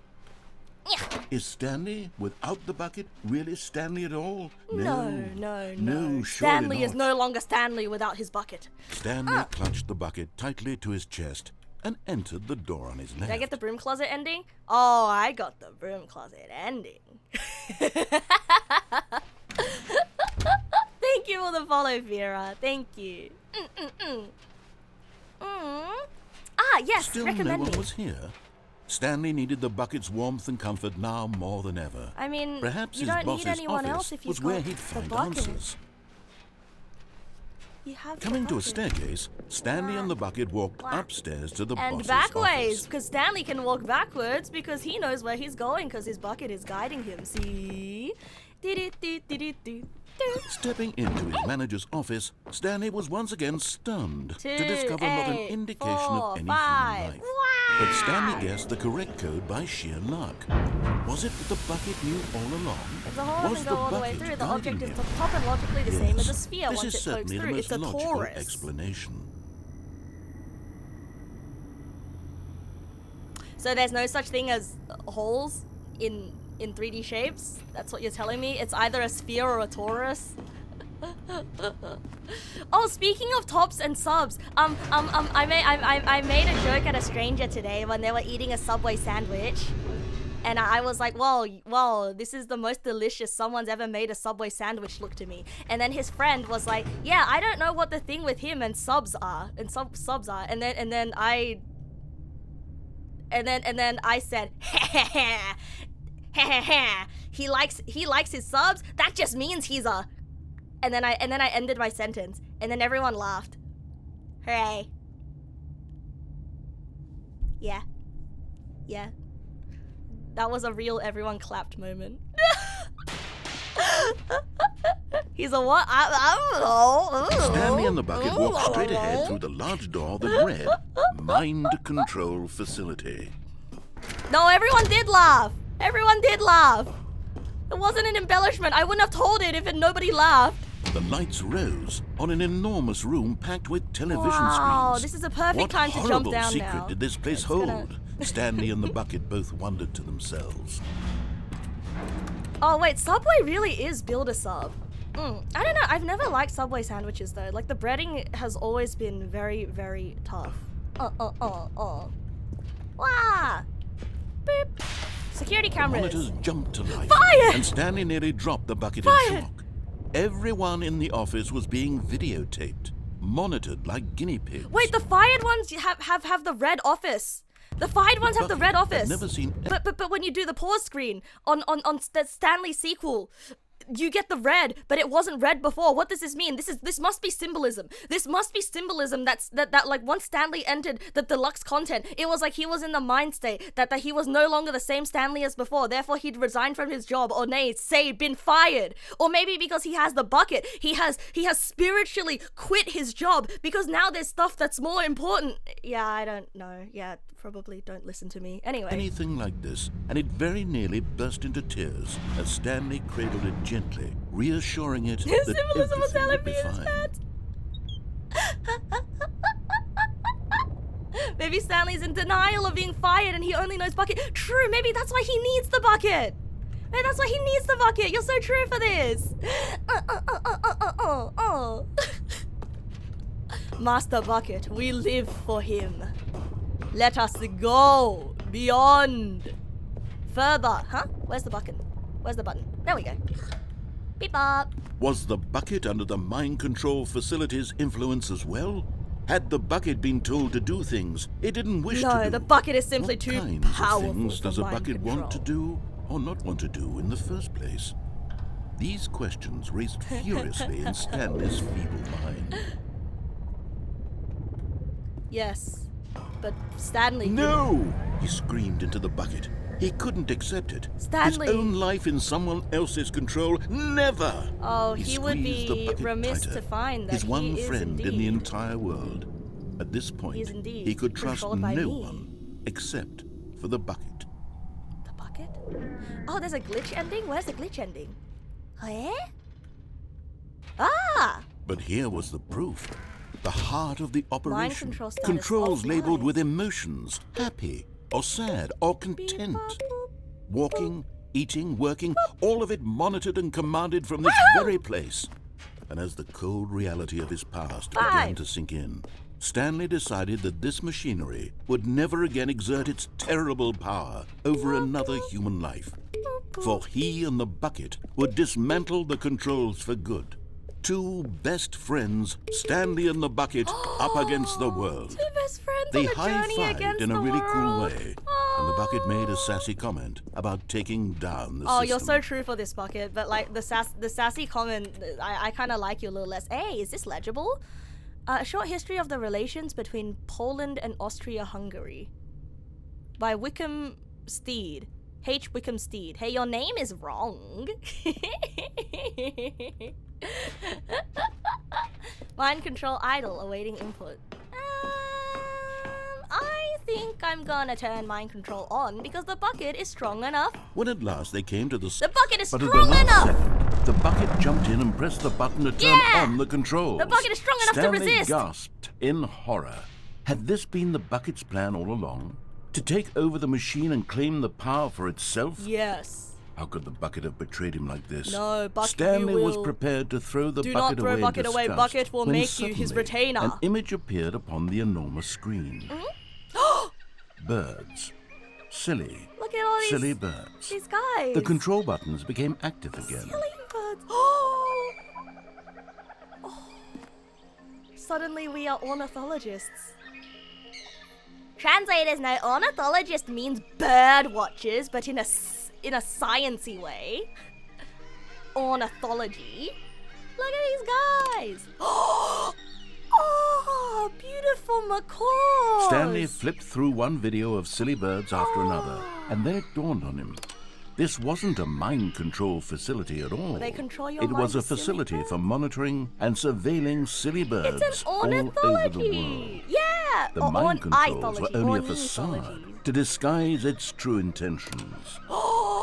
Is Stanley, without the bucket, really Stanley at all? No. surely Stanley is not. no longer Stanley without his bucket. Stanley clutched the bucket tightly to his chest and entered the door on his left. Did I get the broom closet ending? Oh, I got the broom closet ending. Thank you for the follow, Vera. Thank you. Ah, yes, Still recommend no one me. was here. Stanley needed the bucket's warmth and comfort now more than ever. I mean, Perhaps you his don't need boss's anyone office else if you've was where got he'd the find bucket. answers. You have Coming the to a bucket. staircase, Stanley and the bucket walked upstairs to the And boss's backways, office. because Stanley can walk backwards because he knows where he's going because his bucket is guiding him. See? Stepping into his manager's office, Stanley was once again stunned to discover not an indication of any human life. But Stanley guessed the correct code by sheer luck. Was it that the bucket knew all along? If the hole doesn't go all the way through, the object is topologically the same as a sphere once it pokes through. It's a torus. Explanation. So there's no such thing as holes in 3D shapes? That's what you're telling me? It's either a sphere or a torus? Oh, speaking of tops and subs, I made a joke at a stranger today when they were eating a Subway sandwich. And I was like, whoa, this is the most delicious someone's ever made a Subway sandwich look to me. And then his friend was like, yeah, I don't know what the thing with him and subs are. And subs are. And then I said, he likes his subs. That just means he's a. And then I ended my sentence, and then everyone laughed. Hooray! Yeah. That was a real everyone clapped moment. He's a what? I don't know. Stanley and the bucket walked straight ahead through the large door that read Mind Control Facility. No, everyone did laugh. Everyone did laugh. It wasn't an embellishment. I wouldn't have told it if nobody laughed. The lights rose on an enormous room packed with television screens. Wow, this is a perfect time to jump down now. What horrible secret did this place hold? Stanley and the bucket both wondered to themselves. Oh wait, Subway really is build-a-sub. I don't know, I've never liked Subway sandwiches though. Like the breading has always been very, very tough. Wah! Boop! Security cameras. Monitors jumped to life. Fire! And Stanley nearly dropped the bucket in shock. Everyone in the office was being videotaped, monitored like guinea pigs. Wait, the fired ones have the red office. The fired ones have the red office. I've never seen. But when you do the pause screen on the Stanley sequel, you get the red, but it wasn't red before. What does this mean? This must be symbolism. This must be symbolism that like once Stanley entered the deluxe content, it was like he was in the mind state that he was no longer the same Stanley as before. Therefore, he'd resigned from his job, or nay, say been fired. Or maybe because he has the bucket, he has spiritually quit his job because now there's stuff that's more important. Yeah, I don't know. Yeah, probably don't listen to me. Anyway. Anything like this, and it very nearly burst into tears as Stanley cradled it gently, reassuring it that symbolism was telling me everything would be fine. Maybe Stanley's in denial of being fired and he only knows bucket. True, maybe that's why he needs the bucket. Maybe that's why he needs the bucket. You're so true for this. Master Bucket, we live for him. Let us go beyond. Further. Huh? Where's the button? Where's the button? There we go. Beep bop. Was the bucket under the mind control facility's influence as well? Had the bucket been told to do things it didn't wish to do? No, the bucket is simply too powerful. What kinds of things does a bucket control. want to do or not want to do in the first place? These questions raced furiously in Stanley's feeble mind. Yes, but Stanley... No! He screamed into the bucket. He couldn't accept it. Stanley! His own life in someone else's control, never! Oh, he would be remiss tighter. to find that his one he is friend indeed. in the entire world. At this point, he could trust no one except for the bucket. The bucket? Oh, there's a glitch ending? Where's the glitch ending? Eh? Ah! But here was the proof. The heart of the operation. Mind control status Controls offline. labeled with emotions, happy or sad or content. Walking, eating, working, all of it monitored and commanded from this very place. And as the cold reality of his past began to sink in, Stanley decided that this machinery would never again exert its terrible power over another human life. For he and the bucket would dismantle the controls for good. Two best friends, Stanley and the bucket, up against the world. Two best friends They on a journey high-fived against in a the really world. cool way, and the bucket made a sassy comment about taking down the system. Oh, you're so true for this bucket, but like the sassy comment, I kind of like you a little less. Hey, is this legible? A short history of the relations between Poland and Austria-Hungary by Wickham Steed. H. Wickham Steed. Hey, your name is wrong. Mind control idle, awaiting input. I think I'm gonna turn mind control on because the bucket is strong enough. When at last they came to the bucket is but strong at the last enough! second, the bucket jumped in and pressed the button to turn on the controls. The bucket is strong enough to Stanley resist. gasped in horror. Had this been the bucket's plan all along? To take over the machine and claim the power for itself? Yes. How could the bucket have betrayed him like this? No, bucket, Stanley you was will... prepared to throw the Do bucket not throw away bucket in away. disgust Bucket will when make you his suddenly retainer. An image appeared upon the enormous screen. Birds. Silly. Look at all Silly birds. these guys. The control buttons became active again. Silly birds. Oh. Suddenly we are ornithologists. Translators know ornithologist means bird watchers, but in a sciencey way. Ornithology. Look at these guys. Oh, beautiful macaws. Stanley flipped through one video of silly birds after another, and then it dawned on him. This wasn't a mind control facility at all. They control your It mind was a with silly facility birds? for monitoring and surveilling silly birds It's an all over the ornithology. world. Yeah. The mind controls were only a ornithology. facade to disguise its true intentions.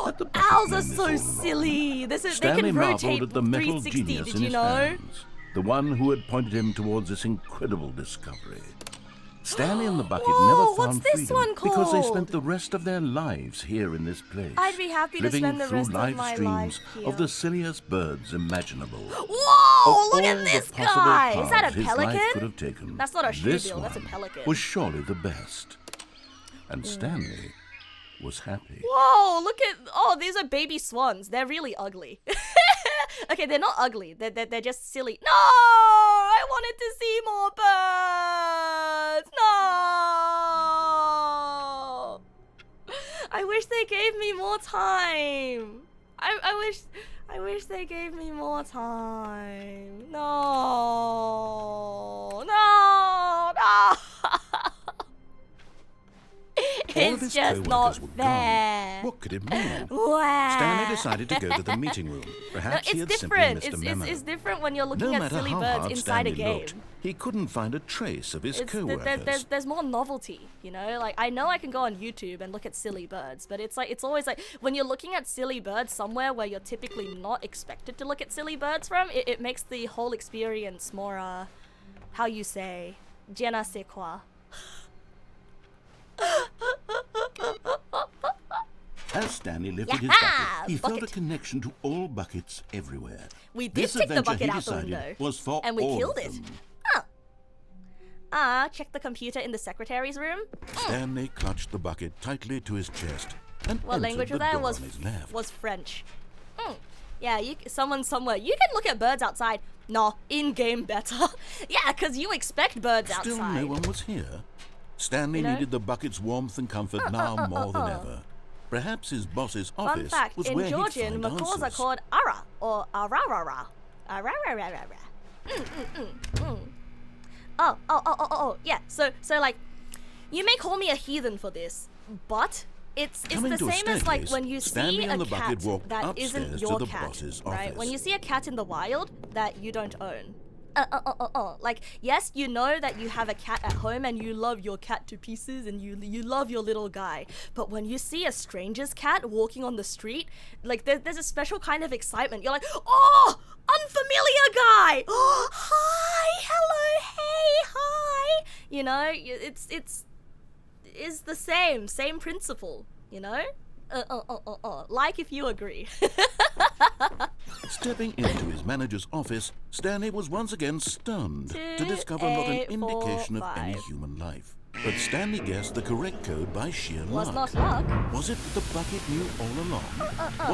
Had the bucket Owls known are this so all along? silly. They Stanley can rotate marveled at the metal 360. genius Did in you his know? hands, the one who had pointed him towards this incredible discovery. Stanley and the bucket Whoa, never what's found this freedom one because they called? spent the rest of their lives here in this place. I'd be happy to living spend the through rest of live my streams life here. of the silliest birds imaginable. Whoa! Of Look at all this the possible guy. Is that a paths his life could pelican? have taken, That's not a this shoebill. That's a one pelican. was surely the best. And Stanley was happy. Whoa! Look at these are baby swans. They're really ugly. Okay, they're not ugly. They're just silly. No! I wanted to see more birds. No! I wish they gave me more time. I wish they gave me more time. No. No. No. All of It's his just co-workers not were fair. gone. What could it mean? Wow. Stanley decided to go to the meeting room. No, Perhaps he it's had simply different. missed a memo. It's different when you're looking No at matter silly how birds hard inside a Stanley game. looked, he couldn't find a trace of his co-workers. There's more novelty, you know. Like I know I can go on YouTube and look at silly birds, but it's always like when you're looking at silly birds somewhere where you're typically not expected to look at silly birds from, it makes the whole experience more, how you say, je ne sais quoi. As Stanley lifted his Yaha! bucket, he felt a Bucket. connection to all buckets everywhere. We did This take the adventure, bucket he out the decided, window. was for And we all killed of it. them. Check the computer in the secretary's room. Stanley clutched the bucket tightly to his chest and What entered language the was that? door on his left. Was French. Yeah, someone somewhere. You can look at birds outside. No, in-game better. Yeah, because you expect birds Still, outside. no one was here. Stanley You know? needed the bucket's warmth and comfort now more than ever. Perhaps his boss's Fun office fact, was in where Georgian, he'd find macaws are answers. called ara or ararara. Arararara. Oh, yeah. So like, you may call me a heathen for this, but it's Coming the to a same as like staircase, when you Stanley see a and the bucket cat walked that upstairs isn't to your the cat, boss's right? office. When you see a cat in the wild that you don't own. Like, yes, you know that you have a cat at home and you love your cat to pieces and you love your little guy. But when you see a stranger's cat walking on the street, like there's a special kind of excitement. You're like, oh, unfamiliar guy. Oh, hi, hello, hey, hi. You know, it's the same principle, you know? Like if you agree. Stepping into his manager's office, Stanley was once again stunned to discover not an 2, 8, 4, indication of any 5. human life. But Stanley guessed the correct code by sheer Was luck. not luck. Was it that the bucket knew all along?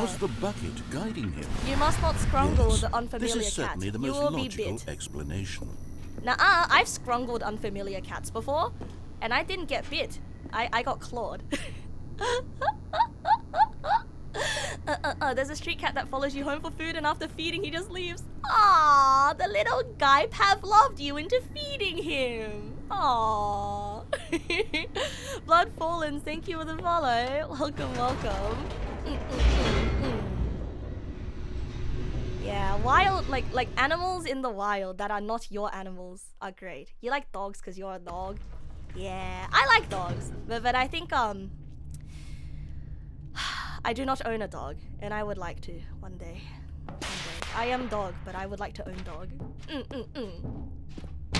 Was the bucket guiding him? You must not scrungle Yes, the unfamiliar this is cat. certainly the You most will be logical bit. explanation. Nuh-uh, I've scrungled unfamiliar cats before, and I didn't get bit. I got clawed. There's a street cat that follows you home for food, and after feeding, he just leaves. Ah, the little guy Pav loved you into feeding him. Aww. Blood Fallen, thank you for the follow. Welcome. Yeah, wild, like animals in the wild that are not your animals are great. You like dogs because you're a dog. Yeah, I like dogs, but I think I do not own a dog, and I would like to one day. I am dog, but I would like to own dog.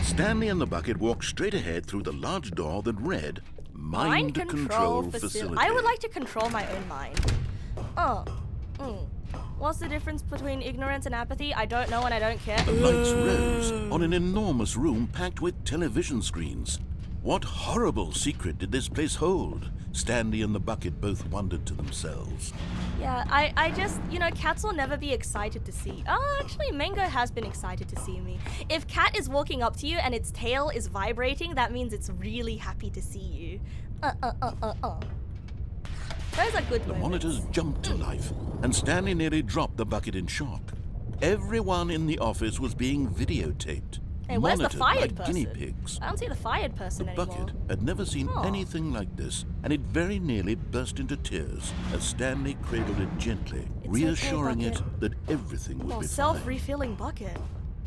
Stanley and the bucket walked straight ahead through the large door that read Mind Control Facility. I would like to control my own mind. What's the difference between ignorance and apathy? I don't know and I don't care. The lights rose on an enormous room packed with television screens. What horrible secret did this place hold? Stanley and the bucket both wondered to themselves. Yeah, I just, you know, cats will never be excited to see. Oh, actually, Mango has been excited to see me. If cat is walking up to you and its tail is vibrating, that means it's really happy to see you. Those are good The moments. monitors jumped to life, and Stanley nearly dropped the bucket in shock. Everyone in the office was being videotaped. Hey, where's the monitored fired like person? guinea pigs. I don't see the fired person The anymore. bucket had never seen anything like this, and it very nearly burst into tears as Stanley cradled it gently, It's reassuring okay, it bucket. that everything would be fine. Self-refilling bucket.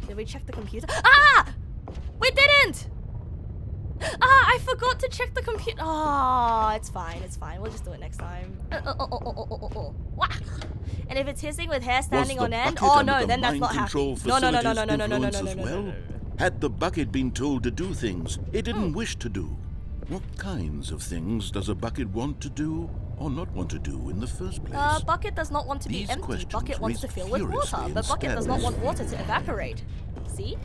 Did we check the computer? Ah! We didn't! I forgot to check the computer. It's fine, it's fine. We'll just do it next time. Wah! And if it's hissing with hair standing on end, then that's not happy. No. Had the bucket been told to do things it didn't wish to do? What kinds of things does a bucket want to do or not want to do in the first place? Bucket does not want to be These empty. questions Bucket wants to raised fill with water. furiously in But bucket does not Stanley's- want water to evaporate. See?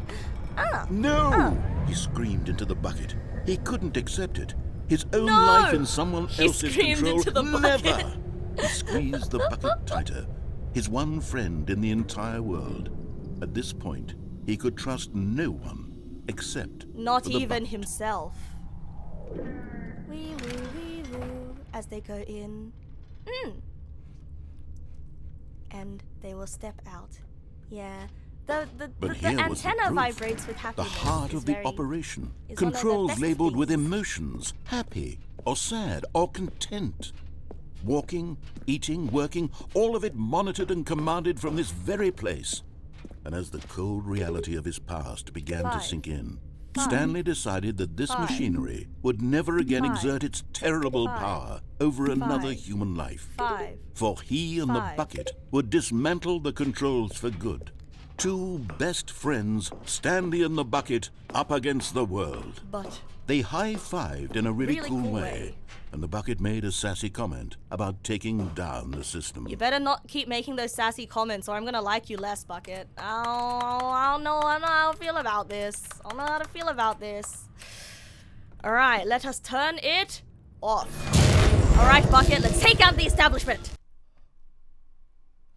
No! He screamed into the bucket. He couldn't accept it. His own No! life in someone He else's screamed control. into the bucket. Never! He squeezed the bucket tighter. His one friend in the entire world. At this point, he could trust no one except Not for the even bucket. himself. Wee woo, as they go in. And they will step out. Yeah. The But here was the antenna proof. vibrates with The happiness. heart It's of the very- operation. is one of the Controls best labeled with things. emotions. Happy or sad or content. Walking, eating, working, all of it monitored and commanded from this very place. And as the cold reality of his past began to sink in, Stanley decided that this machinery would never again exert its terrible power over another human life. 5. For he and the bucket would dismantle the controls for good. Two best friends, Stanley and the bucket, up against the world. But They high-fived in a really cool way, way. and the bucket made a sassy comment about taking down the system. you better not keep making those sassy comments or I'm gonna like you less, Bucket. I don't know how to feel about this. I don't know how to feel about this. Alright, let us turn it off. Alright, Bucket, let's take out the establishment.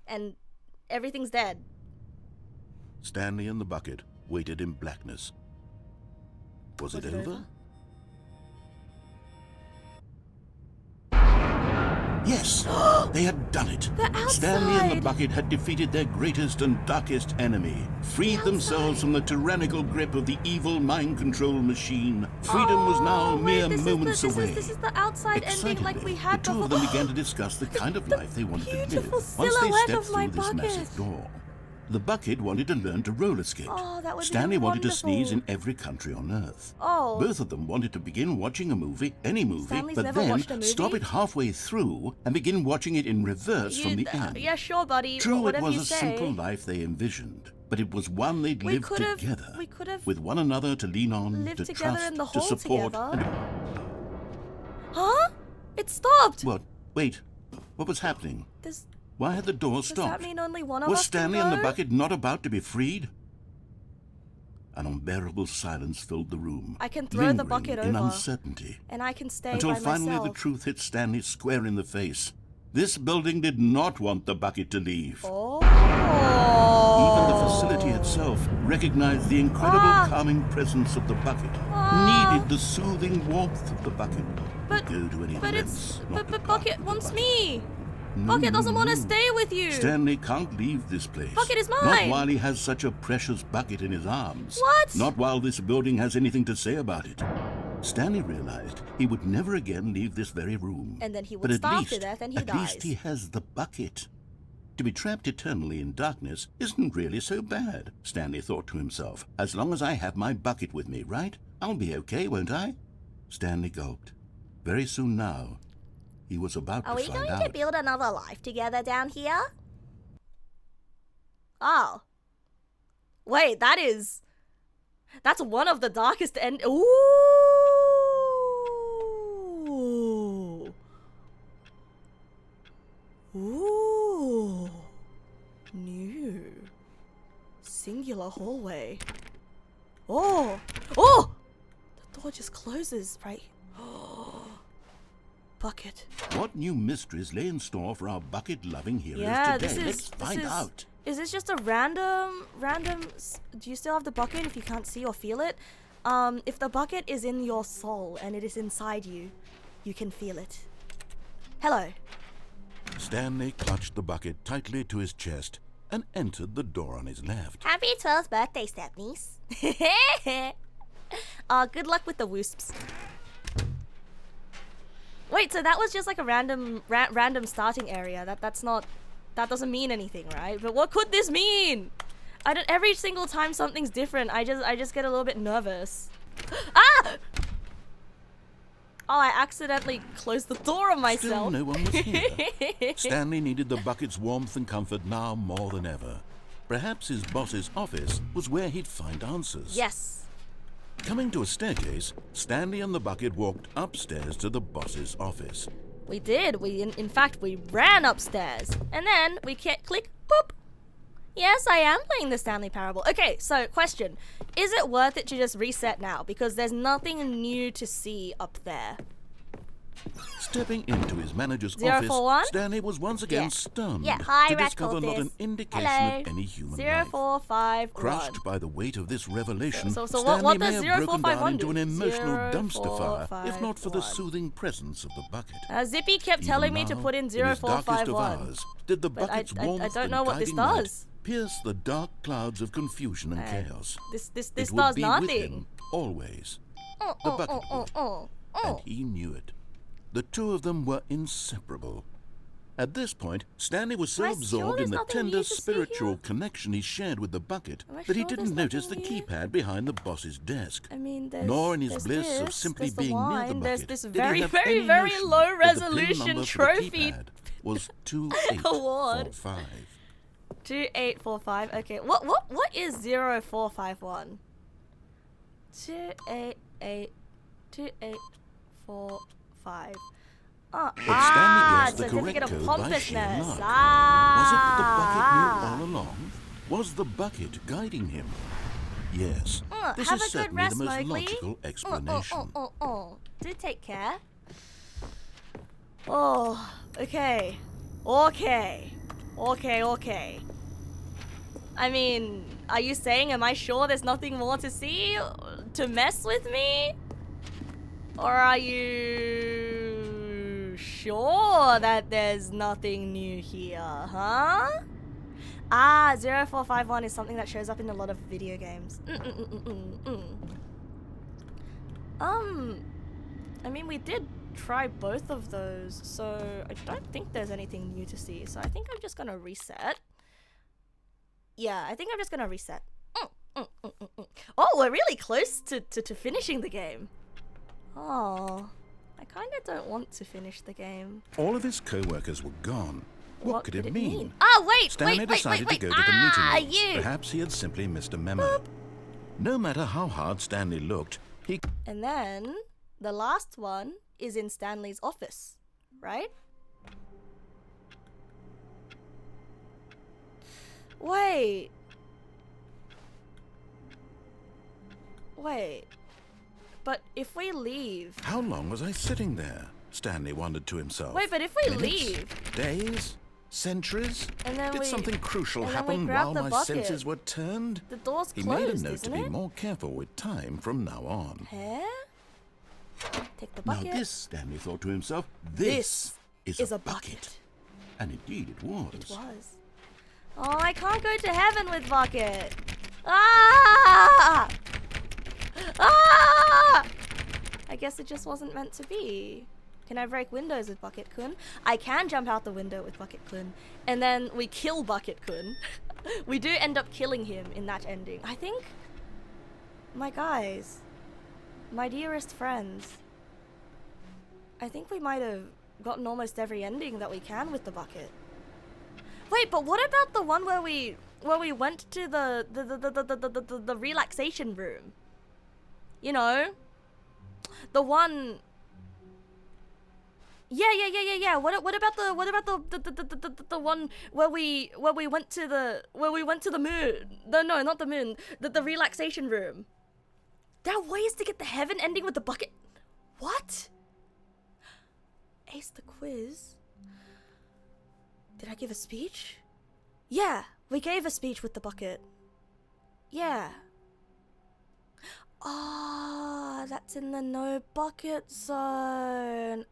And everything's dead. Stanley and the bucket waited in blackness. Was it over? Yes, they had done it. Stanley and the bucket had defeated their greatest and darkest enemy, freed themselves from the tyrannical grip of the evil mind control machine. Freedom was now mere moments away. This is the outside ending like we had the two before. of them began to discuss the kind of life they wanted to live beautiful once they silhouette stepped of my through this bucket. massive door. The bucket wanted to learn to roller skate. That would be Stanley wanted to wonderful. sneeze in every country on Earth. Both of them wanted to begin watching a movie, any movie, Stanley's but never then watched a movie? stop it halfway through and begin watching it in reverse from the end. Yeah, sure, buddy. True, it Whatever was you a say. simple life they envisioned, but it was one they'd lived together, we could have with one another to lean on, lived to together trust, in the to hole support. together. Huh? It stopped. What? Wait, what was happening? Does Why had the door that stopped? mean only one of Was us Stanley can and go? the bucket not about to be freed? An unbearable silence filled the room. I can throw the lingering bucket in over. uncertainty. And I can stay Until by finally myself. the truth hit Stanley square in the face. This building did not want the bucket to leave. Even the facility itself recognized the incredible calming presence of the bucket, needed the soothing warmth of the bucket. But- Go to any But lengths not to Bucket part with the wants bucket. me. No, Bucket doesn't no, want to no. stay with you. Stanley can't leave this place. Bucket is Not mine. while he has such a precious bucket in his arms. What? Not while this building has anything to say about it. Stanley realized he would never again leave this very room. And then he would But at starve least, to death and he at least dies. he has the bucket. To be trapped eternally in darkness isn't really so bad, Stanley thought to himself. As long as I have my bucket with me, right? I'll be okay, won't I? Stanley gulped. Very soon now, he was about to find out. Are we going to build another life together down here? Oh. Wait, that's one of the darkest end. Ooh. Ooh. New. Singular hallway. Oh. Oh! The door just closes, right? Oh. Bucket. What new mysteries lay in store for our bucket-loving heroes today? Let's find out. Is this just a random? Do you still have the bucket if you can't see or feel it? If the bucket is in your soul and it is inside you, you can feel it. Hello. Stanley clutched the bucket tightly to his chest and entered the door on his left. Happy 12th birthday, Stepnies. Good luck with the woosps. Wait, so that was just like a random starting area. That doesn't mean anything, right? But what could this mean? Every single time something's different, I just get a little bit nervous. Ah! Oh, I accidentally closed the door on myself. Still no one was here. Stanley needed the bucket's warmth and comfort now more than ever. Perhaps his boss's office was where he'd find answers. Yes. Coming to a staircase, Stanley and the bucket walked upstairs to the boss's office. We did. In fact, we ran upstairs. And then we click, boop. Yes, I am playing the Stanley Parable. Okay, so question. Is it worth it to just reset now? Because there's nothing new to see up there. Stepping into his manager's 041? office, Stanley was once again stunned hi, to discover not an indication of any human life. 0451. Crushed by the weight of this revelation, So Stanley what may does have broken down 0451 into an emotional dumpster fire, 0451. if not for the soothing presence of the bucket. Zippy kept telling me to put in 0451. Did the But bucket's I warmth don't and know what this guiding light does. pierce the dark clouds of confusion and chaos? This It would does be nothing. with him always. The bucket would, and he knew it. The two of them were inseparable. At this point, Stanley was so Am I sure absorbed there's in the nothing tender new to see spiritual here? connection he shared with the bucket Am I that he sure there's didn't notice the nothing new? keypad behind the boss's desk. I mean, Nor in his bliss of simply there's the being near the wine, bucket there's this did he very, have very, any very notion low that the pin resolution number for the trophy keypad was award. 2845. 2845. Okay, what is 0451? 2845. But Stanley guessed the certificate correct of code by sheer pompousness. luck. Was it the bucket knew all along? Was the bucket guiding him? Yes, this have is a good certainly rest, the most Mowgli. logical explanation. Do take care. Oh, okay. Okay. I mean, are you saying, am I sure there's nothing more to see? To mess with me? Or are you sure that there's nothing new here, huh? 0451 is something that shows up in a lot of video games. I mean, we did try both of those, so I don't think there's anything new to see. So I think I'm just gonna reset. Yeah, I think I'm just gonna reset. Oh, we're really close to finishing the game. Oh, I kind of don't want to finish the game. All of his co-workers were gone. What could it mean? Oh, wait, Stanley decided to go to the meeting room. Perhaps he had simply missed a memo. Boop. No matter how hard Stanley looked, he... And then the last one is in Stanley's office, right? Wait. But if we leave... How long was I sitting there? Stanley wondered to himself. Wait, but if we Minutes? leave... Days? Centuries? And then Did something crucial happen grab while the my bucket. senses were turned? The door's He closed, made a note to isn't be it? more careful with time from now on. Huh? Take the Now bucket. this, Stanley thought to himself, this is a bucket. bucket. And indeed it was. It was. Oh, I can't go to heaven with bucket. Ah! Ah! I guess it just wasn't meant to be. Can I break windows with Bucket Kun? I can jump out the window with Bucket Kun. And then we kill Bucket Kun. We do end up killing him in that ending. I think... My guys. My dearest friends. I think we might have gotten almost every ending that we can with the bucket. Wait, but what about the one where we went to the relaxation room? You know? The one... Yeah. What about the one where we went to the moon? No, not the moon. The relaxation room. There are ways to get the heaven ending with the bucket. What? Ace the quiz. Did I give a speech? Yeah, we gave a speech with the bucket. Yeah. Ah, that's in the no bucket zone.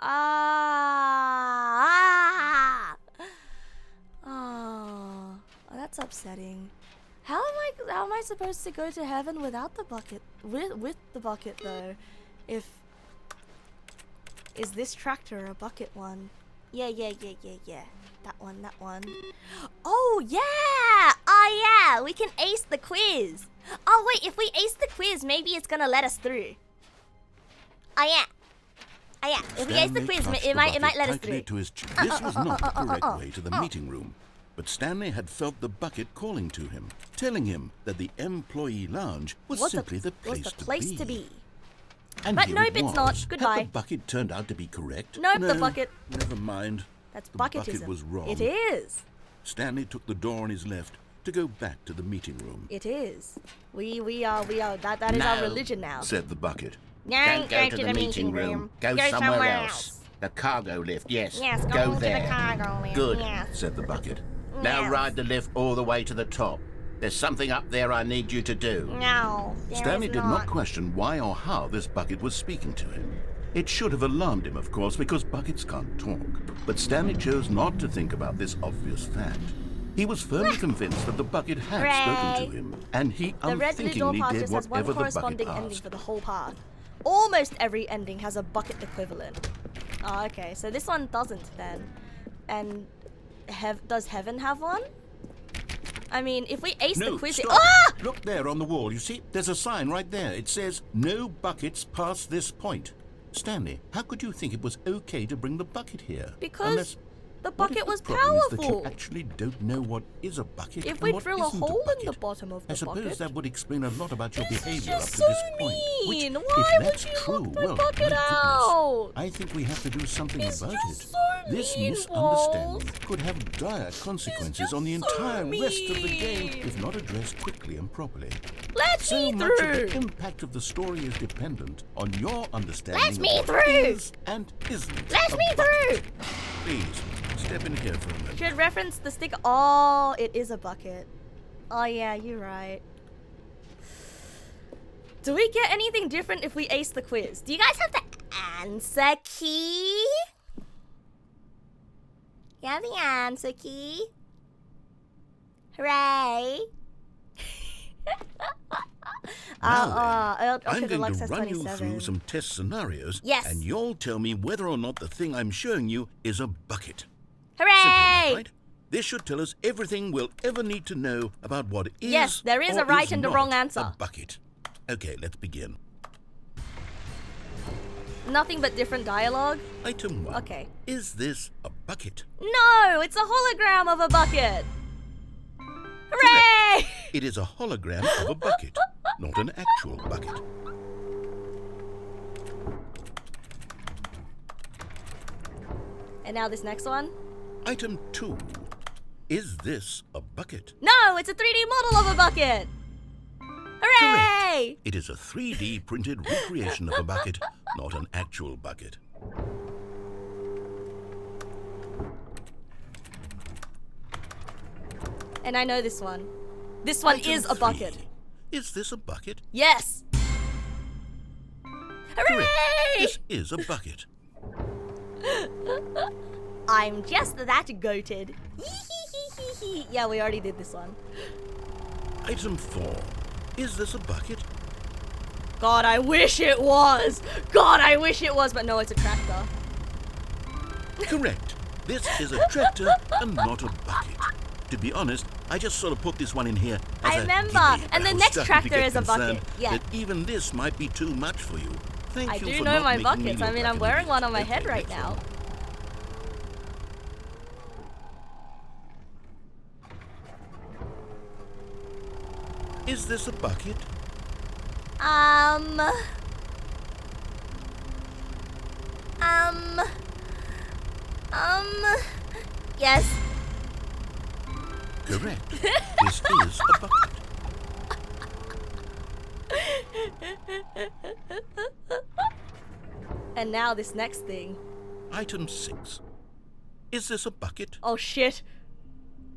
Oh, that's upsetting. How am I supposed to go to heaven without the bucket? With the bucket though? Is this tractor a bucket one? Yeah. That one. Oh yeah! We can ace the quiz. Oh wait, if we ace the quiz, maybe it's gonna let us through. Oh yeah. If we ace the quiz, it might let us through. This was not the correct way to the meeting room. But Stanley had felt the bucket calling to him, telling him that the employee lounge was simply the place to be. And but nope, it's not. Goodbye. Had the bucket turned out to be correct? Nope, no, the bucket. Never mind. That's the bucketism. Bucket was wrong. It is. Stanley took the door on his left to go back to the meeting room. It is. We are. That is our religion now. Said the bucket. Don't go to the meeting room. Go somewhere else. The cargo lift, yes. Yes, go to there. the cargo lift. Good, Yes. Said the bucket. Now Yes. ride the lift all the way to the top. There's something up there I need you to do. No, there Stanley is did not question why or how this bucket was speaking to him. It should have alarmed him, of course, because buckets can't talk. But Stanley chose not to think about this obvious fact. He was firmly convinced that the bucket had spoken to him, and he The Red Blue Door unthinkingly path did just has one whatever the bucket corresponding ending asked. for the whole path. Almost every ending has a bucket equivalent. Oh, okay, so this one doesn't then. And does heaven have one? I mean, if we ace the quiz... Stop. Ah! Look there on the wall. You see, there's a sign right there. It says, no buckets past this point. Stanley, how could you think it was okay to bring the bucket here? Because the What if bucket was the problem is that powerful. you actually don't know what is a bucket If and we what drill a isn't hole in the bucket. bottom of the I suppose bucket... that would explain a lot about your This is behavior up just to this so point. Which, mean. if Why would that's you true, lock the well, bucket my goodness, out? I think we have to do something It's about just it. so This mean, misunderstanding Walls. could have dire consequences just on the so entire rest of the game mean. if not addressed quickly and properly. Let So me much of through! the impact of the story is dependent on your understanding Let me of what through! is and isn't Let a me bucket. Please, step in here for a minute. Should reference the sticker. Oh, it is a bucket. Oh yeah, you're right. Do we get anything different if we ace the quiz? Do you guys have the answer key? You have the answer key? Hooray! I'm going Deluxe to has run you 27. through some test scenarios, Yes. and you'll tell me whether or not the thing I'm showing you is a bucket. Hooray! Simple enough, right? This should tell us everything we'll ever need to know about what is Yes, there is or a right is and a not wrong answer. A bucket. Okay, let's begin. Nothing but different dialogue. Item 1. Okay. Is this a bucket? No, it's a hologram of a bucket. Hooray! It is a hologram of a bucket, not an actual bucket. And now this next one. Item 2. Is this a bucket? No, it's a 3D model of a bucket. Hooray! It is a 3D printed recreation of a bucket, not an actual bucket. And I know this one. This one Item is a bucket. 3. Is this a bucket? Yes. Hooray! This is a bucket. I'm just that goated. Yeah, we already did this one. Item 4. Is this a bucket? God, I wish it was. God, I wish it was, but no, it's a tractor. Correct. This is a tractor and not a bucket. To be honest, I just sort of put this one in here as I remember. And the next tractor is a bucket. Yeah. That even this might be too much for you. Thank I you do for know not my making me buckets. I look mean, like I'm an wearing idiot. one on my Okay, head right that's now. all. Is this a bucket? Yes. Correct. This is a bucket. And now this next thing. Item 6. Is this a bucket? Oh shit.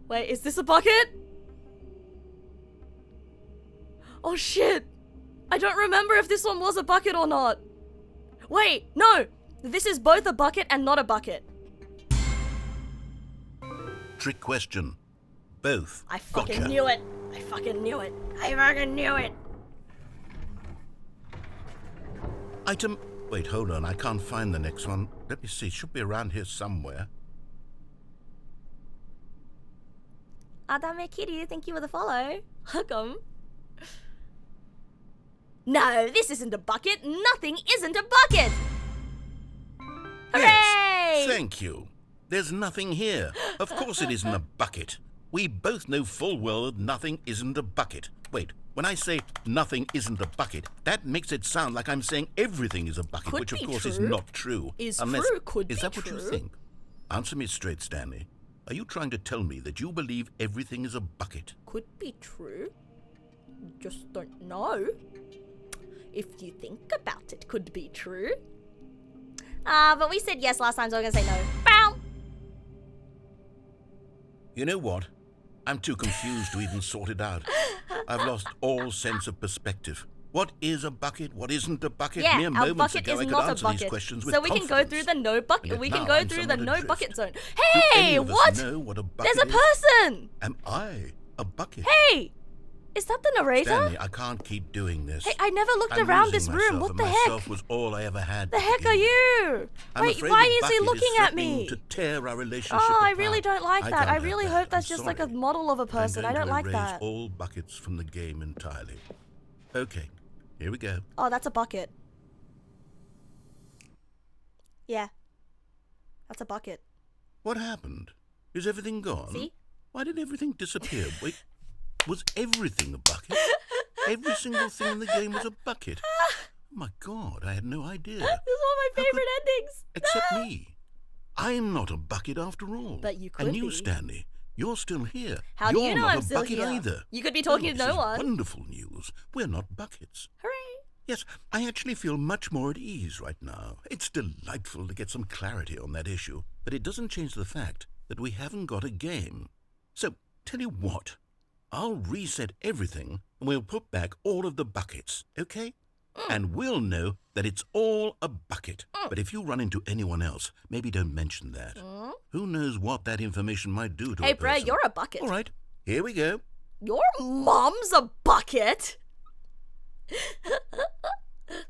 Wait, is this a bucket? Oh shit. I don't remember if this one was a bucket or not. Wait, no. This is both a bucket and not a bucket. Trick question. Both. I fucking Gotcha. knew it. I fucking knew it. I fucking knew it. Item... Wait, hold on. I can't find the next one. Let me see. It should be around here somewhere. Adame Kitty, thank you for the follow. Welcome. No, this isn't a bucket. Nothing isn't a bucket. Hooray! Yes, thank you. There's nothing here. Of course it isn't a bucket. We both know full well that nothing isn't a bucket. Wait, when I say nothing isn't a bucket, that makes it sound like I'm saying everything is a bucket, Could which of be course is true. not true. Is Unless, true, could is be that what you true. think? Answer me straight, Stanley. Are you trying to tell me that you believe everything is a bucket? Could be true. Just don't know. If you think about it, could be true. But we said yes last time, so I'm gonna say no. Bow. You know what? I'm too confused to even sort it out. I've lost all sense of perspective. What is a bucket? What isn't a bucket? Yeah, Mere our moments bucket ago, is I could not a answer these bucket. questions with So we can go through the no bucket. And We yet can now go I'm through the somewhat no adrift. bucket zone. Do any Hey, of us what? know what a bucket There's a is? person. Am I a bucket? Hey, is that the narrator? Stanley, I can't keep doing this. Hey, I never looked I'm around losing this room. myself, What and the myself heck? was all I ever had. The to heck begin are with. you? I'm Wait, afraid why the is he bucket looking at threatening me? to tear our relationship Oh, I apart. really don't like that. can't I have really that. hope that's I'm just like a sorry. model of a person. I I'm don't going like to erase that. all buckets from the game entirely. Okay, here we go. Oh, that's a bucket. Yeah. That's a bucket. What happened? Is everything gone? See? Why did everything disappear? Wait, was everything a bucket? Every single thing in the game was a bucket. Oh my God, I had no idea. This is one of my How favorite endings. Except me. I'm not a bucket after all. But you could And you, be. Stanley, you're still here. How do you're you know not I'm a still bucket here? either. You could be talking to This no is one. Wonderful news. We're not buckets. Hooray. Yes, I actually feel much more at ease right now. It's delightful to get some clarity on that issue, but it doesn't change the fact that we haven't got a game. So, tell you what, I'll reset everything and we'll put back all of the buckets, okay? And we'll know that it's all a bucket. But if you run into anyone else, maybe don't mention that. Who knows what that information might do to Hey, a bro, person. you're a bucket. All right, here we go. Your mom's a bucket?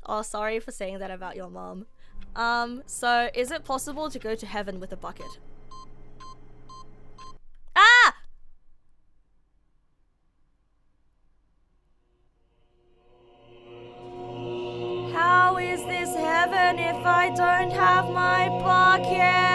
Oh, sorry for saying that about your mom. So is it possible to go to heaven with a bucket? Ah! How is this heaven if I don't have my bucket?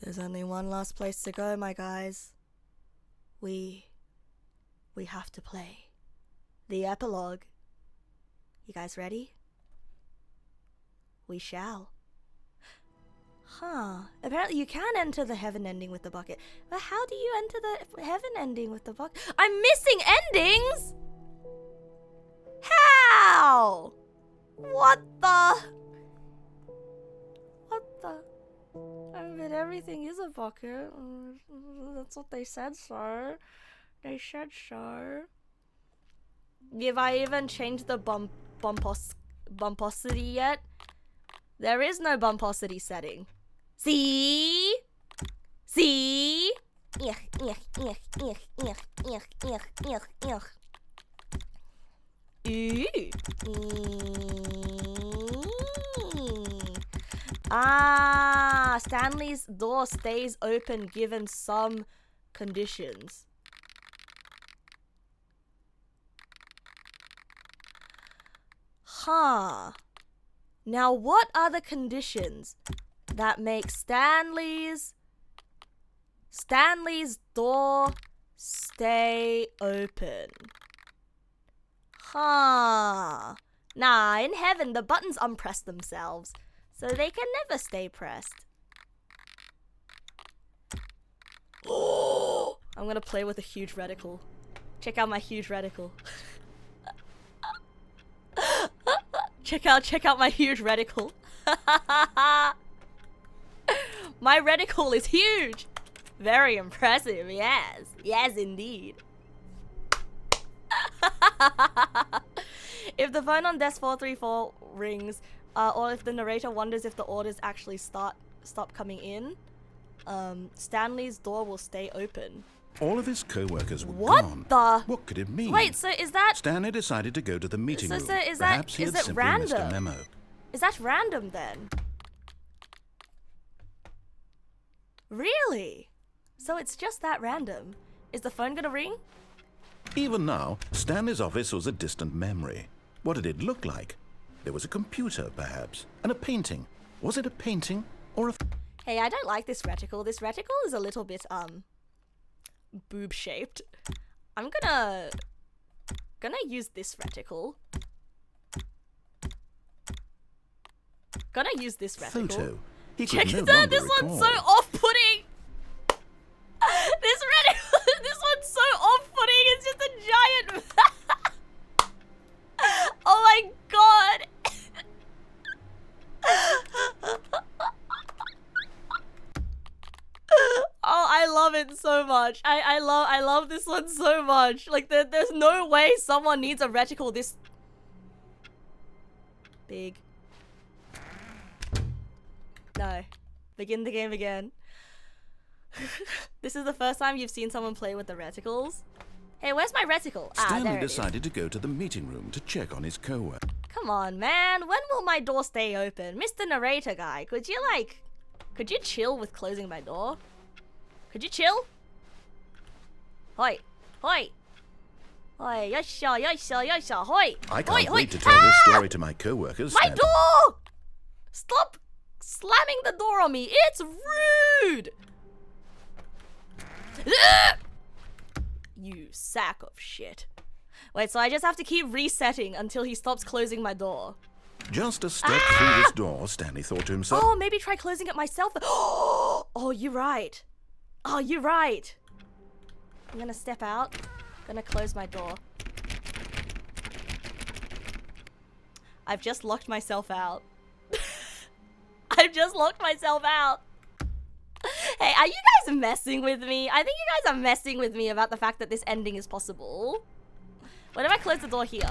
There's only one last place to go, my guys. We have to play the epilogue. You guys ready? We shall. Huh. Apparently you can enter the heaven ending with the bucket. But how do you enter the heaven ending with the bucket? I'm missing endings! How? What the? I'm but everything is a bucket. That's what they said, so. They said so. Have I even changed the bumposity yet? There is no bumposity setting. See? See? Ah, Stanley's door stays open given some conditions. Huh. Now what are the conditions that make Stanley's door stay open? Huh. Nah, in heaven the buttons unpress themselves, so they can never stay pressed. Oh, I'm gonna play with a huge reticle. Check out my huge reticle. Check out my huge reticle. My reticle is huge. Very impressive, yes. Yes, indeed. If the phone on desk 434 rings, or if the narrator wonders if the orders actually stop coming in, Stanley's door will stay open. All of his co-workers were gone. What could it mean? Wait, so is that... Stanley decided to go to the meeting room. Perhaps he had simply missed a memo. Is that random then? Really? So it's just that random. Is the phone gonna ring? Even now, Stanley's office was a distant memory. What did it look like? There was a computer, perhaps, and a painting. Was it a painting or a... Hey, I don't like this reticle. This reticle is a little bit, boob-shaped. I'm gonna use this reticle. Gonna use this reticle. Photo. Check it out, this one's so off-putting! This one's so off-putting, it's just a giant... Oh my god! Oh, I love it so much. I love this one so much. Like, there's no way someone needs a reticle this big. No. Begin the game again. This is the first time you've seen someone play with the reticles. Hey, where's my reticle? Stanley decided to go to the meeting room to check on his co-worker. Come on, man. When will my door stay open? Mr. Narrator guy, could you chill with closing my door? Could you chill? Hoi. Hoi. Hoi. Yosha, yosha, yosha. Hoi. I can't wait to tell this story to my co-workers. My door! Stop slamming the door on me. It's rude. You sack of shit. Wait, so I just have to keep resetting until he stops closing my door. Just a step through this door, Stanley thought to himself. Oh, maybe try closing it myself. Oh, you're right. Oh, you're right. I'm gonna step out. Gonna close my door. I've just locked myself out. I've just locked myself out. Hey, are you guys messing with me? I think you guys are messing with me about the fact that this ending is possible. What if I close the door here?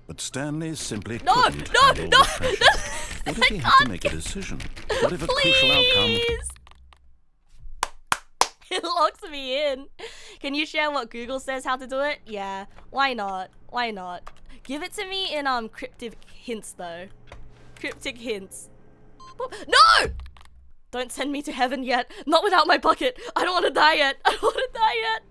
But Stanley simply no! What if he had to make a decision? What if a crucial outcome... It locks me in. Can you share what Google says how to do it? Yeah. Why not? Why not? Give it to me in cryptic hints though. Cryptic hints. No! Don't send me to heaven yet. Not without my bucket. I don't want to die yet. I don't want to die yet.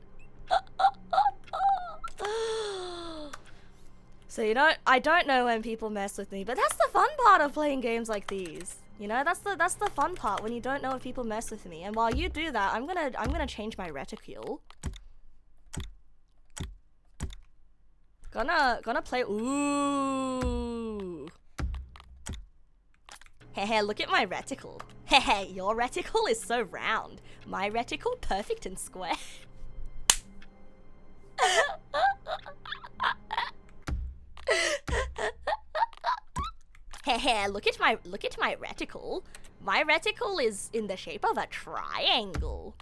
So, you know, I don't know when people mess with me, but that's the fun part of playing games like these. You know, that's the fun part, when you don't know if people mess with me. And while you do that, I'm gonna change my reticule. Gonna play. Ooh. Hehe, look at my reticle. Hehe, your reticle is so round. My reticle perfect and square. Heh, look at my reticle. My reticle is in the shape of a triangle.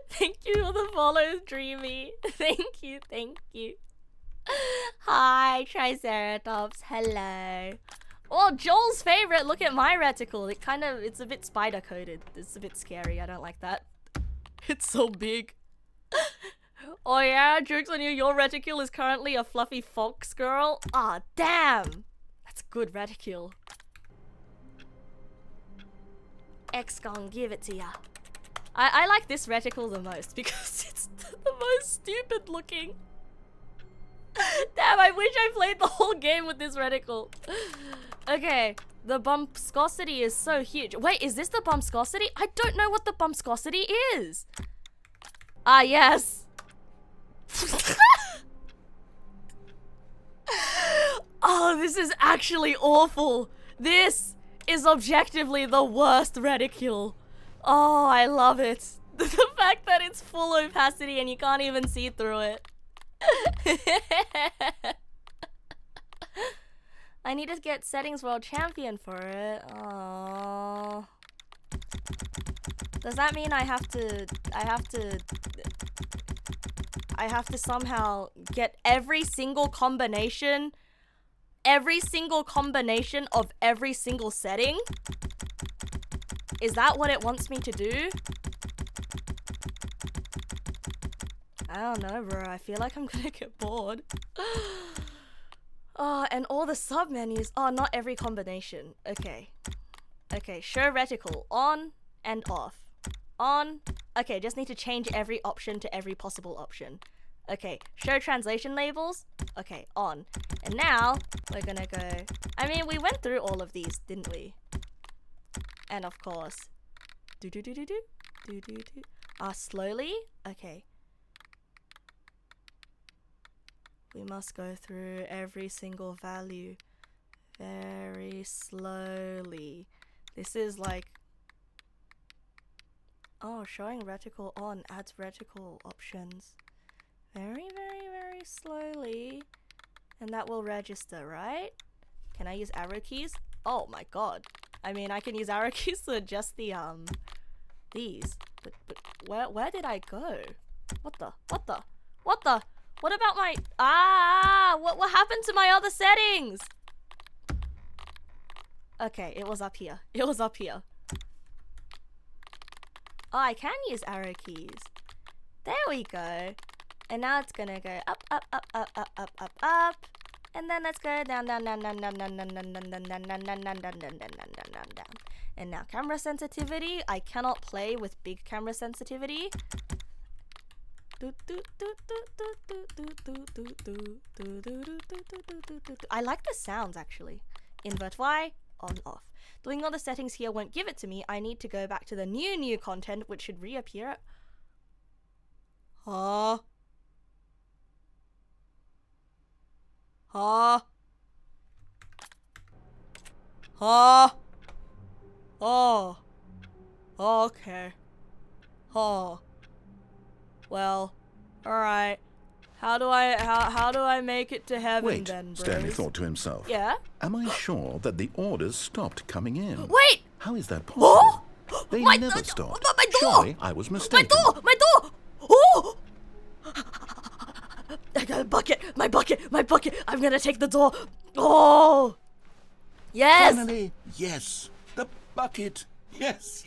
Thank you for the follow, Dreamy. Thank you. Hi, Triceratops. Hello. Oh, Joel's favorite. Look at my reticle. It's a bit spider coated. It's a bit scary. I don't like that. It's so big. Oh yeah, joke's on you. Your reticule is currently a fluffy fox girl. Ah, damn. That's a good reticule. X gon' give it to ya. I like this reticle the most because it's the most stupid looking. Damn, I wish I played the whole game with this reticle. Okay, the bumpscosity is so huge. Wait, is this the bumpscosity? I don't know what the bumpscosity is. Ah, yes. Oh, this is actually awful. This is objectively the worst reticule. Oh, I love it. The fact that it's full opacity and you can't even see through it. I need to get settings world champion for it. Oh. Does that mean I have to somehow get every single combination of every single setting? Is that what it wants me to do? I don't know, bro. I feel like I'm gonna get bored. Oh, and all the sub-menus. Oh, not every combination. Okay. Okay, show reticle. On and off. On. Okay, just need to change every option to every possible option. Okay, show translation labels. Okay, on. And now, we're gonna go... I mean, we went through all of these, didn't we? And of course... slowly? Okay. We must go through every single value very slowly. This is like... Oh, showing reticle on adds reticle options. Very, very, very slowly. And that will register, right? Can I use arrow keys? Oh my god. I mean, I can use arrow keys to adjust the, these. But where did I go? What the? What about my... What happened to my other settings? Okay, it was up here. Oh, I can use arrow keys. There we go. And now it's gonna go up. And then let's go down. And now camera sensitivity. I cannot play with big camera sensitivity. I like the sounds actually. Invert Y, on, off. Doing all the settings here won't give it to me. I need to go back to the new content, which should reappear. Oh. Okay. Oh. Well, alright. How do I make it to heaven? Wait, then, bros? Stanley thought to himself. Yeah? Am I sure that the orders stopped coming in? Wait! How is that possible? They My never stopped. my door! Surely I was mistaken. My door! Oh! I got a bucket! My bucket! I'm gonna take the door! Oh! Yes! Finally, yes! The bucket! Yes!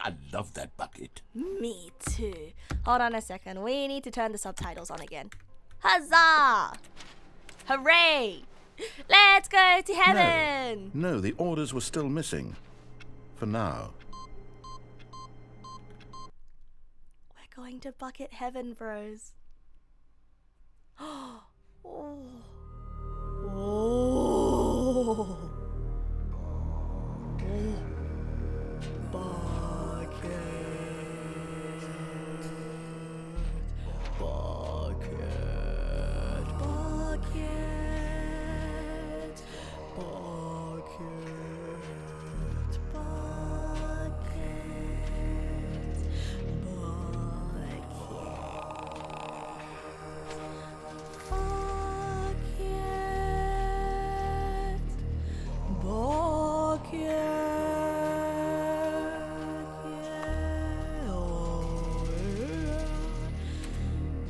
I love that bucket. Me too. Hold on a second. We need to turn the subtitles on again. Huzzah! Hooray! Let's go to heaven! No, the orders were still missing. For now. We're going to bucket heaven, bros. Oh.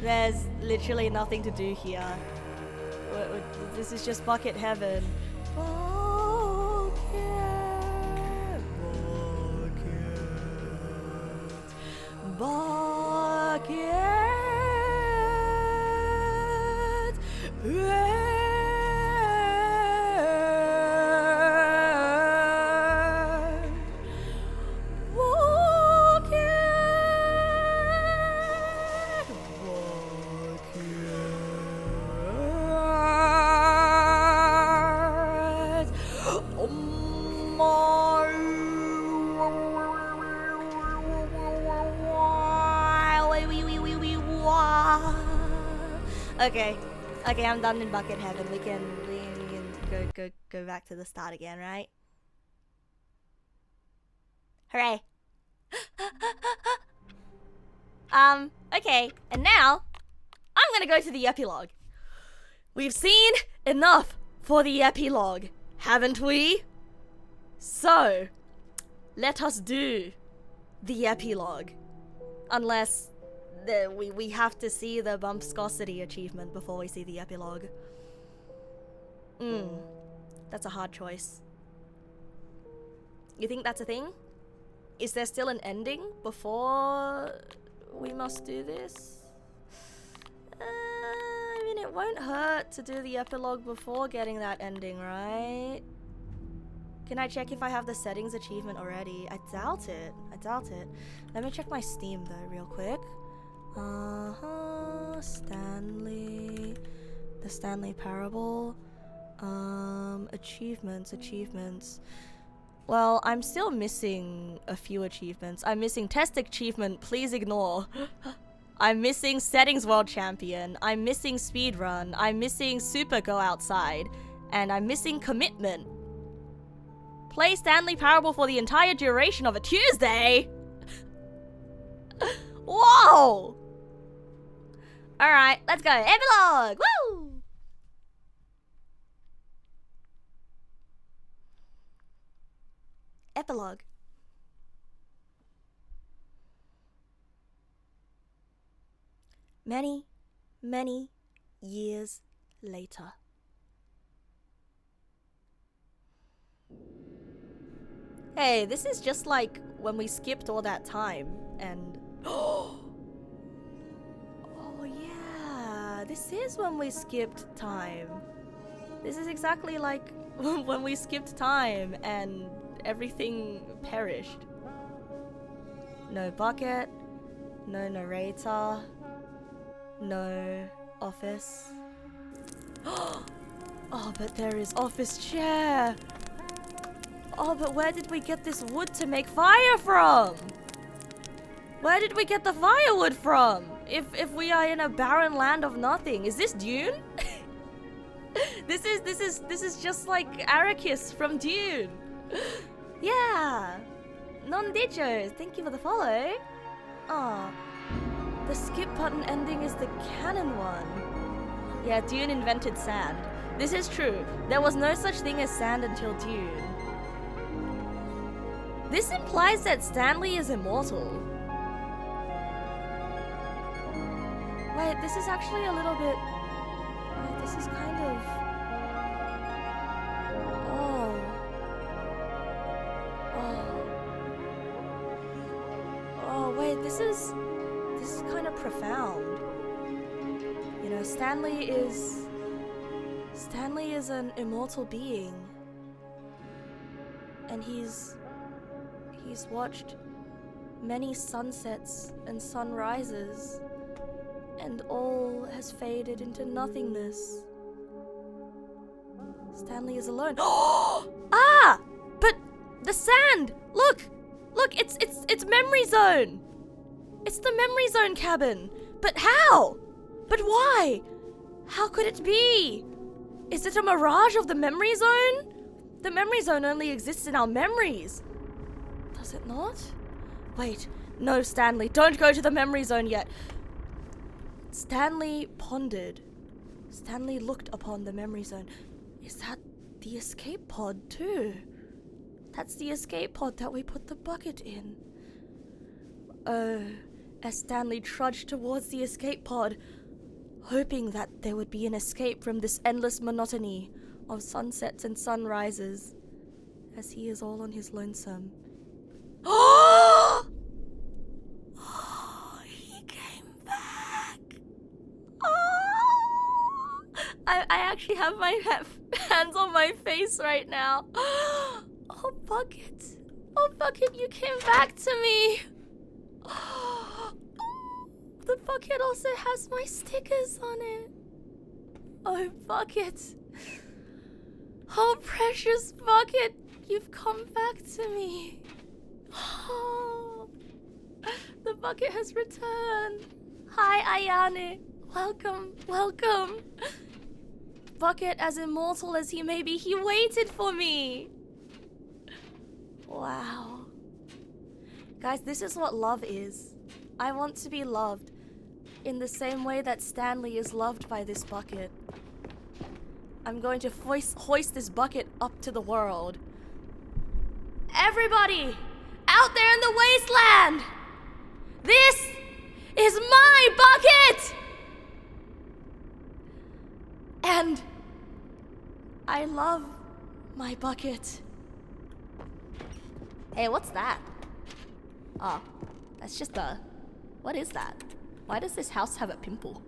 There's literally nothing to do here. This is just bucket heaven. Okay, I'm done in bucket heaven. We can go back to the start again, right? Hooray. Okay, and now I'm gonna go to the epilogue. We've seen enough for the epilogue, haven't we? So, let us do the epilogue. Unless we have to see the bumpscosity achievement before we see the epilogue. That's a hard choice. You think that's a thing? Is there still an ending before we must do this? I mean, it won't hurt to do the epilogue before getting that ending, right? Can I check if I have the settings achievement already? I doubt it. Let me check my Steam though real quick. Stanley, the Stanley Parable, achievements. Well, I'm still missing a few achievements. I'm missing test achievement, please ignore. I'm missing settings world champion. I'm missing speedrun. I'm missing super go outside. And I'm missing commitment. Play Stanley Parable for the entire duration of a Tuesday? Whoa! Alright, let's go. Epilogue! Woo! Epilogue. Many, many years later. Hey, this is just like when we skipped all that time and... Oh yeah, this is when we skipped time. This is exactly like when we skipped time and everything perished. No bucket, no narrator, no office. Oh, but there is office chair. Oh, but where did we get this wood to make fire from? Where did we get the firewood from? If we are in a barren land of nothing, is this Dune? This is just like Arrakis from Dune. Yeah. Non-Dichos, thank you for the follow. Ah, the skip button ending is the canon one. Yeah, Dune invented sand. This is true. There was no such thing as sand until Dune. This implies that Stanley is immortal. Wait, this is actually a little bit... Wait, this is kind of... Oh, wait, this is kind of profound. You know, Stanley is an immortal being. And he's watched many sunsets and sunrises, and all has faded into nothingness. Stanley is alone. Ah! But the sand! Look, it's memory zone. It's the memory zone cabin. But how? But why? How could it be? Is it a mirage of the memory zone? The memory zone only exists in our memories. Does it not? Wait, no, Stanley, don't go to the memory zone yet. Stanley pondered. Stanley looked upon the memory zone. Is that the escape pod too? That's the escape pod that we put the bucket in. Oh, as Stanley trudged towards the escape pod, hoping that there would be an escape from this endless monotony of sunsets and sunrises, as he is all on his lonesome. Oh! He came back. Oh! I actually have my hands on my face right now. Oh, Bucket. Oh, Bucket, you came back to me. The bucket also has my stickers on it. Oh, Bucket. Oh, precious Bucket, you've come back to me. Oh, the bucket has returned. Hi, Ayane. Welcome, welcome. Bucket, as immortal as he may be, he waited for me. Wow. Guys, this is what love is. I want to be loved in the same way that Stanley is loved by this bucket. I'm going to hoist this bucket up to the world. Everybody out there in the wasteland, this is my bucket! And I love my bucket. Hey, what's that? Oh, that's just a... What is that? Why does this house have a pimple?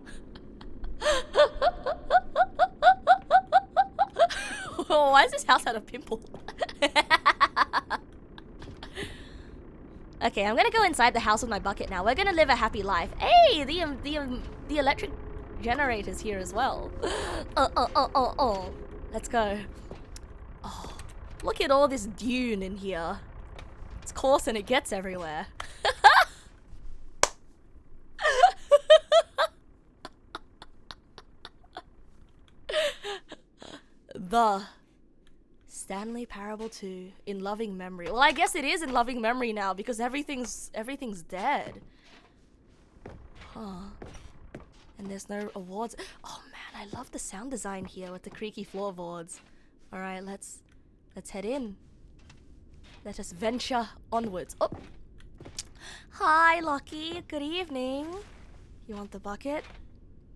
Why does this house have a pimple? Okay, I'm gonna go inside the house with my bucket now. We're gonna live a happy life. Hey, the electric generator's here as well. Let's go. Oh, look at all this dune in here. It's coarse and it gets everywhere. The Stanley Parable 2 in loving memory. Well, I guess it is in loving memory now because everything's dead. Huh. And there's no awards. Oh man, I love the sound design here with the creaky floorboards. All right, let's head in. Let us venture onwards. Oh. Hi, Lucky. Good evening. You want the bucket?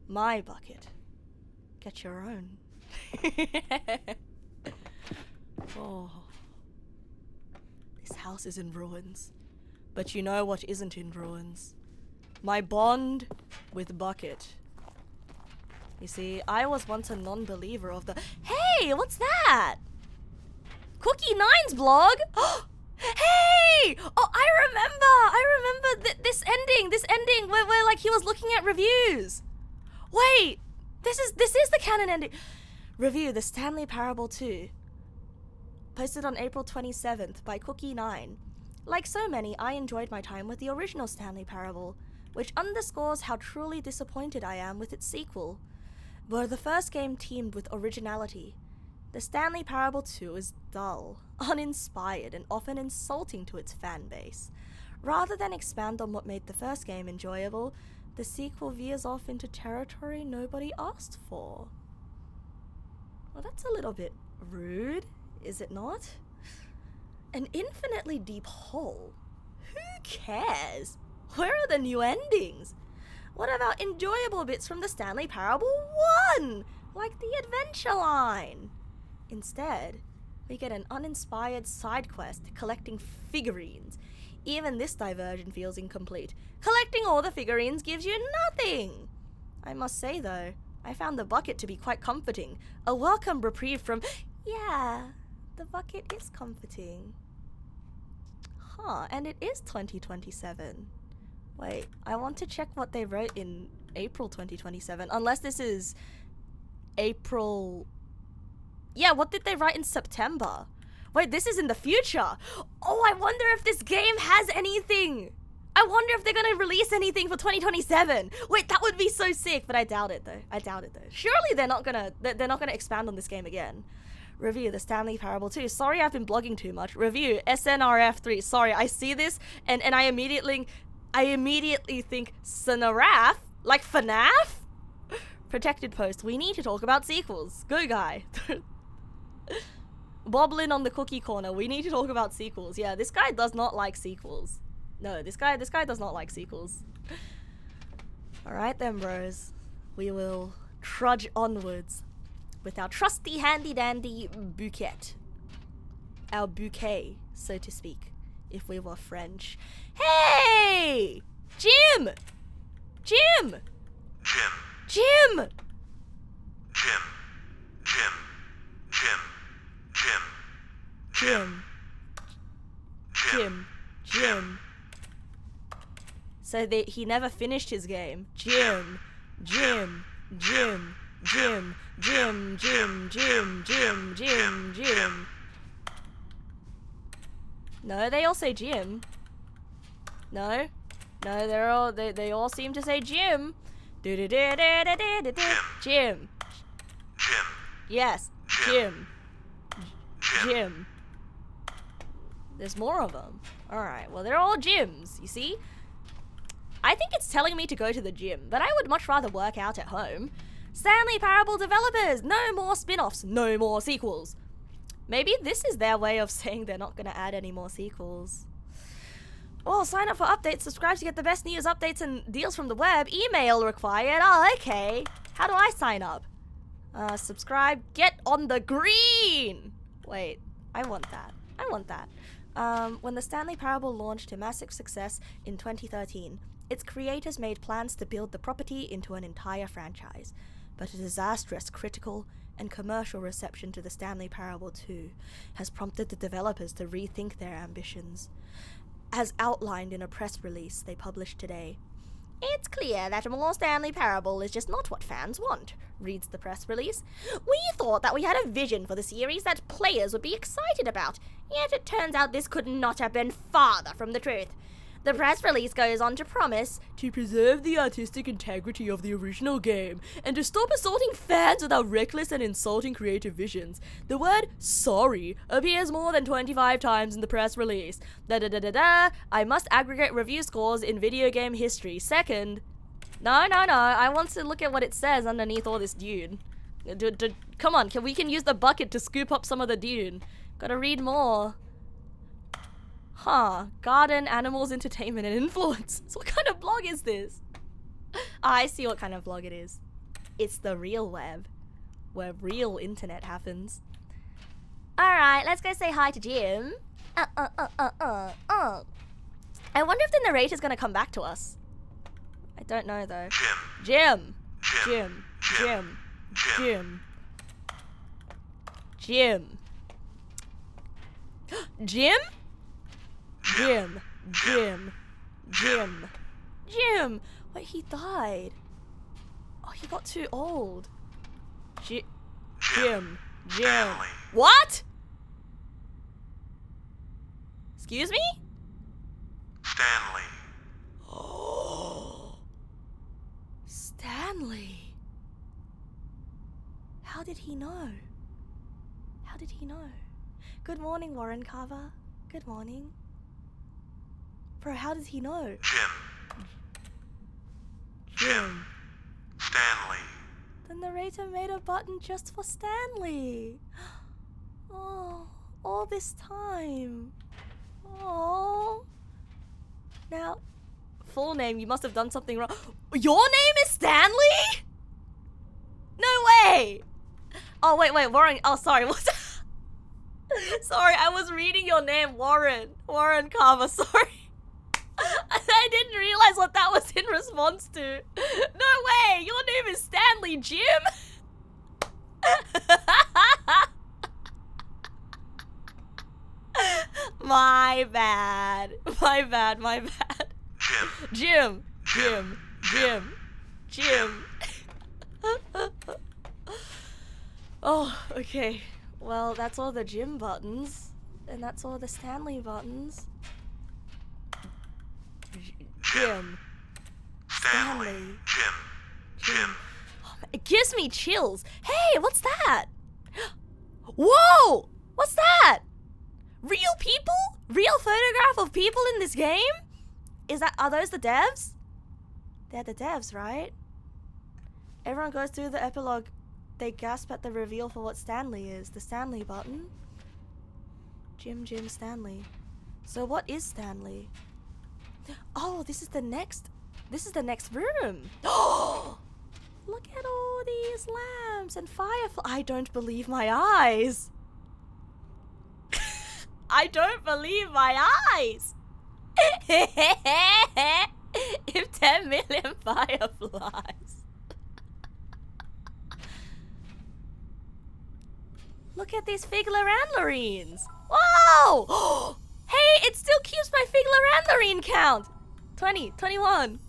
My bucket. Get your own. Oh. This house is in ruins. But you know what isn't in ruins? My bond with Bucket. You see, I was once a non-believer of the... Hey, what's that? Cookie Nine's blog? Hey! Oh, I remember this ending where like he was looking at reviews. Wait, this is the canon ending. Review, The Stanley Parable 2. Posted on April 27th by Cookie 9. Like so many, I enjoyed my time with the original Stanley Parable, which underscores how truly disappointed I am with its sequel. Where the first game teamed with originality, The Stanley Parable 2 is dull, uninspired, and often insulting to its fan base. Rather than expand on what made the first game enjoyable, the sequel veers off into territory nobody asked for. Well, that's a little bit rude, is it not? An infinitely deep hole. Who cares? Where are the new endings? What about enjoyable bits from the Stanley Parable 1? Like the adventure line. Instead, we get an uninspired side quest collecting figurines. Even this diversion feels incomplete. Collecting all the figurines gives you nothing. I must say though, I found the bucket to be quite comforting. A welcome reprieve from... Yeah, the bucket is comforting. Huh, and it is 2027. Wait, I want to check what they wrote in April 2027. Unless this is April... Yeah, what did they write in September? Wait, this is in the future. Oh, I wonder if this game has anything. I wonder if they're gonna release anything for 2027. Wait, that would be so sick, but I doubt it though. Surely they're not gonna expand on this game again. Review, The Stanley Parable 2. Sorry, I've been blogging too much. Review, SNRF3. Sorry, I see this and I immediately think SNRF, like FNAF? Protected post. We need to talk about sequels. Go guy. Boblin on the cookie corner. We need to talk about sequels. Yeah, this guy does not like sequels. No, this guy does not like sequels. Alright then, bros. We will trudge onwards with our trusty handy-dandy bouquet. Our bouquet, so to speak, if we were French. Hey! Jim! Jim! Jim. Jim! Jim. Jim. Jim. Jim. Jim. Jim. Jim. So he never finished his game. Jim. Jim. Jim. Jim. Jim. Jim. Jim. Jim. Jim. Jim. No, they all say Jim. No. No, they all seem to say Jim. Jim. Jim. Yes. Jim. Jim. There's more of them. Alright, well, they're all gyms, you see? I think it's telling me to go to the gym, but I would much rather work out at home. Stanley Parable developers, no more spin-offs, no more sequels. Maybe this is their way of saying they're not going to add any more sequels. Well, sign up for updates, subscribe to get the best news, updates, and deals from the web. Email required. Oh, okay. How do I sign up? Subscribe. Get on the green! Wait, I want that. I want that. When the Stanley Parable launched to massive success in 2013, its creators made plans to build the property into an entire franchise. But a disastrous critical and commercial reception to the Stanley Parable 2 has prompted the developers to rethink their ambitions. As outlined in a press release they published today, "It's clear that more Stanley Parable is just not what fans want," reads the press release. "We thought that we had a vision for the series that players would be excited about, yet it turns out this could not have been farther from the truth." The press release goes on to promise to preserve the artistic integrity of the original game and to stop assaulting fans with our reckless and insulting creative visions. The word sorry appears more than 25 times in the press release. I must aggregate review scores in video game history. Second, no, I want to look at what it says underneath all this dune. Come on, we can use the bucket to scoop up some of the dune. Gotta read more. Huh, garden, animals, entertainment, and influence. So what kind of blog is this? I see what kind of blog it is. It's the real web, where real internet happens. Alright, let's go say hi to Jim. I wonder if the narrator's gonna come back to us. I don't know though. Jim. Jim. Jim. Jim. Jim. Jim? Jim. Jim. Jim. Jim. Wait, he died. Oh, he got too old. Jim. Jim. What? Excuse me? Stanley. Oh. Stanley. How did he know? How did he know? Good morning, Warren Carver. Good morning. Bro, how does he know? Jim. Stanley. The narrator made a button just for Stanley. Oh, all this time. Oh. Now, full name, you must have done something wrong. Your name is Stanley? No way. Oh, wait, Warren. Oh, sorry. Sorry, I was reading your name, Warren. Warren Carver, sorry. I didn't realize what that was in response to. No way! Your name is Stanley, Jim? My bad. Jim. Oh, okay. Well, that's all the Jim buttons. And that's all the Stanley buttons. Jim. Stanley. Jim. Oh, it gives me chills. Hey, what's that? Whoa! What's that? Real people? Real photograph of people in this game? Are those the devs? They're the devs, right? Everyone goes through the epilogue. They gasp at the reveal for what Stanley is. The Stanley button. Jim Stanley. So what is Stanley? Oh, this is the next. This is the next room. Look at all these lamps and fireflies. I don't believe my eyes. I don't believe my eyes. If 10 million fireflies. Look at these Figler Antlerines. Whoa! Hey, it still keeps my Figler Antlerine count. 20, 21,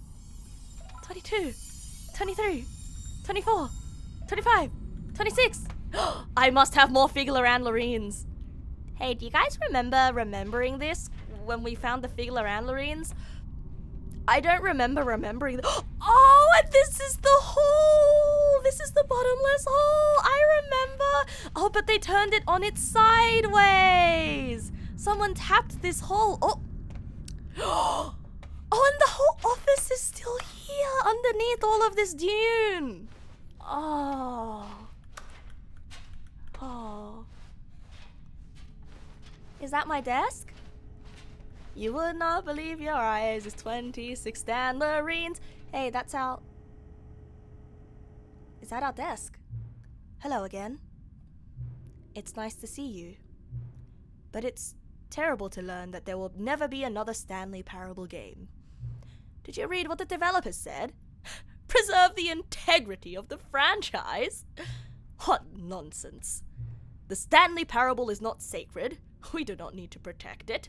22, 23, 24, 25, 26. I must have more Figler Antlerines. Hey, do you guys remembering this when we found the Figler Antlerines? I don't remember remembering. Oh, and this is the hole. This is the bottomless hole. I remember. Oh, but they turned it on its sideways. Someone tapped this hole. Oh. Oh, and the whole office is still here underneath all of this dune. Oh. Oh. Is that my desk? You would not believe your eyes. It's 26 Stanlerines. Hey, that's our... Is that our desk? Hello again. It's nice to see you. But it's terrible to learn that there will never be another Stanley Parable game. Did you read what the developers said? Preserve the integrity of the franchise? What nonsense. The Stanley Parable is not sacred. We do not need to protect it.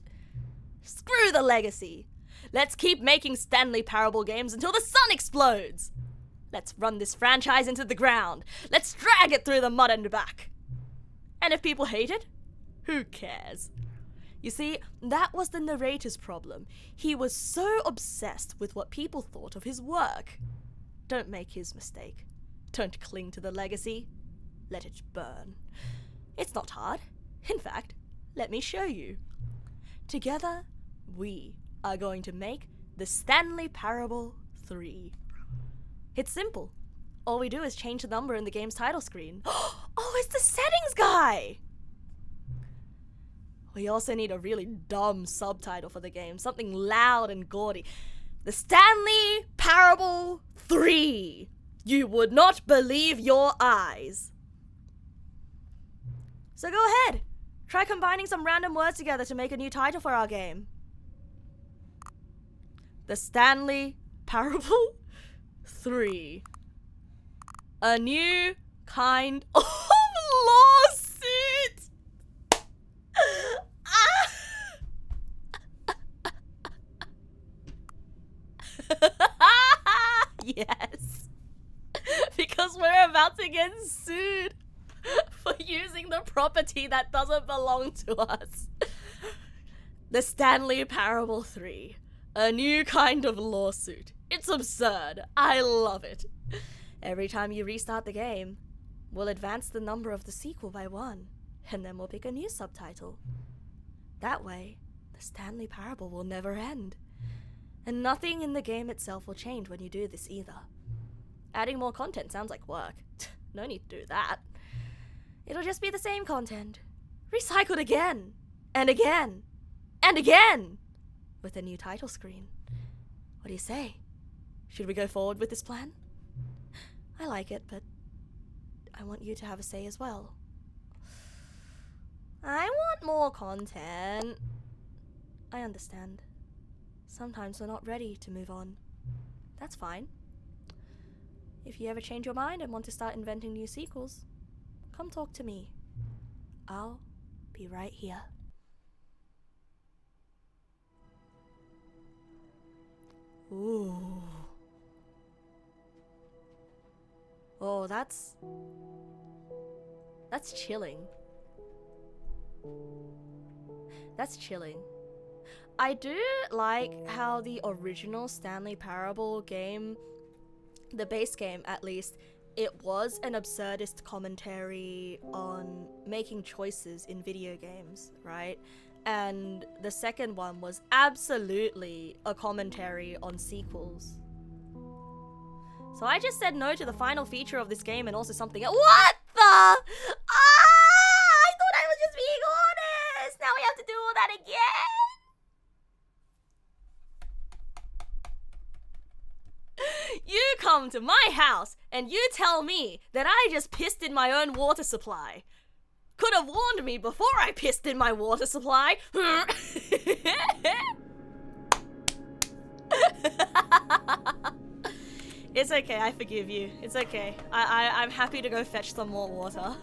Screw the legacy. Let's keep making Stanley Parable games until the sun explodes. Let's run this franchise into the ground. Let's drag it through the mud and back. And if people hate it, who cares? You see, that was the narrator's problem. He was so obsessed with what people thought of his work. Don't make his mistake. Don't cling to the legacy. Let it burn. It's not hard. In fact, let me show you. Together, we are going to make the Stanley Parable 3. It's simple. All we do is change the number in the game's title screen. Oh, it's the settings guy! We also need a really dumb subtitle for the game. Something loud and gaudy. The Stanley Parable 3. You would not believe your eyes. So go ahead. Try combining some random words together to make a new title for our game. The Stanley Parable 3. A new kind of lawsuit. Yes. Because we're about to get sued for using the property that doesn't belong to us. The Stanley Parable 3. A new kind of lawsuit. It's absurd. I love it. Every time you restart the game, we'll advance the number of the sequel by 1, and then we'll pick a new subtitle. That way, the Stanley Parable will never end. And nothing in the game itself will change when you do this either. Adding more content sounds like work. No need to do that. It'll just be the same content, recycled again, and again, and again, with a new title screen. What do you say? Should we go forward with this plan? I like it, but I want you to have a say as well. I want more content. I understand. Sometimes we're not ready to move on. That's fine. If you ever change your mind and want to start inventing new sequels, come talk to me. I'll be right here. Ooh. Oh, that's chilling. That's chilling. I do like how the original Stanley Parable game, the base game at least, it was an absurdist commentary on making choices in video games, right? And the second one was absolutely a commentary on sequels. So I just said no to the final feature of this game and also something else. What the? I thought I was just being honest. Now we have to do all that again. come to my house and you tell me that I just pissed in my own water supply. Could have warned me before I pissed in my water supply. It's okay, I forgive you. It's okay. I'm happy to go fetch some more water.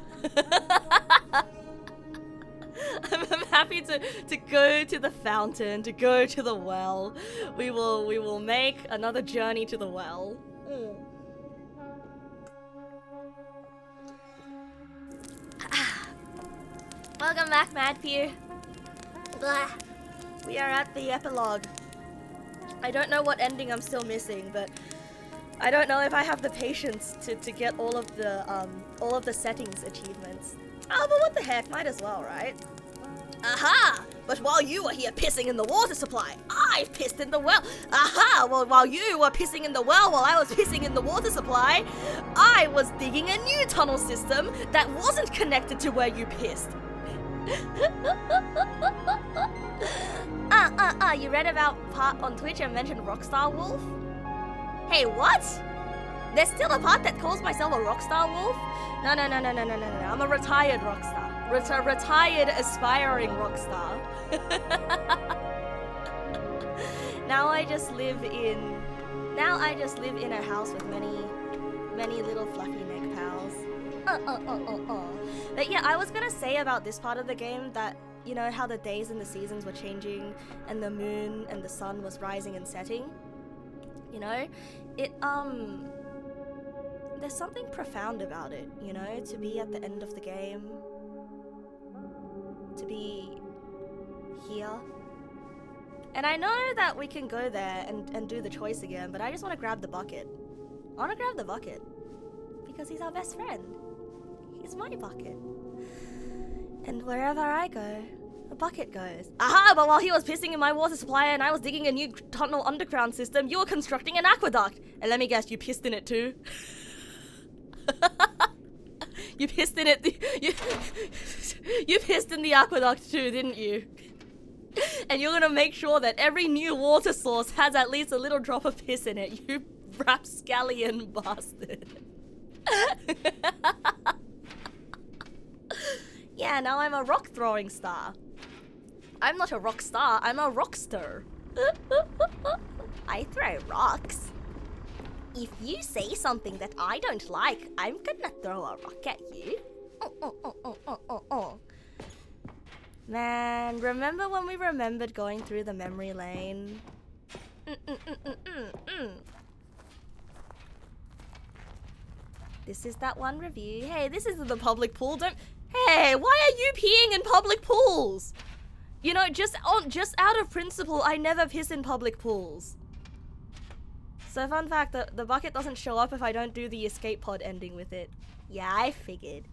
I'm happy to go to the fountain, to go to the well. We will make another journey to the well. Welcome back, Madpew. Blah. We are at the epilogue. I don't know what ending I'm still missing, but I don't know if I have the patience to get all of the settings achievements. Oh, but what the heck, might as well, right? Aha! But while you were here pissing in the water supply, I've pissed in the well. Aha! Well, while you were pissing in the well while I was pissing in the water supply, I was digging a new tunnel system that wasn't connected to where you pissed. You read about part on Twitch and mentioned Rockstar Wolf? Hey, what? There's still a part that calls myself a Rockstar Wolf? No. I'm a retired Rockstar. Retired aspiring Rockstar. Now I just live in a house with many little fluffy neck pals. But yeah, I was gonna say about this part of the game that, you know, how the days and the seasons were changing and the moon and the sun was rising and setting. You know, there's something profound about it, you know, to be at the end of the game, to be here. And I know that we can go there and do the choice again, but I just want to grab the bucket. I want to grab the bucket because he's our best friend. He's my bucket. And wherever I go, a bucket goes. Aha, but while he was pissing in my water supply and I was digging a new tunnel underground system, you were constructing an aqueduct. And let me guess, you pissed in it too? You pissed in it. You pissed in the aqueduct too, didn't you? And you're gonna make sure that every new water source has at least a little drop of piss in it, you rapscallion bastard. Yeah, now I'm a rock throwing star. I'm not a rock star, I'm a rockster. I throw rocks. If you say something that I don't like, I'm gonna throw a rock at you. Man, remember when we remembered going through the memory lane? This is that one review. Hey, this isn't the public pool. Hey, why are you peeing in public pools? You know, just out of principle, I never piss in public pools. So fun fact, the bucket doesn't show up if I don't do the escape pod ending with it. Yeah, I figured.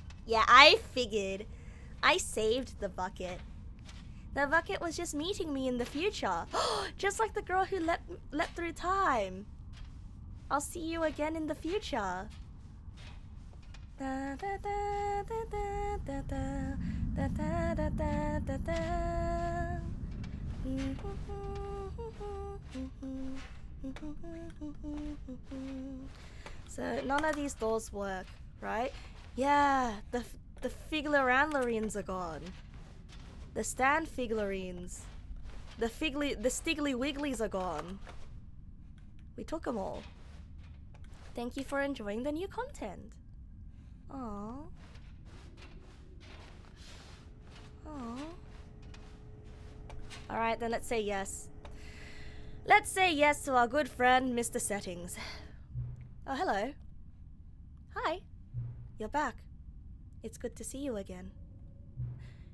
I saved the bucket. The bucket was just meeting me in the future. Just like the girl who leapt through time. I'll see you again in the future. Da, da, da, da, da, da, da, da, da, da, da. So none of these doors work, right? Yeah, the Figlerandlerines are gone. The Stan Figlerines. The Stiggly Wigglies are gone. We took them all. Thank you for enjoying the new content. Aww. Alright, then let's say yes. Let's say yes to our good friend, Mr. Settings. Oh, hello. Hi. You're back. It's good to see you again.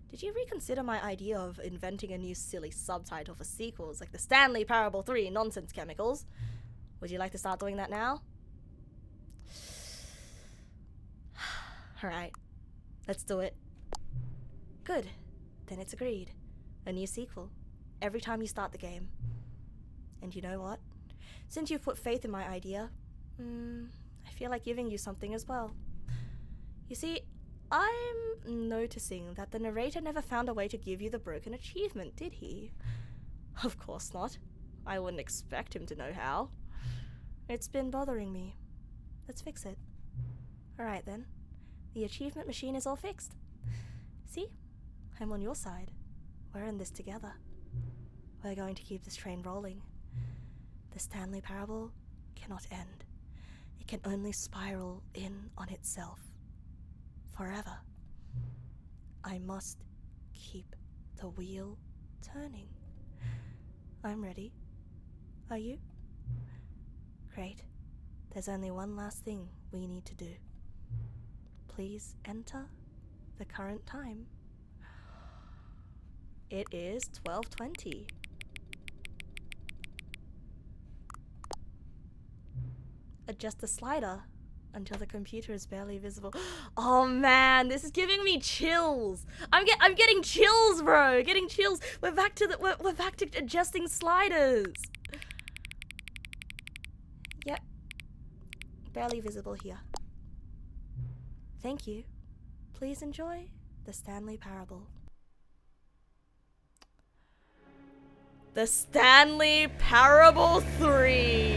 Did you reconsider my idea of inventing a new silly subtitle for sequels like the Stanley Parable 3 Nonsense Chemicals? Would you like to start doing that now? Alright, let's do it. Good, then it's agreed. A new sequel, every time you start the game. And you know what? Since you've put faith in my idea, I feel like giving you something as well. You see, I'm noticing that the narrator never found a way to give you the broken achievement, did he? Of course not. I wouldn't expect him to know how. It's been bothering me. Let's fix it. Alright then. The achievement machine is all fixed. See? I'm on your side. We're in this together. We're going to keep this train rolling. The Stanley Parable cannot end. It can only spiral in on itself. Forever. I must keep the wheel turning. I'm ready. Are you? Great. There's only one last thing we need to do. Please enter the current time. It is 12:20. Adjust the slider until the computer is barely visible. Oh man, this is giving me chills. I'm getting chills, bro. Getting chills. We're back to adjusting sliders. Yep. Barely visible here. Thank you. Please enjoy the Stanley Parable. The Stanley Parable 3.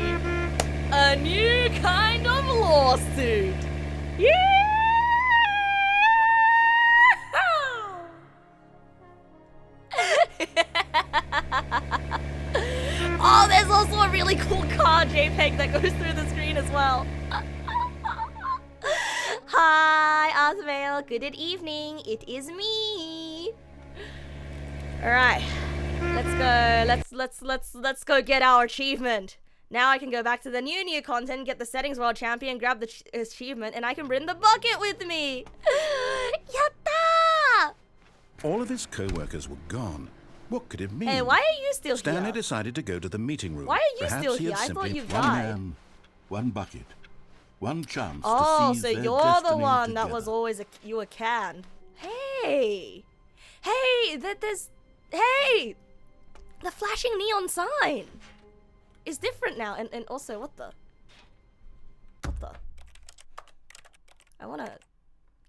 A new kind of lawsuit. Yeah! Oh, there's also a really cool car JPEG that goes through the screen as well. Hi, Osvale. Good evening. It is me. All right. Let's go get our achievement. Now I can go back to the new content, get the settings world champion, grab the achievement, and I can bring the bucket with me. Yatta! All of his co-workers were gone. What could it mean? Hey, why are you still Stanley here? decided to go to the meeting room. Why are you Perhaps still he here? had I thought simply you one died. man, one bucket, one chance Oh, to seize so their you're the destiny one that together. was always you were canned. Hey, hey, the flashing neon sign is different now, and also what the? I wanna.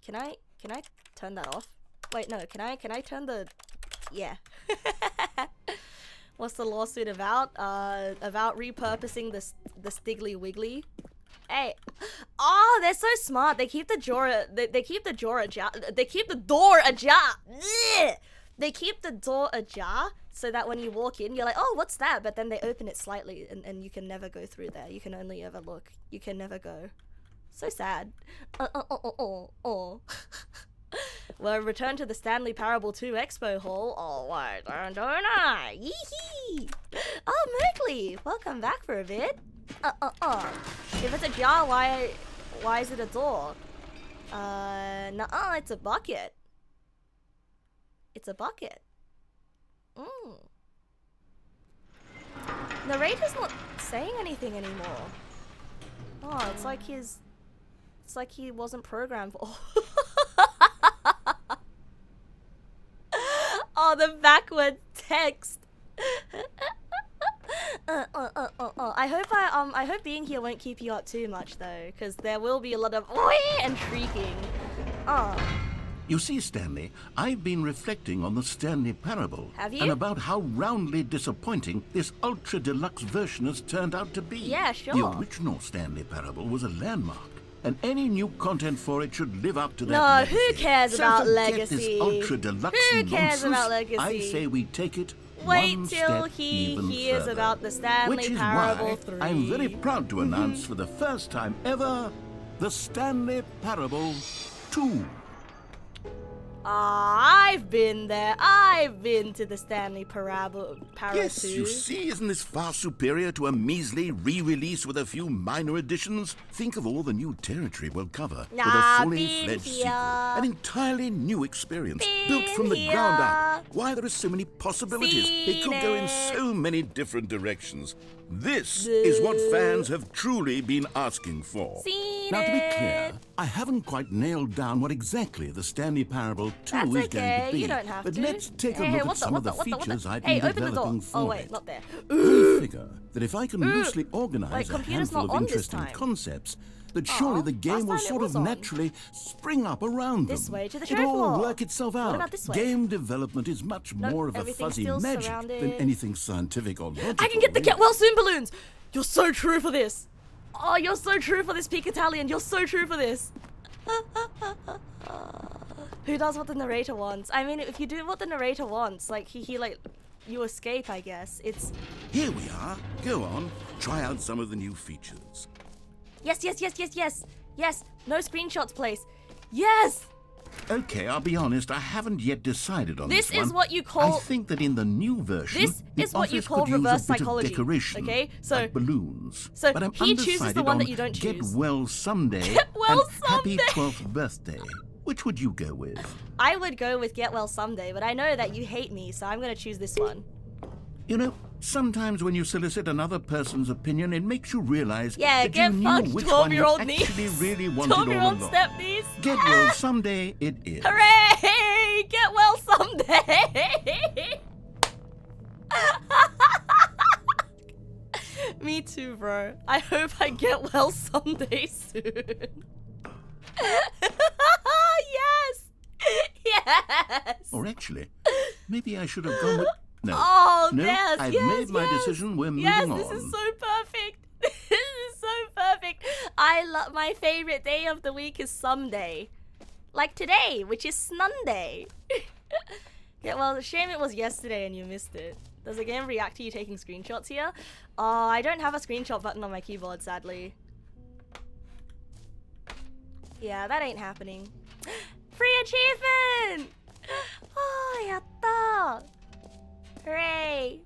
Can I turn that off? Wait, no. Can I turn the? Yeah. What's the lawsuit about? About repurposing the Stiggly Wiggly. Hey, oh, they're so smart. They keep the door. They keep the door ajar. They keep the door ajar. Blech! They keep the door ajar so that when you walk in, you're like, oh, what's that? But then they open it slightly, and you can never go through there. You can only ever look. You can never go. So sad. Well, return to the Stanley Parable 2 Expo Hall. Oh, why don't I? Yee-hee! Oh, Merkley! Welcome back for a bit. If it's a jar, why is it a door? Nuh-uh, it's a bucket. It's a bucket. Narrator's not saying anything anymore. Oh, it's like he wasn't programmed for. Oh, the backward text. I hope being here won't keep you up too much though, because there will be a lot of and shrieking. You see, Stanley, I've been reflecting on the Stanley Parable. Have you? And about how roundly disappointing this ultra deluxe version has turned out to be. Yeah, sure. The original Stanley Parable was a landmark, and any new content for it should live up to that No, legacy. who cares So about forget legacy? This ultra deluxe Who cares nonsense. about legacy? I say we take it Wait one till step he even hears further. about the Stanley Which is Parable why 3. I'm very proud to announce for the first time ever the Stanley Parable 2. I've been there. I've been to the Stanley Parable 2. Yes, you see, isn't this far superior to a measly re-release with a few minor additions? Think of all the new territory we'll cover with a fully fledged sequel. An entirely new experience, built from the ground up. Why, there are so many possibilities. It could go in so many different directions. This is what fans have truly been asking for. Now, to be clear, I haven't quite nailed down what exactly the Stanley Parable 2 That's is okay. going to be. You don't have but to. let's take a Hey, look at some of the features I've Hey, been open the door. developing for Oh wait, it. not there. I figure that if I can loosely Wait, organize a computer's handful not of on this interesting time. concepts, that surely the game will last time it sort was of on. naturally spring up around This them. way to the show It'll all floor. work itself out. What about this way? Game development is much more of a everything's fuzzy still magic surrounded. than anything scientific or logical. I can get the get well soon balloons. You're so true for this. Oh, you're so true for this, Peak Italian. You're so true for this. Who does what the narrator wants? I mean, if you do what the narrator wants, like, he like, you escape, I guess. It's... Here we are. Go on. Try out some of the new features. Yes, yes, yes, yes, yes. Yes. No screenshots, please. Yes! Okay, I'll be honest, I haven't yet decided on this one. This is what you call... I think that in the new version, This is what you call reverse psychology. Decoration, okay? So like balloons. So but I'm he chooses the one that you don't Get choose. well someday. Get well and someday. Happy 12th birthday. Which would you go with? I would go with get well someday, but I know that you hate me, so I'm going to choose this one. You know, sometimes when you solicit another person's opinion, it makes you realize Yeah, that get you knew fucked, which one you 12-year-old actually niece. really wanted all 12-year-old along. step niece. Get well someday it is. Hooray! Get well someday! Me too, bro. I hope I get well someday soon. Yes! Yes! Or actually, maybe I should have gone with... No. Oh, no, yes, I've yes, made my yes. decision. We're moving Yes, on. this is so perfect. This is so perfect. I love my favorite day of the week is someday. Like today, which is Snunday. Yeah, well, shame it was yesterday and you missed it. Does the game react to you taking screenshots here? Oh, I don't have a screenshot button on my keyboard, sadly. Yeah, that ain't happening. Free achievement! Oh, yatta! Hooray!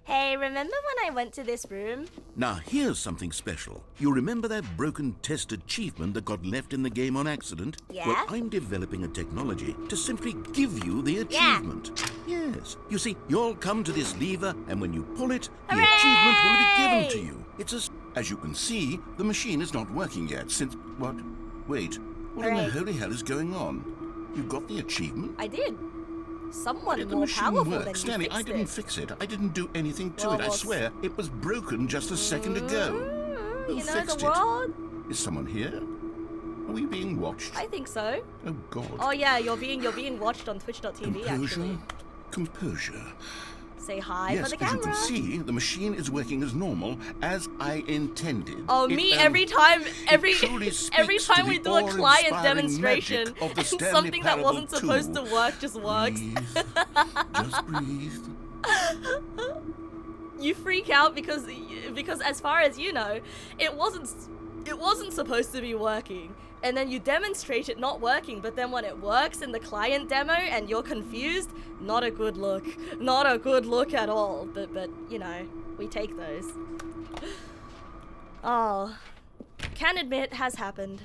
Hey, remember when I went to this room? Now, here's something special. You remember that broken test achievement that got left in the game on accident? Yeah? Well, I'm developing a technology to simply give you the achievement. Yes. You see, you'll come to this lever, and when you pull it, the achievement will be given to you. It's as you can see, the machine is not working yet since... What? Wait. What in the holy hell is going on? You got the achievement? I did. Someone Did the more machine powerful work? than you Stanley, fixed I didn't it. fix it. I didn't do anything to Well, it. I well, swear. It was broken just a second ago. Who You know fixed the world? it? Is someone here? Are we being watched? I think so. Oh, God. Oh yeah, you're being watched on twitch.tv actually. Composure. Say hi Yes, for the as camera. you can see, the machine is working as normal, as I intended. Oh, me every time truly speaks every to time we the do a client awe-inspiring demonstration magic of the and Stanley something that Parable wasn't supposed to 2. work just works. Breathe. Just breathe. You freak out because as far as you know, it wasn't supposed to be working. And then you demonstrate it not working, but then when it works in the client demo and you're confused, not a good look. Not a good look at all. But you know, we take those. Oh. Can admit has happened.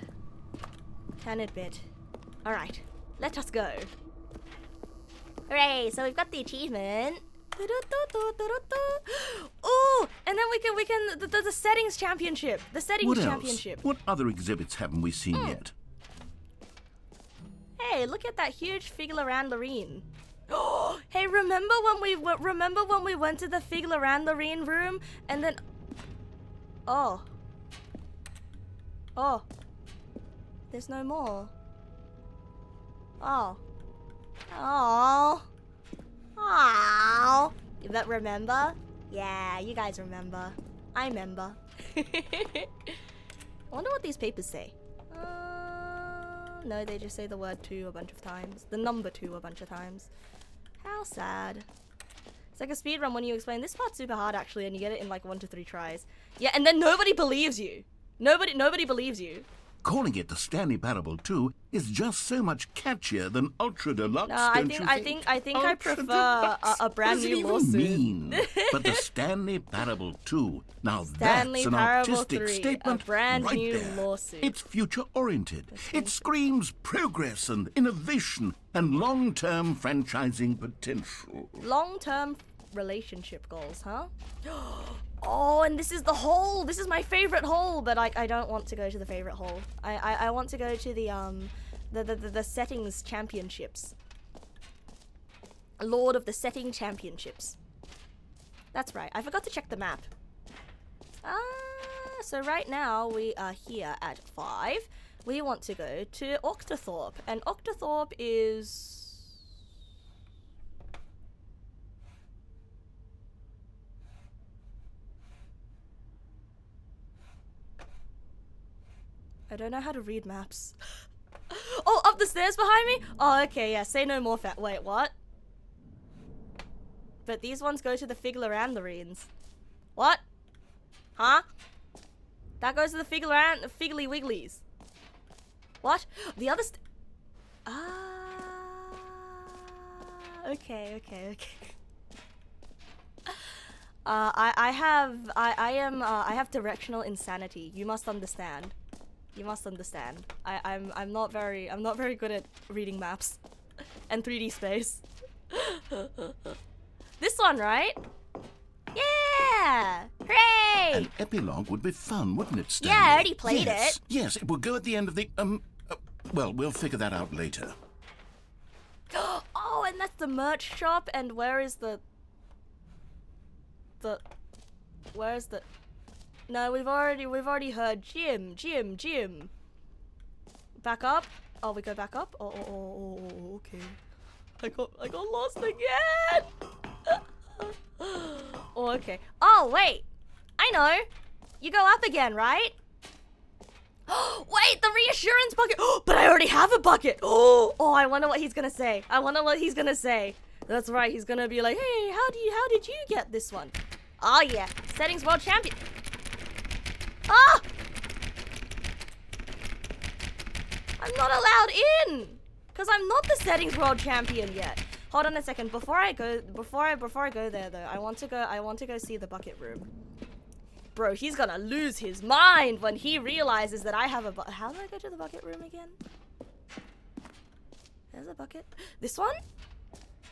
Can admit. Alright, let us go. Hooray, so we've got the achievement. Oh, and then we can the settings championship. The settings What else? championship. What other exhibits haven't we seen yet? Hey, look at that huge Figlarandlerine. Oh, hey, remember when we went to the Figlarandlerine room and then oh. There's no more. Oh. But remember? Yeah, you guys remember. I remember. I wonder what these papers say. No, they just say the word 2 a bunch of times. The number 2 a bunch of times. How sad. It's like a speedrun when you explain this part's super hard actually and you get it in like 1 to 3 tries. Yeah, and then nobody believes you. Nobody believes you. Calling it the Stanley Parable 2 is just so much catchier than Ultra Deluxe. No, don't you think? I think I Ultra prefer a brand What does it new even lawsuit. mean? But the Stanley Parable 2. Now Stanley that's an Parable artistic 3, statement a brand right new there. lawsuit. It's future-oriented. It screams progress and innovation and long-term franchising potential. Long-term relationship goals, huh? Oh, and this is the hole. This is my favorite hole, but I don't want to go to the favorite hole. I want to go to the settings championships. Lord of the setting championships. That's right. I forgot to check the map. So right now we are here at 5. We want to go to Octothorpe, and Octothorpe is I don't know how to read maps. Oh, up the stairs behind me? Oh, okay, yeah. Say no more fat. Wait, what? But these ones go to the Figgler and the Reens. What? Huh? That goes to the Figgler and the Figgly Wigglies. What? The other okay. I have directional insanity. You must understand. I'm not very good at reading maps and 3D space. This one, right? Yeah! Hooray! An epilogue would be fun, wouldn't it, Stanley? Yeah, I already played it. it. Yes, it will go at the end of the, well, we'll figure that out later. Oh, and that's the merch shop, and where is the... Where's the... No, we've already heard gym. Back up? Oh, we go back up? Oh, okay. I got lost again! Oh, okay. Oh, wait! I know! You go up again, right? Wait, the reassurance bucket! But I already have a bucket! Oh, I wonder what he's gonna say. That's right, he's gonna be like, hey, how did you get this one? Oh yeah, settings world champion. Ah! I'm not allowed in! Cause I'm not the settings world champion yet. Hold on a second, before I go there though, I want to go see the bucket room. Bro, he's gonna lose his mind when he realizes that I have a how do I go to the bucket room again? There's a bucket. This one?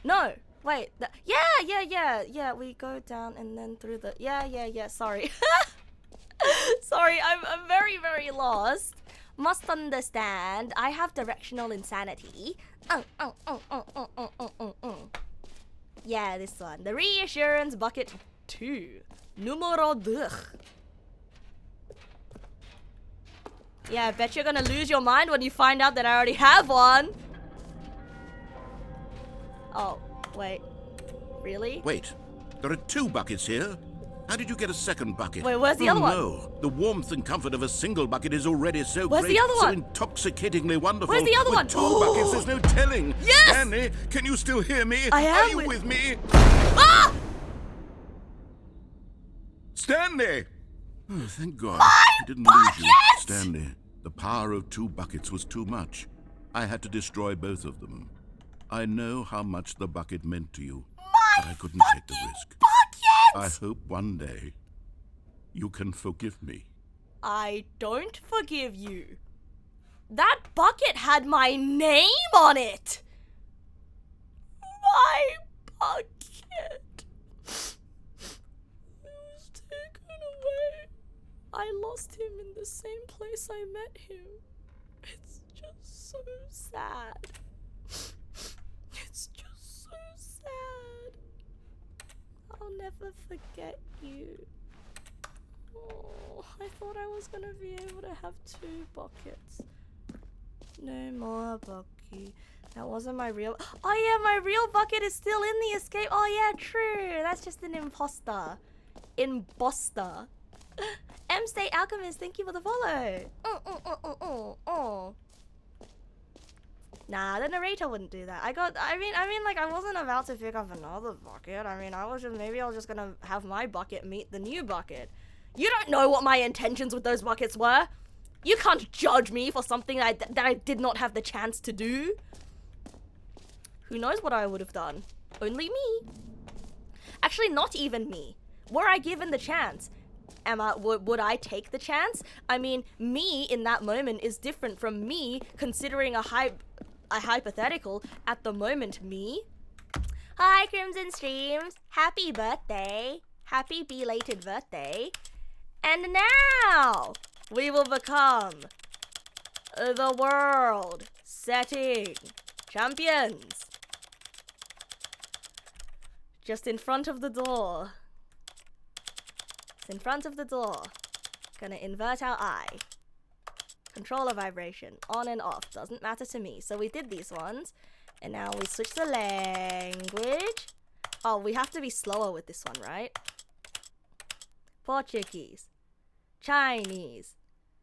No. Wait. Yeah. We go down and then through the... Yeah. Sorry. Sorry, I'm very, very lost. Must understand. I have directional insanity. Yeah, this one. The reassurance bucket 2. Numero 2. Yeah, I bet you're gonna lose your mind when you find out that I already have one. Oh, wait. Really? Wait, there are 2 buckets here. How did you get a second bucket? Wait, where's the other one? No, the warmth and comfort of a single bucket is already so Where's great, the other so one? intoxicatingly wonderful. Where's the other one? With 2 buckets, there's no telling. Yes! Stanley, can you still hear me? I am Are you with me? Ah! Stanley! Oh, thank God. I didn't lose you, Stanley. The power of 2 buckets was too much. I had to destroy both of them. I know how much the bucket meant to you, but I couldn't take the risk. I hope one day you can forgive me. I don't forgive you. That bucket had my name on it. My bucket. It was taken away. I lost him in the same place I met him. It's just so sad. It's just so sad. I'll never forget you. Oh, I thought I was gonna be able to have 2 buckets. No more bucky. That wasn't my real... Oh yeah, my real bucket is still in the escape. Oh yeah, true. That's just an imposter. Imposter. State Alchemist, thank you for the follow. Nah, the narrator wouldn't do that. I mean, like, I wasn't about to pick up another bucket. I mean, maybe I was just gonna have my bucket meet the new bucket. You don't know what my intentions with those buckets were. You can't judge me for something that I did not have the chance to do. Who knows what I would have done? Only me. Actually, not even me. Were I given the chance? Would I take the chance? I mean, me in that moment is different from me considering a hypothetical at the moment me. Hi, Crimson Streams. Happy birthday. Happy belated birthday. And now we will become the world setting champions. Just in front of the door. It's in front of the door. Gonna invert our eye. Controller vibration. On and off. Doesn't matter to me. So we did these ones. And now we switch the language. Oh, we have to be slower with this one, right? Portuguese. Chinese.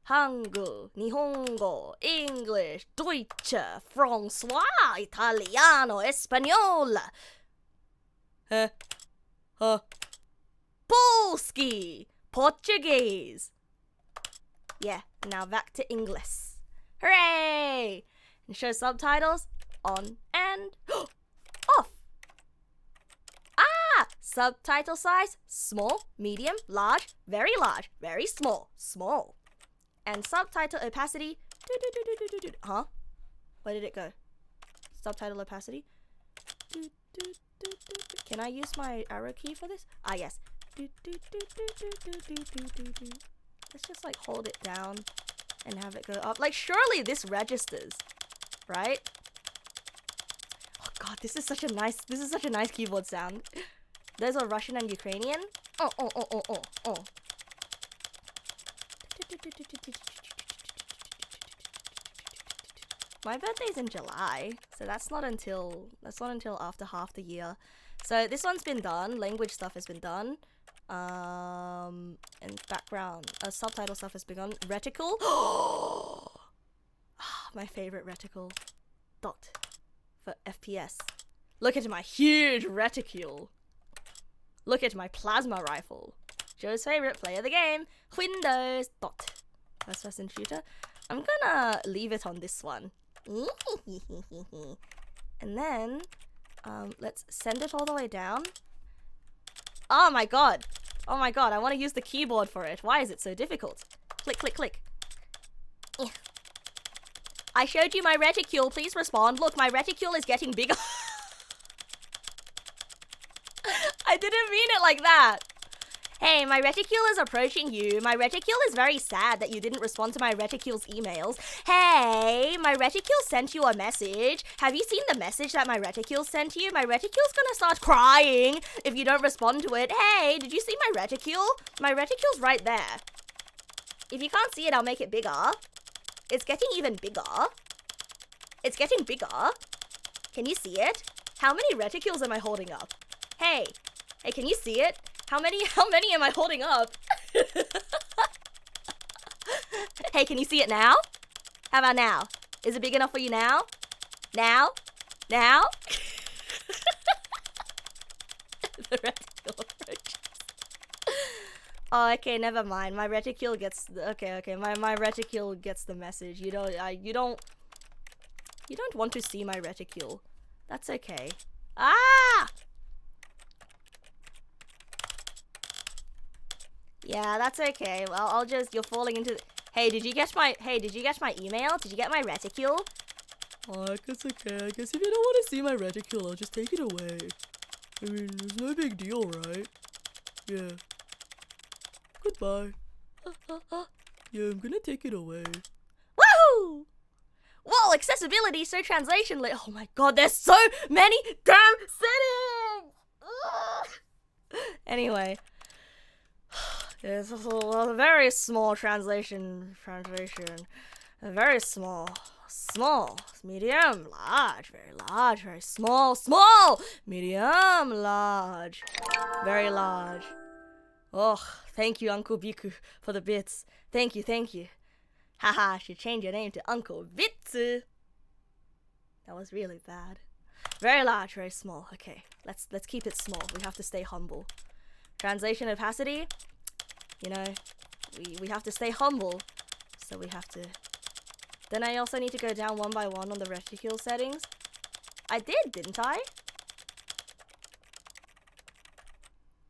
Hangul, Nihongo, English, Deutsch, François, Italiano, Espanol. Polski, Portuguese. Yeah, now back to English. Hooray! And show subtitles on and off. Subtitle size, small, medium, large, very small, small. And subtitle opacity, huh? Where did it go? Subtitle opacity. Can I use my arrow key for this? Ah, yes. Let's just like hold it down and have it go up. Like surely this registers, right? Oh god, this is such a nice keyboard sound. There's a Russian and Ukrainian. Oh. My birthday's in July, so that's not until after half the year. So this one's been done. Language stuff has been done. And background, subtitle stuff has begun. Reticle. My favorite reticle. Dot for FPS. Look at my huge reticule. Look at my plasma rifle. Joe's favorite, play of the game. Windows. Dot. First person shooter. I'm gonna leave it on this one. And then, let's send it all the way down. Oh my god. I want to use the keyboard for it. Why is it so difficult? Click, click, click. I showed you my reticule. Please respond. Look, my reticule is getting bigger. I didn't mean it like that. Hey, my reticule is approaching you. My reticule is very sad that you didn't respond to my reticule's emails. Hey, my reticule sent you a message. Have you seen the message that my reticule sent you? My reticule's gonna start crying if you don't respond to it. Hey, did you see my reticule? My reticule's right there. If you can't see it, I'll make it bigger. It's getting even bigger. It's getting bigger. Can you see it? How many reticules am I holding up? Hey, can you see it? How many am I holding up? Hey, can you see it now? How about now? Is it big enough for you now? Now? The reticule approaches. Oh, okay, never mind. My reticule gets okay. My reticule gets the message. You don't want to see my reticule. That's okay. Ah! Yeah, that's okay. Well, I'll just, you're falling into hey, did you get my email? Did you get my reticule? Oh, it's okay. I guess if you don't want to see my reticule, I'll just take it away. I mean, it's no big deal, right? Yeah. Goodbye. Yeah, I'm gonna take it away. Woohoo! Whoa, accessibility, so translation lit. Oh my god, there's so many damn settings! Ugh. Anyway. It's a very small translation. A very small, medium, large, very small, medium, large, very large. Oh, thank you, Uncle Biku, for the bits. Thank you. Haha, I should change your name to Uncle Bitsu. That was really bad. Very large, very small. Okay, let's keep it small. We have to stay humble. Translation opacity. You know, we have to stay humble, so we have to. Then I also need to go down one by one on the reticule settings. I did, didn't I?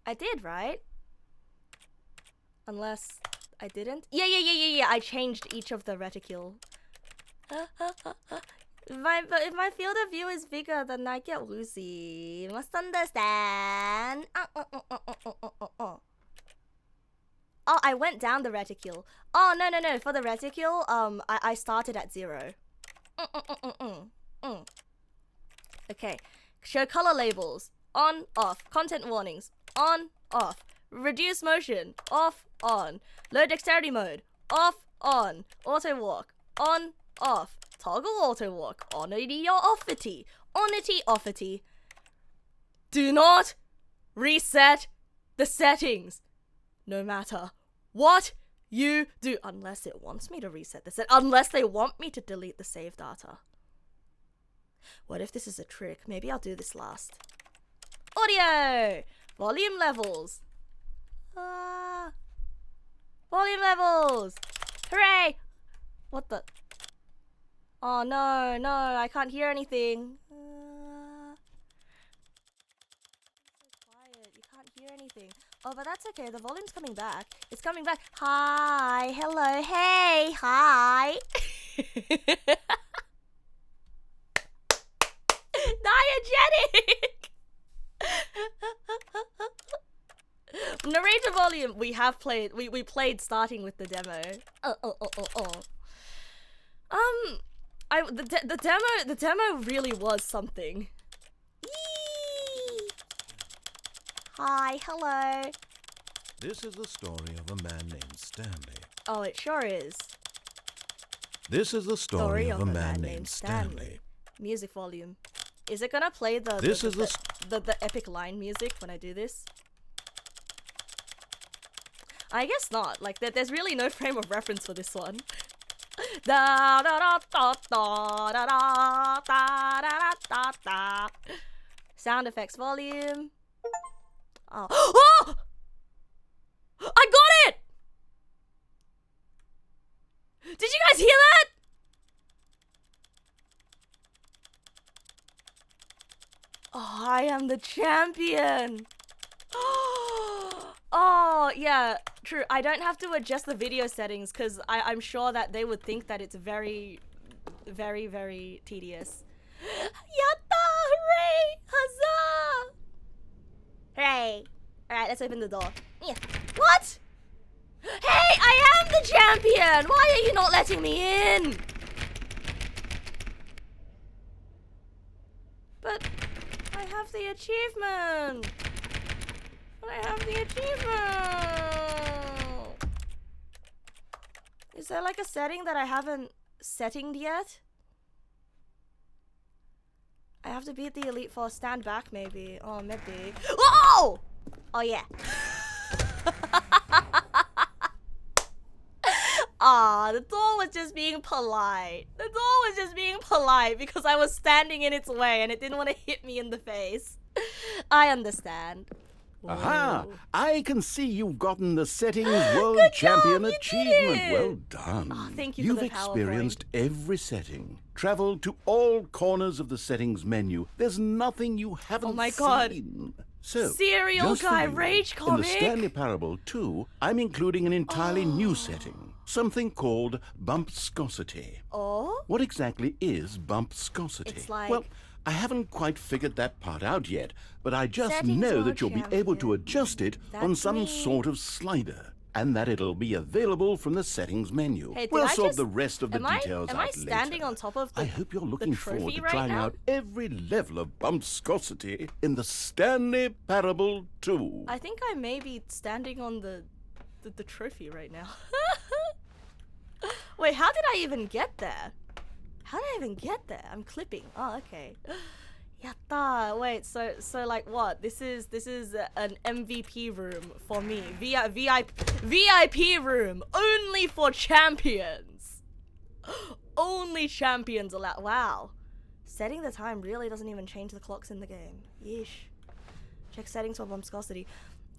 I did, right? Unless I didn't. Yeah. I changed each of the reticule. If my field of view is bigger, then I get woozy. You must understand. Oh, I went down the reticule. Oh, no. For the reticule, I started at 0. Okay. Show color labels. On, off. Content warnings. On, off. Reduce motion. Off, on. Low dexterity mode. Off, on. Auto walk. On, off. Toggle auto walk. On-ity or off-ity. On-ity, off-ity. Do not reset the settings. No matter what You do, unless it wants me to reset the set, unless they want me to delete the save data. What if this is a trick? Maybe I'll do this last. Audio! Volume levels. Volume levels! Hooray! What the? Oh no, no, I can't hear anything. So quiet, you can't hear anything. Oh, but that's okay, the volume's coming back. It's coming back. Hi, hello, hey, hi. Diegetic! Narrator volume, we have played, we played starting with the demo. The demo really was something. Yee! Hi, hello. This is the story of a man named Stanley. Oh, it sure is. This is the story of a man named Stanley. Music volume. Is it gonna play the epic line music when I do this? I guess not. Like, there's really no frame of reference for this one. Da da da da da da da da da da da. Sound effects volume. Oh. Oh! I got it! Did you guys hear that? Oh, I am the champion. Oh, yeah, true. I don't have to adjust the video settings because I'm sure that they would think that it's very, very, very tedious. Yatta! Hooray! Huzzah! Hooray! Alright, let's open the door. Yeah. What? Hey, I am the champion! Why are you not letting me in? But I have the achievement. I have the achievement. Is there like a setting that I haven't settinged yet? I have to beat the Elite Four. Stand back, maybe. Oh, maybe. Whoa! Oh, yeah. Ah, the door was just being polite. The door was just being polite because I was standing in its way and it didn't want to hit me in the face. I understand. Aha! Whoa. I can see you've gotten the Settings World Champion Achievement. Well done. Oh, thank you You've for the PowerPoint. experienced every setting. Traveled to all corners of the settings menu. There's nothing you haven't Oh my God. seen. So, Serial just for Guy you, Rage in the comic? Stanley Parable 2, I'm including an entirely new setting. Something called bumpscosity. Oh? What exactly is bumpscosity? It's like- Well, I haven't quite figured that part out yet, but I just Settings know World that you'll be able to Champion. adjust it on That's some me. sort of slider, and that it'll be available from the settings menu. Hey, did We'll I sort just- the rest of the am I- details am out I standing later. on top of the- I hope you're the looking forward trophy to right trying now? out every level of bumpscosity in the Stanley Parable 2. I think I may be standing on the trophy right now. Wait, how did I even get there? How did I even get there? I'm clipping. Oh, okay. Yatta. Wait, so like what? This is an MVP room for me. VIP room only for champions. Only champions allowed. Wow. Setting the time really doesn't even change the clocks in the game. Yeesh. Check settings for bumpscosity.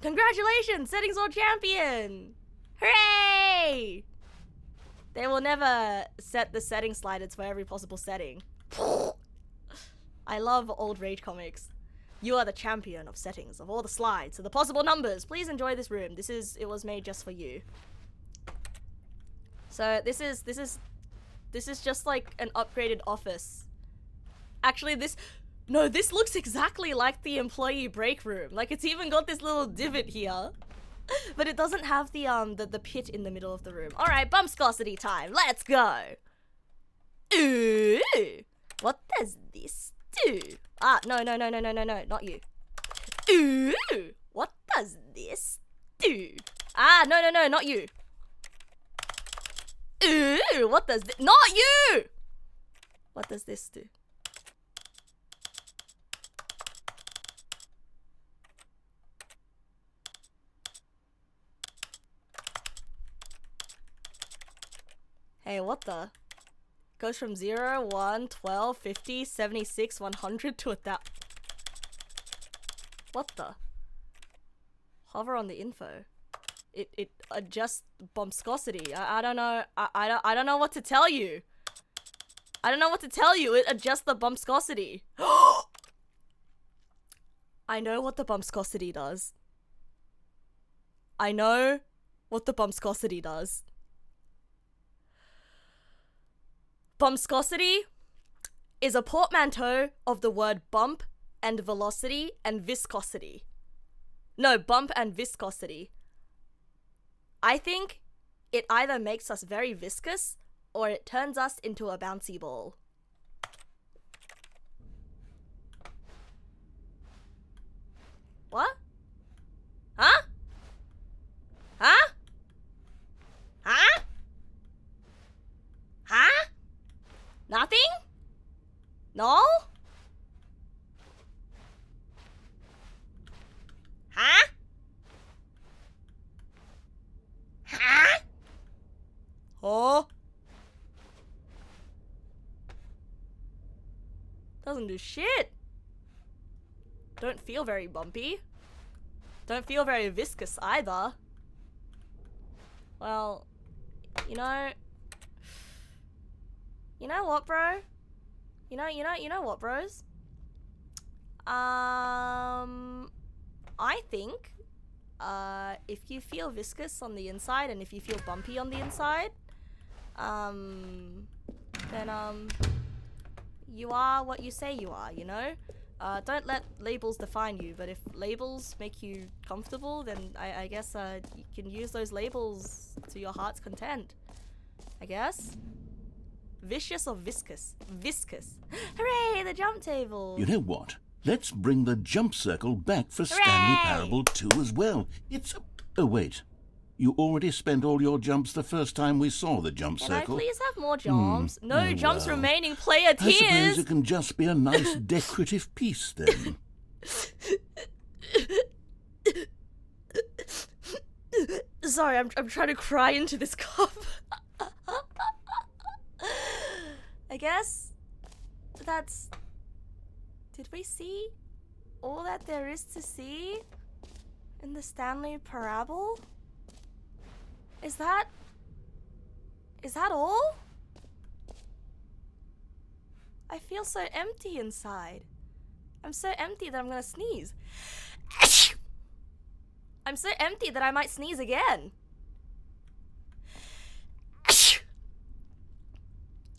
Congratulations, settings all champion. Hooray! They will never set the setting sliders for every possible setting. I love old Rage comics. You are the champion of settings of all the slides to the possible numbers. Please enjoy this room. It was made just for you. So this is just like an upgraded office. Actually, this looks exactly like the employee break room. Like, it's even got this little divot here. But it doesn't have the pit in the middle of the room. All right, bumpscosity time. Let's go. Ooh, what does this do? Ah, no, not you. Ooh, what does this do? Ah, no, not you. Ooh, what does this? Not you. What does this do? Hey, what the? Goes from 0, 1, 12, 50, 76, 100 to 1,000. What the? Hover on the info. It adjusts bombscosity. I don't know. I don't know what to tell you. I don't know what to tell you. It adjusts the bombscosity. I know what the bombscosity does. I know what the bombscosity does. Bombscosity is a portmanteau of the word bump and velocity and viscosity. No, bump and viscosity. I think it either makes us very viscous or it turns us into a bouncy ball. What? Huh? Huh? Huh? Huh? Nothing? No? Huh? Huh? Oh? Doesn't do shit. Don't feel very bumpy. Don't feel very viscous either. Well, you know what, bro? You know what, bros? I think if you feel viscous on the inside and if you feel bumpy on the inside, then you are what you say you are, you know? Don't let labels define you, but if labels make you comfortable, then I guess you can use those labels to your heart's content. I guess. Vicious or viscous? Viscous. Hooray, the jump table! You know what? Let's bring the jump circle back for Hooray! Stanley Parable 2 as well. It's a... Oh, wait. You already spent all your jumps the first time we saw the jump Can circle. I please have more jumps? No Oh, jumps well. remaining, player I suppose tears! it can just be a nice decorative piece then. Sorry, I'm trying to cry into this cup. I guess that's... Did we see all that there is to see in the Stanley Parable? Is that all? I feel so empty inside. I'm so empty that I'm gonna sneeze. I'm so empty that I might sneeze again.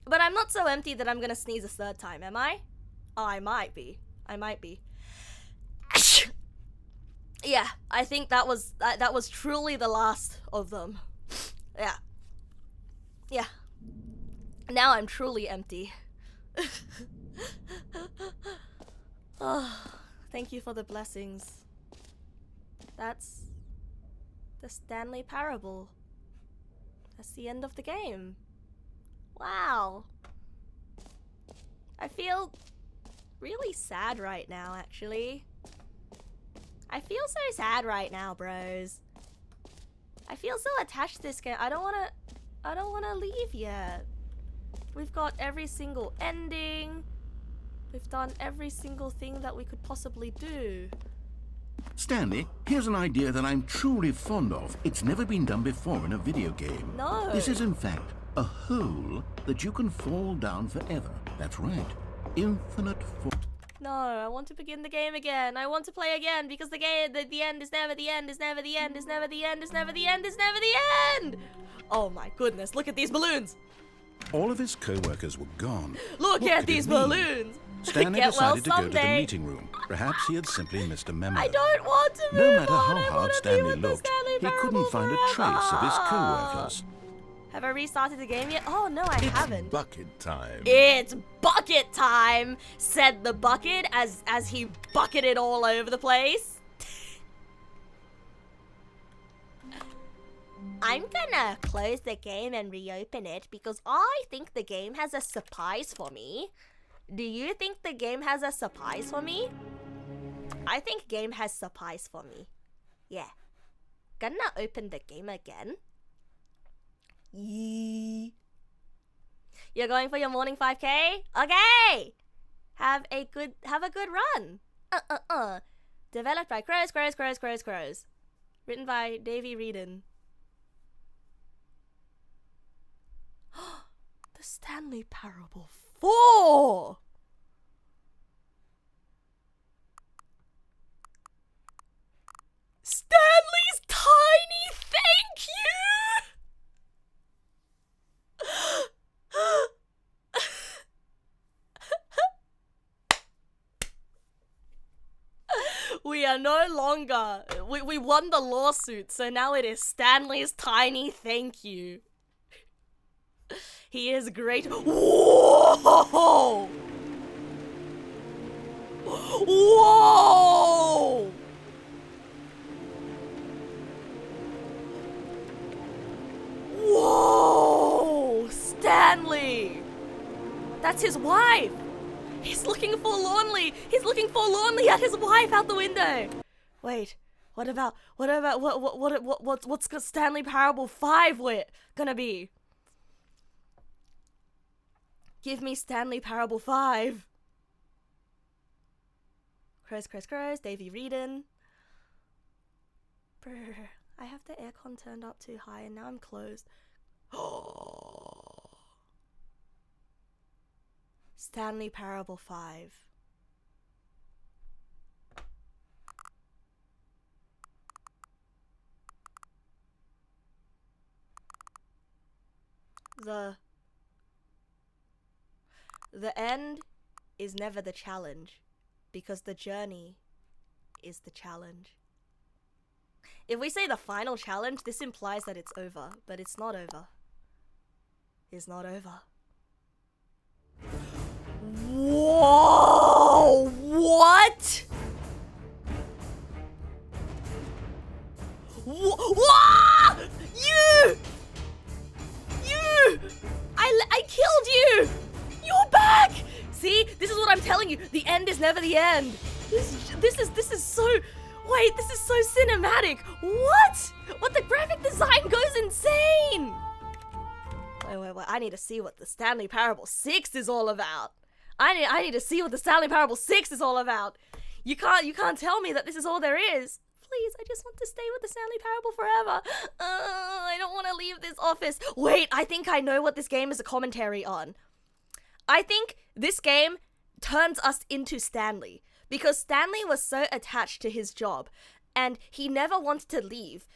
But I'm not so empty that I'm gonna sneeze a third time, am I? Oh, I might be. I might be. Yeah, I think that was truly the last of them. Yeah. Yeah. Now I'm truly empty. Oh, thank you for the blessings. That's the Stanley Parable. That's the end of the game. Wow. I feel really sad right now, actually. I feel so sad right now, bros. I feel so attached to this game. I don't wanna leave yet. We've got every single ending. We've done every single thing that we could possibly do. Stanley, here's an idea that I'm truly fond of. It's never been done before in a video game. No. This is, in fact, a hole that you can fall down forever. That's right. Infinite fall. No, I want to begin the game again. I want to play again because the game, the end is never the end, is never the end, is never the end, is never the end, is never the end. Oh my goodness, look at these balloons. All of his co-workers were gone. Look What at could it these mean? balloons. Stanley Get well decided to go to the someday. meeting room. Perhaps he had simply missed a memo. I don't want to move No matter on. how I hard wanna be Stanley with the looked, Stanley he Parable couldn't find a trace of his forever. co-workers. Have I restarted the game yet? Oh no, I haven't. Bucket time. It's bucket time, said the bucket as he bucketed all over the place. I'm gonna close the game and reopen it because I think the game has a surprise for me. Do you think the game has a surprise for me? I think game has surprise for me. Yeah. Gonna open the game again. Yee. You're going for your morning 5K? Okay! Have a good run. Developed by Crows. Written by Davey Reedon. The Stanley Parable 4! Stanley's tiny thank you! We are no longer... We won the lawsuit, so now it is Stanley's tiny thank you. He is great. Whoa! Whoa! Whoa! Stanley! That's his wife! He's looking forlornly at his wife out the window! Wait, what's Stanley Parable 5 gonna be? Give me Stanley Parable 5. Crows, Davey Reedon. Brr, I have the aircon turned up too high and now I'm closed. Stanley Parable 5. The end is never the challenge, because the journey is the challenge. If we say the final challenge, this implies that it's over, but it's not over. It's not over. Whoa! What? Whoa! You! I killed you! You're back! See? This is what I'm telling you. The end is never the end. This is so... Wait, this is so cinematic. What? What? The graphic design goes insane. Wait. I need to see what the Stanley Parable 6 is all about. I need to see what the Stanley Parable 6 is all about. You can't tell me that this is all there is. Please, I just want to stay with the Stanley Parable forever. I don't want to leave this office. Wait, I think I know what this game is a commentary on. I think this game turns us into Stanley, because Stanley was so attached to his job and he never wanted to leave,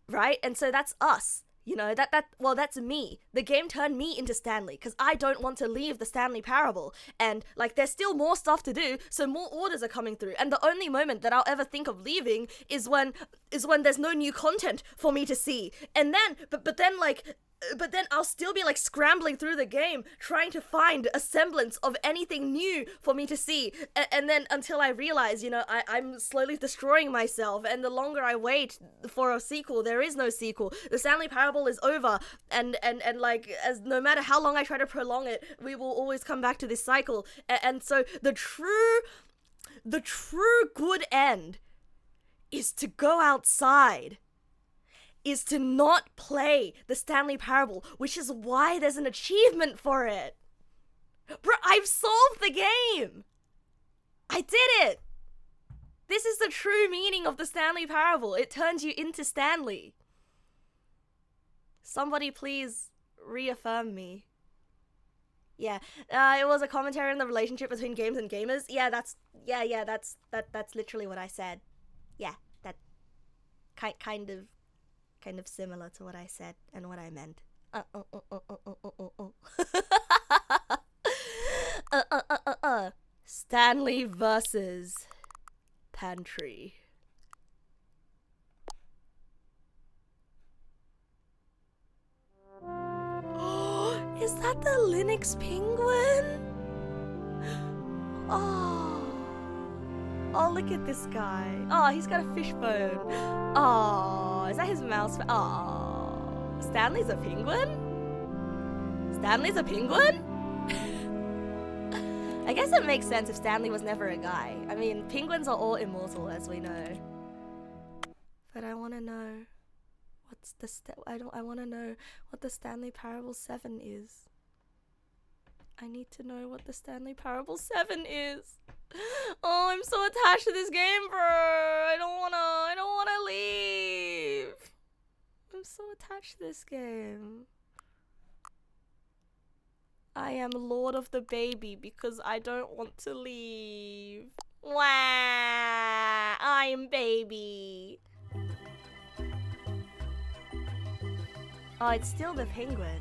right? And so that's us. You know, that's me. The game turned me into Stanley because I don't want to leave the Stanley Parable. And, like, there's still more stuff to do, so more orders are coming through. And the only moment that I'll ever think of leaving is when there's no new content for me to see. And then, but then I'll still be, like, scrambling through the game, trying to find a semblance of anything new for me to see. And then until I realize, you know, I'm slowly destroying myself. And the longer I wait for a sequel, there is no sequel. The Stanley Parable is over. And like, as no matter how long I try to prolong it, we will always come back to this cycle. And so the true good end is to go outside. Is to not play the Stanley Parable, which is why there's an achievement for it. Bro, I've solved the game. I did it. This is the true meaning of the Stanley Parable. It turns you into Stanley. Somebody please reaffirm me. Yeah, it was a commentary on the relationship between games and gamers. Yeah, that's literally what I said. Yeah, that kind of similar to what I said and what I meant. Stanley versus Pantry. Is that the Linux penguin? Oh, look at this guy. Oh, he's got a fishbone. Oh, is that his mouse? Oh, Stanley's a penguin? Stanley's a penguin? I guess it makes sense if Stanley was never a guy. I mean, penguins are all immortal, as we know. But I want to know what's the I want to know what the Stanley Parable 7 is. I need to know what the Stanley Parable 7 is. Oh, I'm so attached to this game, bro. I don't wanna leave. I'm so attached to this game. I am Lord of the Baby because I don't want to leave. Wah! I'm baby. Oh, it's still the penguin.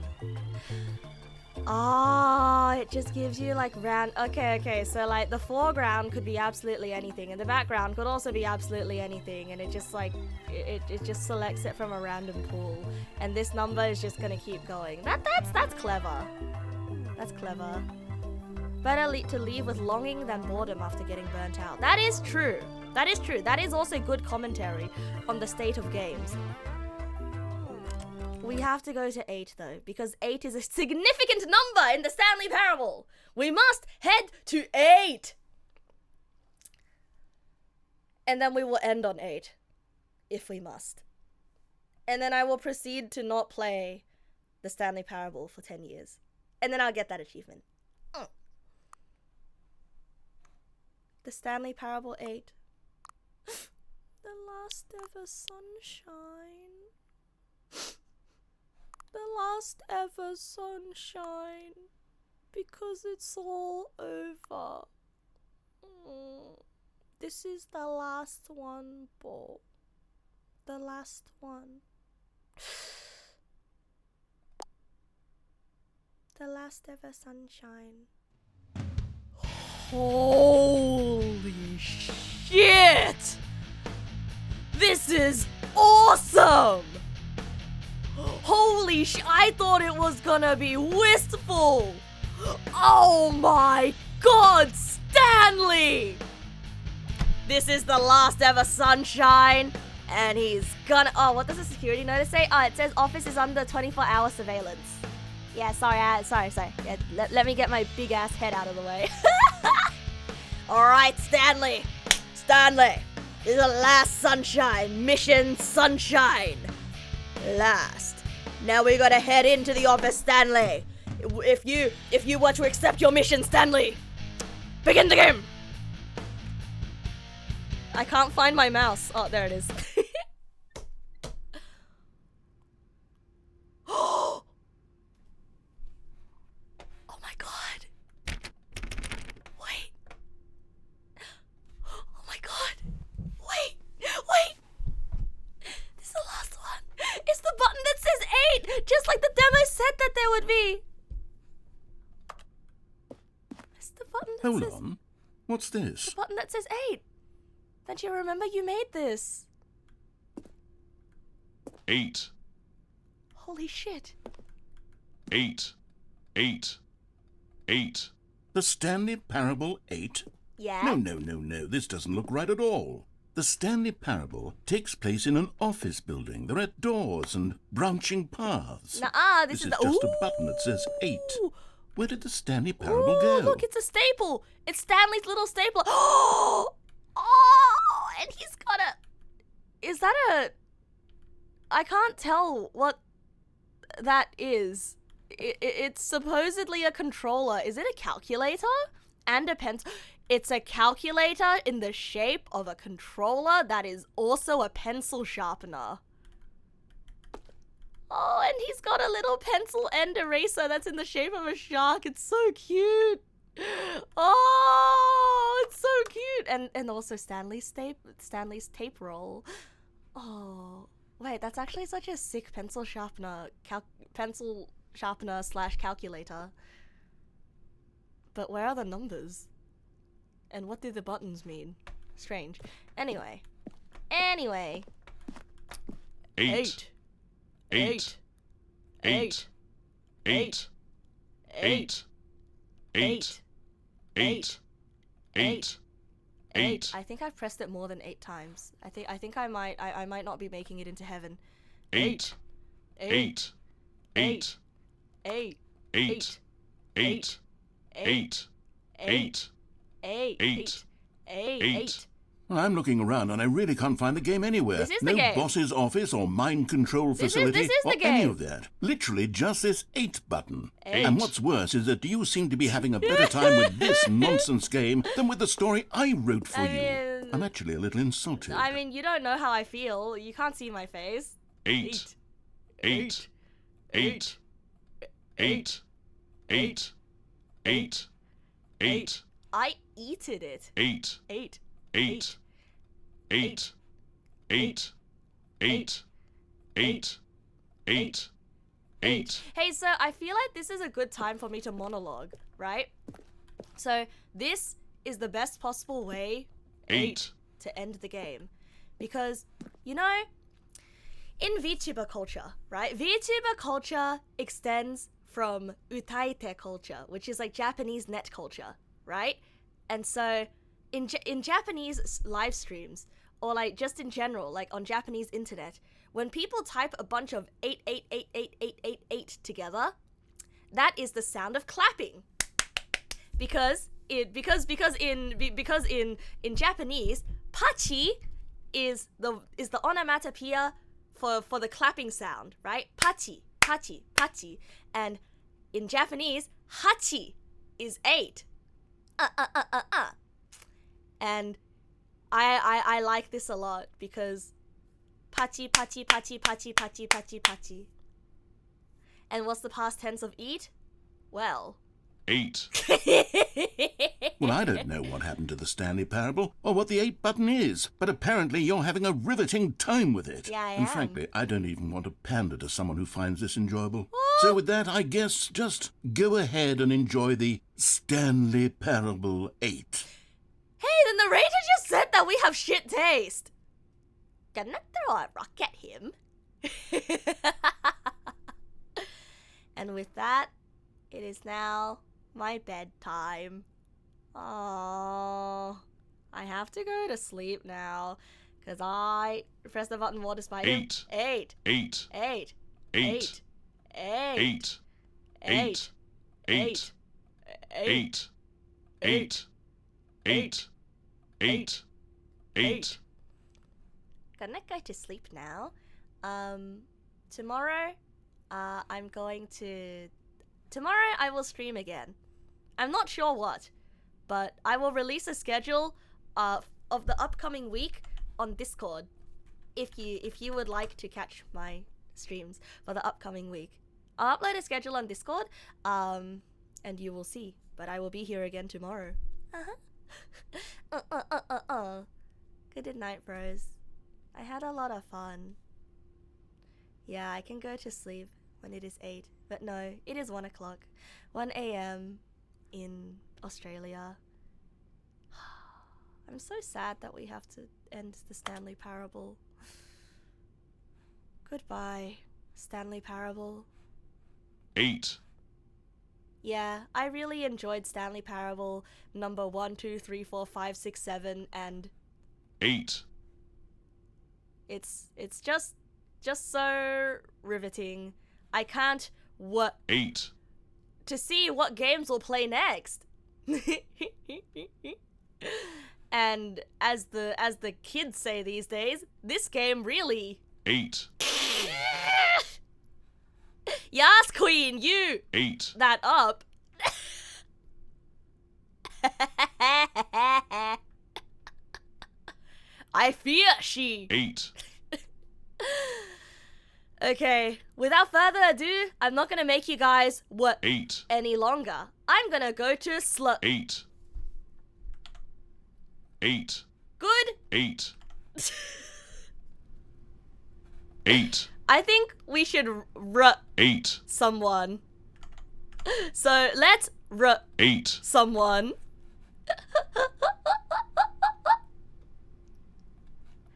Oh, it just gives you like round. Okay. So like the foreground could be absolutely anything, and the background could also be absolutely anything, and it just like it just selects it from a random pool, and this number is just gonna keep going. That's clever. That's clever. Better to leave with longing than boredom after getting burnt out. That is true. That is true. That is also good commentary on the state of games. We have to go to 8 though, because 8 is a significant number in the Stanley Parable. We must head to 8. And then we will end on 8, if we must. And then I will proceed to not play the Stanley Parable for 10 years. And then I'll get that achievement. The Stanley Parable 8. The last ever sunshine. The last ever sunshine. Because it's all over. This is the last one, Bob. The last one. The last ever sunshine. Holy shit! This is awesome! Holy sh! I thought it was gonna be wistful! Oh my god, Stanley! This is the last ever sunshine, and he's gonna. Oh, what does the security notice say? Oh, it says office is under 24-hour surveillance. Yeah, sorry. Yeah, let me get my big ass head out of the way. Alright, Stanley. This is the last sunshine. Mission sunshine. Last. Now we gotta head into the office, Stanley. If you were to accept your mission, Stanley, begin the game. I can't find my mouse. Oh, there it is. Oh my god. Wait. Oh my god. Wait. This is the last one. It's the button that says 8, just like the demo said that there would be. It's the button that Hold says... on. What's this? The button that says 8. Don't you remember you made this? 8. Holy shit. 8. The Stanley Parable 8? Yeah? No. This doesn't look right at all. The Stanley Parable takes place in an office building. There are doors and branching paths. Nuh-uh, This is is the... just a button that says 8. Where did the Stanley Parable go? Look, it's a staple. It's Stanley's little staple. And he's got a... Is that a... I can't tell what that is. It's supposedly a controller. Is it a calculator? And a pencil? It's a calculator in the shape of a controller that is also a pencil sharpener. Oh, and he's got a little pencil and eraser that's in the shape of a shark. It's so cute. Oh, it's so cute. And also Stanley's tape roll. Oh, wait, that's actually such a sick pencil sharpener / calculator. But where are the numbers? And what do the buttons mean? Strange. Anyway. 8. I think I've pressed it more than 8 times. I think I might not be making it into heaven. 8. Well, I'm looking around and I really can't find the game anywhere. This is no the game. boss's office or mind control facility this is or the any game. of that. Literally just this 8 button. 8. And what's worse is that you seem to be having a better time with this nonsense game than with the story I wrote for you. I'm actually a little insulted. I mean, you don't know how I feel. You can't see my face. 8. 8. 8. 8. 8. 8. 8. I eated it. 8. 8. 8. 8. 8. 8. 8. 8. 8. Hey, so I feel like this is a good time for me to monologue, right? So this is the best possible way 8. to end the game. Because, you know, in VTuber culture, right? VTuber culture extends from utaite culture, which is like Japanese net culture, right? And so in Japanese live streams, or like just in general, like on Japanese internet, when people type a bunch of 8 together, that is the sound of clapping. Because in Japanese, pachi is the onomatopoeia for the clapping sound, right? Pachi, pachi, pachi. And in Japanese, hachi is 8. And I like this a lot because pachi, pachi, pachi, pachi, pachi, pachi, pachi. And what's the past tense of eat? Well, 8. Well, I don't know what happened to the Stanley Parable or what the 8 button is, but apparently you're having a riveting time with it. Yeah, I And am. frankly, I don't even want to pander to someone who finds this enjoyable. So with that, I guess just go ahead and enjoy the Stanley Parable 8. Hey, the narrator just said that we have shit taste. Gonna throw a rock at him. And with that, it is now my bedtime. Oh, I have to go to sleep now because I pressed the button. What is my 8. 8. 8. 8. 8. 8. 8. 8. 8. 8. 8. 8. 8. Gonna go to sleep now. Tomorrow, Tomorrow I will stream again. I'm not sure what, but I will release a schedule of the upcoming week on Discord. If you would like to catch my streams for the upcoming week, I'll upload a schedule on Discord, and you will see. But I will be here again tomorrow. Good night, bros. I had a lot of fun. Yeah, I can go to sleep when it is 8, but no, it is 1 o'clock, 1 a.m. in Australia. I'm so sad that we have to end the Stanley Parable. Goodbye, Stanley Parable. 8. Yeah, I really enjoyed Stanley Parable number 1, 2, 3, 4, 5, 6, 7, and 8. it's just so riveting. I can't wait 8. to see what games we'll play next. And as the kids say these days, this game really 8. Yas, Queen, you 8. that up. I fear she. 8. Okay, without further ado, I'm not gonna make you guys what 8. any longer. I'm gonna go to 8. 8. Good. 8. 8. I think we should 8. someone. So let's 8. someone.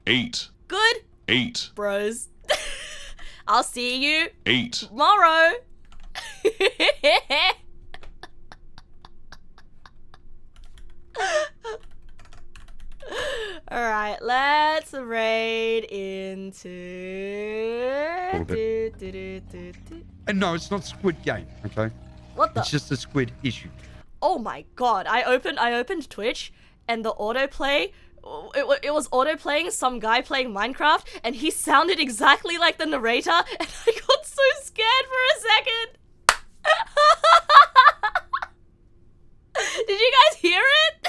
8. Good, 8. bros. I'll see you 8. tomorrow. Alright, let's raid into... And no, it's not Squid Game, okay? What the? It's just a Squid issue. Oh my god, I opened Twitch and the autoplay it was auto-playing some guy playing Minecraft, and he sounded exactly like the narrator, and I got so scared for a second. Did you guys hear it?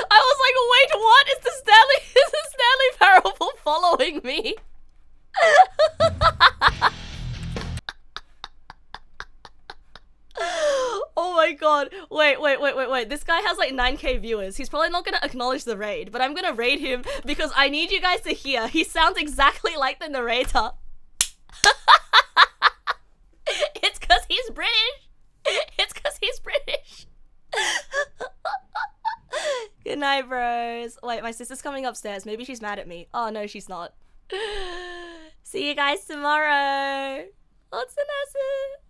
I was like, wait, what? Is the Stanley Parable following me? Oh my god. Wait. This guy has like 9k viewers. He's probably not gonna acknowledge the raid, but I'm gonna raid him because I need you guys to hear. He sounds exactly like the narrator. It's cause he's British. It's cause he's British. Good night, bros. Wait, my sister's coming upstairs. Maybe she's mad at me. Oh no, she's not. See you guys tomorrow. What's the message?